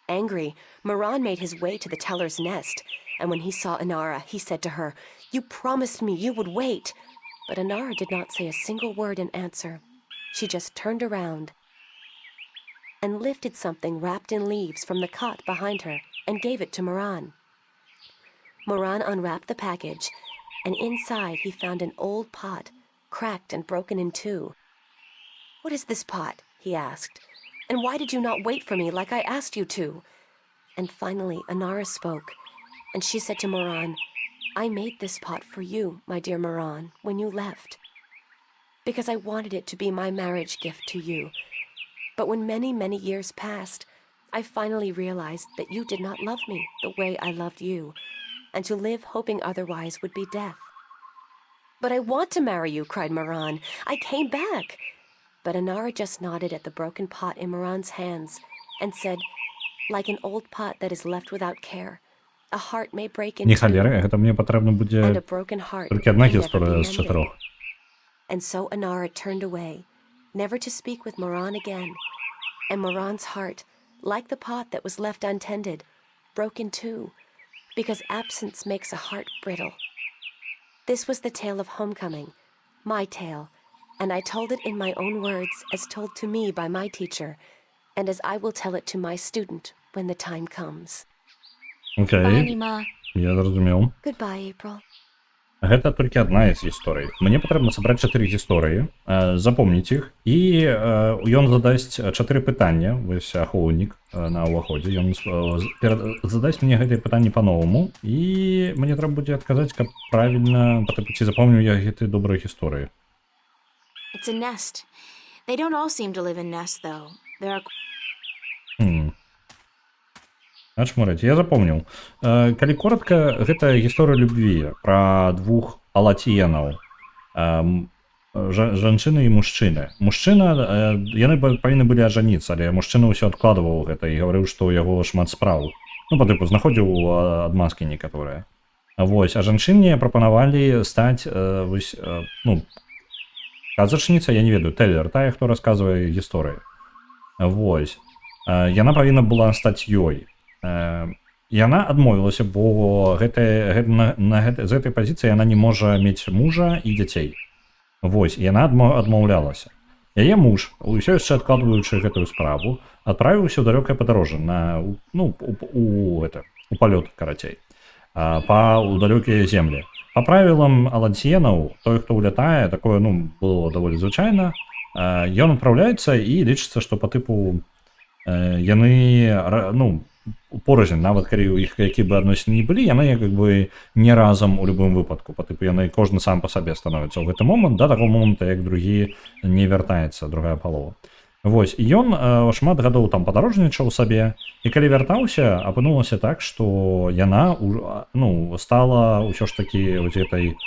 Angry, Moran made his way to the teller's nest, and when he saw Inara, he said to her, "You promised me you would wait." But Inara did not say a single word in answer. She just turned around and lifted something wrapped in leaves from the cot behind her and gave it to Moran. Moran unwrapped the package, and inside he found an old pot, cracked and broken in two. "What is this pot?" he asked. "And why did you not wait for me like I asked you to?" And finally Inara spoke, and she said to Moran, "I made this pot for you, my dear Moran, when you left, because I wanted it to be my marriage gift to you. But when many, many years passed, I finally realized that you did not love me the way I loved you, and to live hoping otherwise would be death." "But I want to marry you," cried Moran. "I came back." But Inara just nodded at the broken pot in Moran's hands and said, "Like an old pot that is left without care, a heart may break in Ні, two, халери, гэта мне патрэбна and будзе a broken heart толькі адна can never be гісторыя з mended." чатырох. And so Inara turned away, never to speak with Moran again, and Moran's heart, like the pot that was left untended, broke in two, because absence makes a heart brittle. This was the tale of homecoming, my tale, and I told it in my own words as told to me by my teacher, and as I will tell it to my student when the time comes. Bye, Окей, Nima. я зразумеў. Goodbye, April. Гэта толькі адна з гісторый. Мне патрэбна сабраць 4 гісторыі, запомніць іх, і ён задасць 4 пытання, вось ахоўнік на ўваходзе, ён задасць мне гэтыя пытанні па-новаму, і мне трэба будзе адказаць, каб правільна, ці запомніў я гэты добрыя гісторыі. It's a nest. They don't all seem to live in nests, though. There are Ачмураць, я запомніў. Калі коротка, гэта гісторыя любві пра двух алацьенаў. жанчыны і мужчыны. Мужчына, яны павінны былі ажаніцца, але мужчына ўсё адкладваў гэта і гаварыў, што ў яго шмат спраў. Ну, па тыпу, знаходзіў адмазкі некаторыя. Вось, а жанчыне прапанавалі стаць, ну, казачніца, я не ведаю, тэлер, тая, хто расказвае гісторыі. Вось. Яна павінна была стаць ёй. Яна адмовілася, бо з гэтай пазіцыі яна не можа мець мужа і дзяцей. Вось, яна адмаўлялася. Яе муж, усё яшчэ адкладваючы гэтую справу, адправіўся ў далёкае падарожжа у палёт, карацей, у далёкія землі. Па правілам алансьенаў, той, хто ўлятае, такое, ну, было даволі звычайна, ён адпраўляецца і лічыцца, што па тыпу яны, ну, порознь, нават калі ў іх які бы адносіны не былі, яны як бы не разам у любым выпадку, па тыпу яны кожны сам па сабе становіцца ў гэты момант, да таго моманта, як другі не вяртаецца, другая палова. Вось, і ён шмат гадоў там падарожнічаў сабе, і калі вяртаўся, апынулася так, што яна, ну, стала ўсё ж такі вось гэтай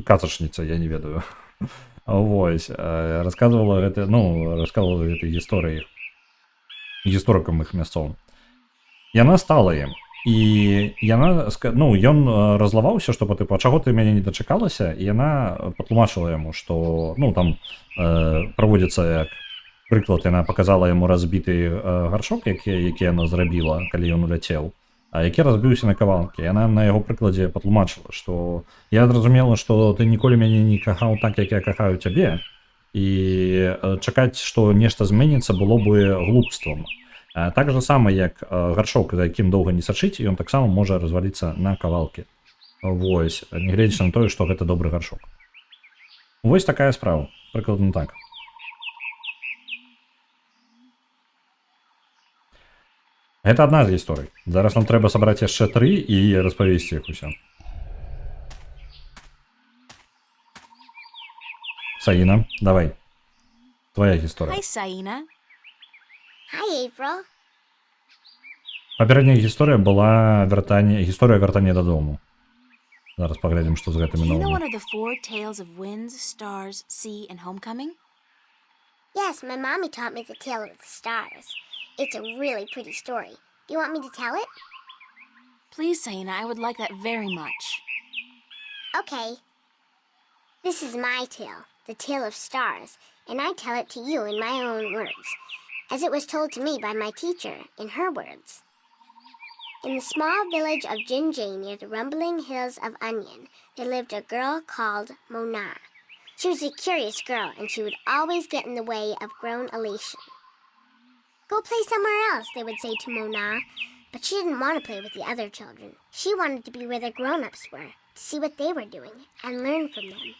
казачніцай, я не ведаю. Вось, расказвала гэта, ну, расказвала гэтай гісторыі гісторыкам іх мясцовым. Яна стала ім. І яна, ну, ён разлаваўся, што па тыпу, а чаго ты мяне не дачакалася, і яна патлумачыла яму, што, ну, там праводзіцца, як прыклад, яна паказала яму разбіты гаршок, які яна зрабіла, калі ён уляцеў, а які разбіўся на кавалкі. Яна на яго прыкладзе патлумачыла, што я зразумела, што ты ніколі мяне не кахаў так, як я кахаю цябе, і чакаць, што нешта зменіцца, было бы глупствам. Так жа сама, як гаршок, за якім доўга не сачыць, ён таксама можа разваліцца на кавалкі. Вось, нягледзячы на тое, што гэта добры гаршок. Вось такая справа, прыкладна так. Гэта адна з гісторый. Зараз нам трэба сабраць яшчэ 3 і распавесці іх усё. Саіна, давай. Твоя гісторыя. Hi, Saina. Hi, April. Папярэдняя гісторыя была гісторыя вяртання дадому. Зараз паглядзім, што з гэтымі Do you know новымі. one of the 4 tales of winds, stars, sea, and homecoming? Yes, my mommy taught me the tale of the stars. It's a really pretty story. Do you want me to tell it? Please, Saina, I would like that very much. Okay. This is my tale, the tale of stars, and I tell it to you in my own words, as it was told to me by my teacher in her words. In the small village of Jinjay near the rumbling hills of Onion, there lived a girl called Mona. She was a curious girl, and she would always get in the way of grown elation. Go play somewhere else, they would say to Mona, but she didn't want to play with the other children. She wanted to be where the grown-ups were, to see what they were doing, and learn from them.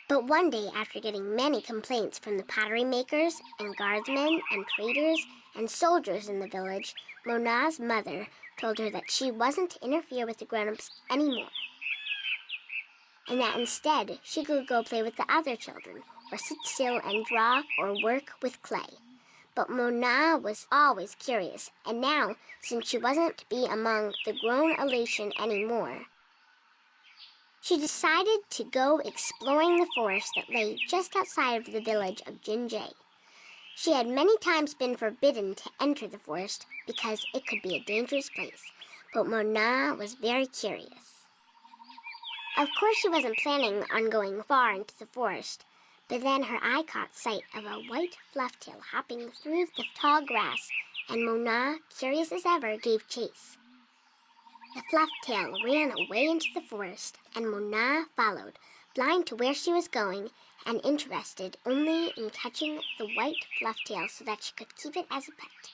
But one day, after getting many complaints from the pottery makers and guardsmen and traders and soldiers in the village, Mona's mother told her that she wasn't to interfere with the grown-ups anymore, and that instead she could go play with the other children, or sit still and draw or work with clay. But Mona was always curious, and now, since she wasn't to be among the grown elation anymore, she decided to go exploring the forest that lay just outside of the village of Jinjay. She had many times been forbidden to enter the forest because it could be a dangerous place, but Mona was very curious. Of course, she wasn't planning on going far into the forest, but then her eye caught sight of a white flufftail hopping through the tall grass, and Mona, curious as ever, gave chase. The flufftail ran away into the forest, and Mona followed, blind to where she was going, and interested only in catching the white flufftail so that she could keep it as a pet.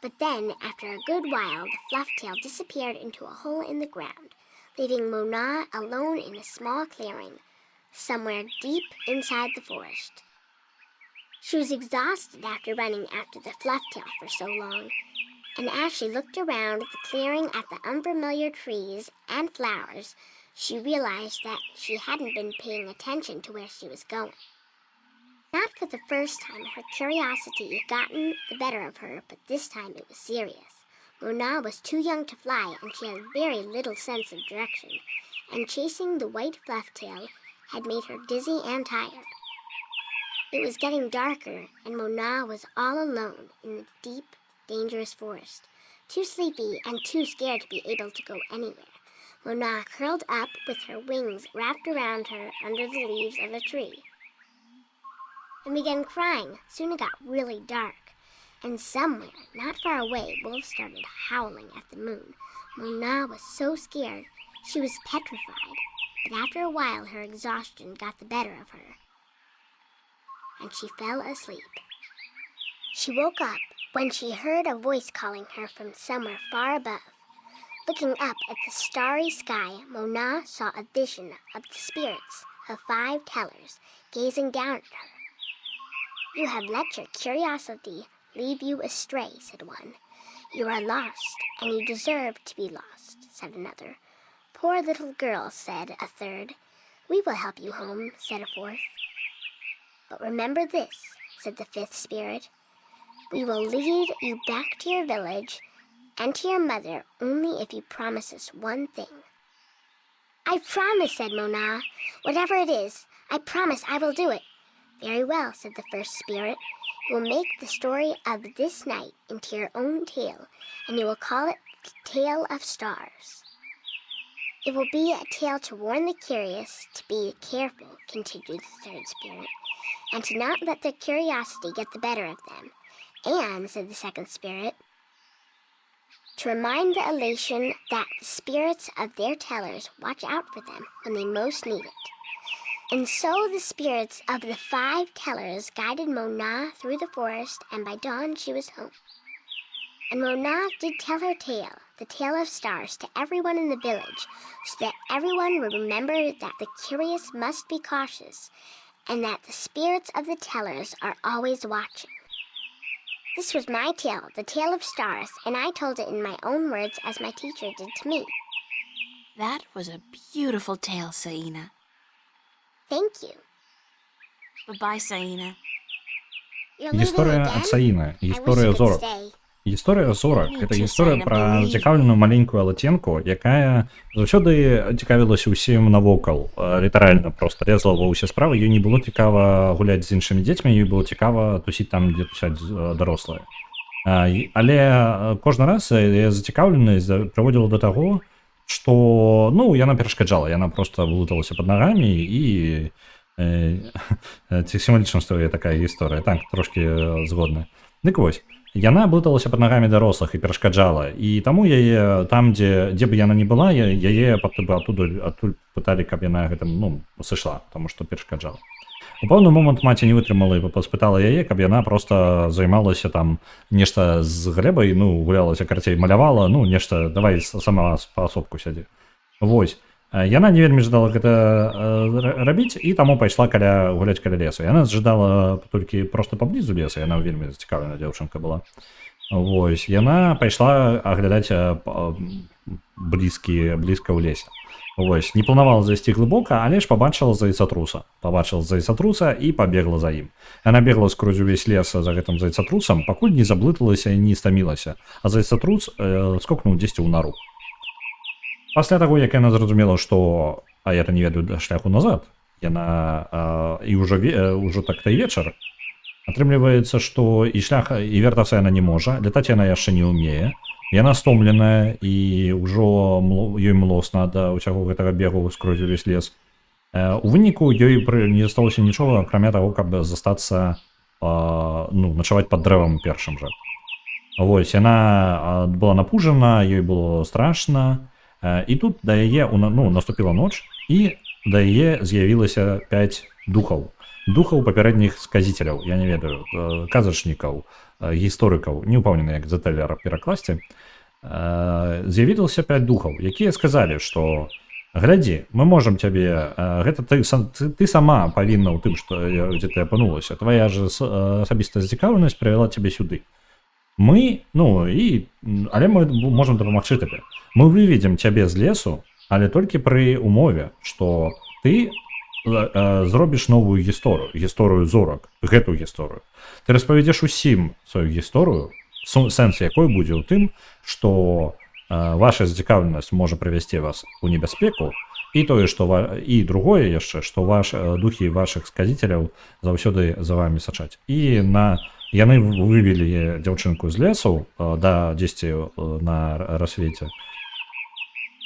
But then, after a good while, the flufftail disappeared into a hole in the ground, leaving Mona alone in a small clearing, somewhere deep inside the forest. She was exhausted after running after the flufftail for so long, and as she looked around the clearing at the unfamiliar trees and flowers, she realized that she hadn't been paying attention to where she was going. Not for the first time, her curiosity had gotten the better of her, but this time it was serious. Mona was too young to fly, and she had very little sense of direction, and chasing the white fluff tail had made her dizzy and tired. It was getting darker, and Mona was all alone in the deep, dangerous forest, too sleepy and too scared to be able to go anywhere. Mona curled up with her wings wrapped around her under the leaves of a tree and began crying. Soon it got really dark, and somewhere, not far away, wolves started howling at the moon. Mona was so scared she was petrified, but after a while her exhaustion got the better of her, and she fell asleep. She woke up when she heard a voice calling her from somewhere far above. Looking up at the starry sky, Mona saw a vision of the spirits of 5 tellers gazing down at her. "You have let your curiosity lead you astray," said one. "You are lost, and you deserve to be lost," said another. "Poor little girl," said a third. "We will help you home," said a fourth. "But remember this," said the 5th spirit. "We will lead you back to your village and to your mother only if you promise us one thing." "I promise," said Mona. "Whatever it is, I promise I will do it." "Very well," said the 1st spirit. "You will make the story of this night into your own tale, and you will call it the Tale of Stars." "It will be a tale to warn the curious to be careful," continued the 3rd spirit, "and to not let their curiosity get the better of them. And," said the 2nd spirit, "to remind the elation that the spirits of their tellers watch out for them when they most need it." And so the spirits of the 5 tellers guided Mona through the forest, and by dawn she was home. And Mona did tell her tale, the Tale of Stars, to everyone in the village, so that everyone would remember that the curious must be cautious, and that the spirits of the tellers are always watching. This was my tale, the Tale of Stars, and I told it in my own words as my teacher did to me. That was a beautiful tale, Saina. Thank you. Bye-bye, Saina. You're leaving История again? от Саїни, I wish історія you could зорок. stay. Історія зорок Нічого це собі, історія не про believe. зацікавлену маленькую латенку, яка заўсёды цікавілася ўсім навокал. Літаральна просто лезла ва ўсе справы, ёй не было цікава гуляць з іншымі дзецьмі, ёй было цікава тусіць там, дзе тусяць дарослыя. Але кожны раз яе зацікаўленасць прыводзіла да таго, што яна перашкаджала, яна просто блыталася пад нагамі і ці сімвалічна, што такая гісторыя, так, трошкі згодна. Дык вось, яна блыталася пад нагамі дарослых і перашкаджала, і таму яе там, дзе б яна не была, яе адтуль пыталі, каб яна гэтым сышла, таму што перашкаджала. У пэўны момант маці не вытрымала і паспытала яе, каб яна просто займалася там нешта з глебай, гулялася, карцей, малявала, нешта, давай сама паасобку сядзі. Вось. Яна не вельмі жадала гэта рабіць, і таму пайшла гуляць каля лесу. Яна жадала толькі проста паблізу леса, яна вельмі зацікаўленая дзяўчынка была. Вось. Яна пайшла аглядаць блізка ў лесе. Вось, не планавала зайсці глыбока, але ж пабачыла зайцатруса і пабегла за ім. Яна бегла скрозь увесь лес за гэтым зайцатрусам, пакуль не заблыталася і не стамілася, а зайцатрус скокнуў дзесьці ў нару. Пасля таго, як яна зразумела, што я не ведаю шляху назад, яна і ўжо так-то і вечар, атрымліваецца, што і шлях і вяртацца яна не можа, лятаць яна яшчэ не ўмее. Яна стомленая, і ўжо ёй млосна да ўсяго гэтага бегу скрозь увесь лес. У выніку ёй не засталося нічога, акрамя таго, каб застацца, начаваць пад дрэвам першым жа. Вось, яна была напужана, ёй было страшна, і тут да яе наступіла ноч, і да яе з'явілася 5 духаў. Духаў папярэдніх сказіцеляў, я не ведаю, казачнікаў, гісторыкаў, не ўпэўнены, як Зетэлер перакласці. З'явілася 5 духаў, якія сказалі, што глядзі, мы можам цябе, гэта ты сама павінна ў тым, дзе ты апынулася, твая ж асабістая зацікаўленасць прывяла цябе сюды. Але мы можам дапамагчы табе. Мы выведзем цябе з лесу, але толькі пры умове, што ты зробіш новую гісторыю зорак, гэту гісторыю. Ты распавядзеш усім сваю гісторыю, сэнс якой будзе ў тым, што ваша зацікаўленасць можа прывесці вас у небяспеку, І тое, што і другое яшчэ, што духі вашых сказителяў заўсёды за вами сачаць. І яны вывелі дзяўчынку з лесу да 10 на рассвеце.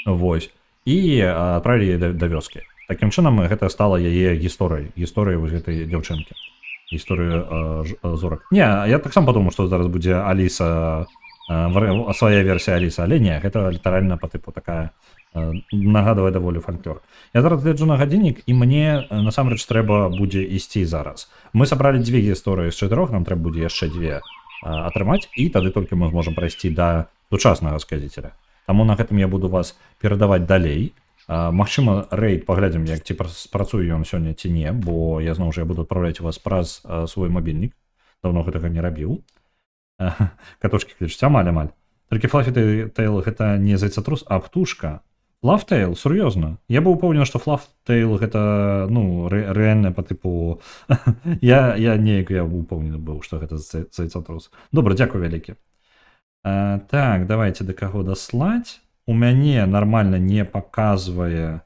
Вось. І адправілі да вёскі. Такім чынам гэта стала яе гісторыяй вось гэтай дзяўчынкі. Гісторыю зорак. Не, я таксама падумаў, што зараз будзе Аліса, свая версія Аліса, але не, гэта літаральна па тыпу такая нагадвае даволі фальклор. Я зараз гляджу на гадзіннік, і мне насамрэч трэба будзе ісці зараз. Мы сабралі 2 гісторыі з 4, нам трэба будзе яшчэ 2 атрымаць, і тады толькі мы зможам прайсці да сучаснага сказителя. Таму на гэтым я буду вас перадаваць далей. Магчыма, рэйд паглядзім, як ці спрацуе ён сёння ці не, бо я зноў жа буду адпраўляць вас праз свой мабільнік. Даўно гэтага не рабіў. Каточкі клічуць, амаль. Толькі Флафі Тейл гэта не зайцатрус, а птушка. Флафтейл, сур'ёзна. Я быў упэўнены, што Флафтейл гэта, рэальна па тыпу... Я упэўнены быў, што гэта зайцатрус. Добра, дзякуй вялікі. Так, давайте да каго даслаць. У мяне нармальна не паказвае,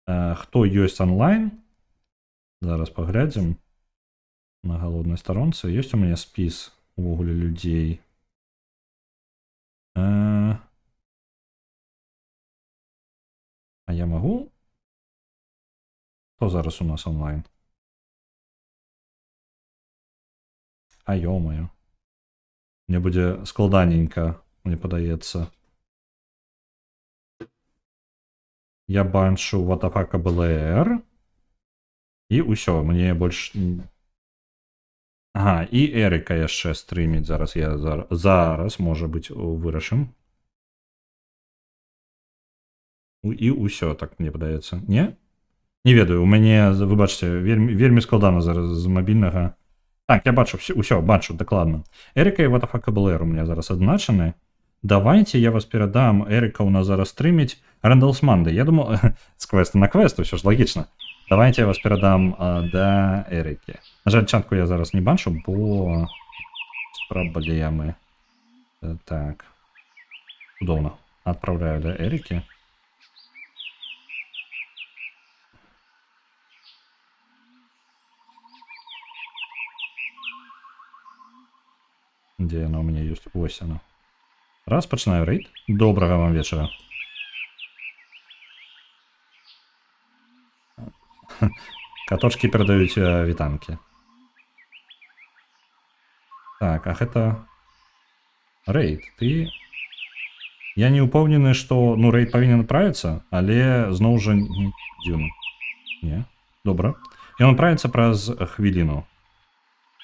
хто ёсць онлайн. Зараз паглядзім. На галоўнай старонцы. Ёсць у мяне спіс увогуле людзей. А я магу? Хто зараз у нас онлайн? А ё-моё. Мне будзе складаненька, мне падаецца. Я баншу Ватафака БЛР. І ўсё, мне больш... Ага, і Эріка яшчэ стрыміць зараз. Я зараз, можа быць, вырашым. І ўсё, так мне падаецца. Не? Не ведаю, у мяне, выбачце, вельмі складана зараз з мабільнага. Так, я бачу, ўсё, бачу, дакладна. Эріка і Ватафака БЛР у меня зараз адзначаны. Давайте я вас перадам, Эріка у нас зараз стрыміць Рэндалс Манды. Я думаю, з квеста на квест, ўсё ж лагічна. Давайте я вас перадам да Эрікі. На жаль, чатку я зараз не бачу, бо праблемы. Так. Удобно. Отправляю да Эрікі. Где она у меня есть? Ось она. Раз, пачинаю рейд. Доброго вам вечера. Каточки передают вітанки. Так, а гэта... Рейд, ты... Я не упэўнены, што, рейд павінен адправіцца, але зноў жа не дзіўна. Не, добра. Ён адправіцца праз хвіліну.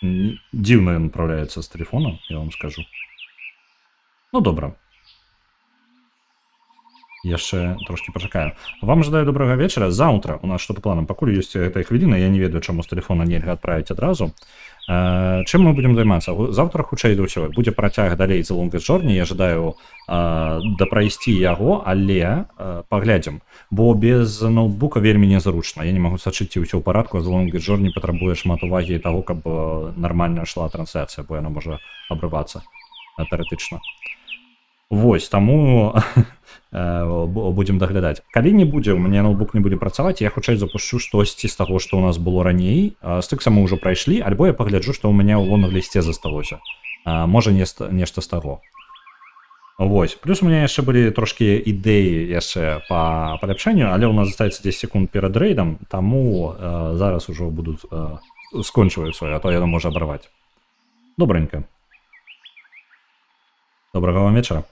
Дзіўна ён адпраўляецца з тэлефона, я вам скажу. Ну, добра. Яшчэ трошки пачакаю. Вам жадаю добрага вечара. Заўтра у нас што па планам? Пакуль ёсць гэтая хвіліна, я не ведаю, чаму з тэлефона нельга адправіць адразу. Чым мы будзем займацца? Заўтра, хутчэй за ўсё, будзе працяг далей за Longest Journey. Я жадаю дапрайсці яго, але паглядзім. Бо без ноутбука вельмі незручна. Я не магу сачыць, ці ўсё ў парадку, а за Longest Journey патрабуе шмат увагі таго, каб нармальна шла трансляцыя, бо яна можа абрывацца тэарэтычна. Вось, таму будзем даглядаць. Калі не будзе, у мяне ноутбук не будзе працаваць, я хутчэй запушчу штосьці з таго, што ў нас было раней. Стыкса мы ўжо прайшлі, альбо я пагляджу, што ў мяне ў лонг-лісце засталося. Можа, нешта з таго. Вось. Плюс у мяне яшчэ былі трошкі ідэі яшчэ па паляпшэнню, але ў нас застаецца 10 секунд перад рэйдам, таму зараз ужо буду скончваць свое, а то яно можа абарваць. Добренька. Добрага вам вечара.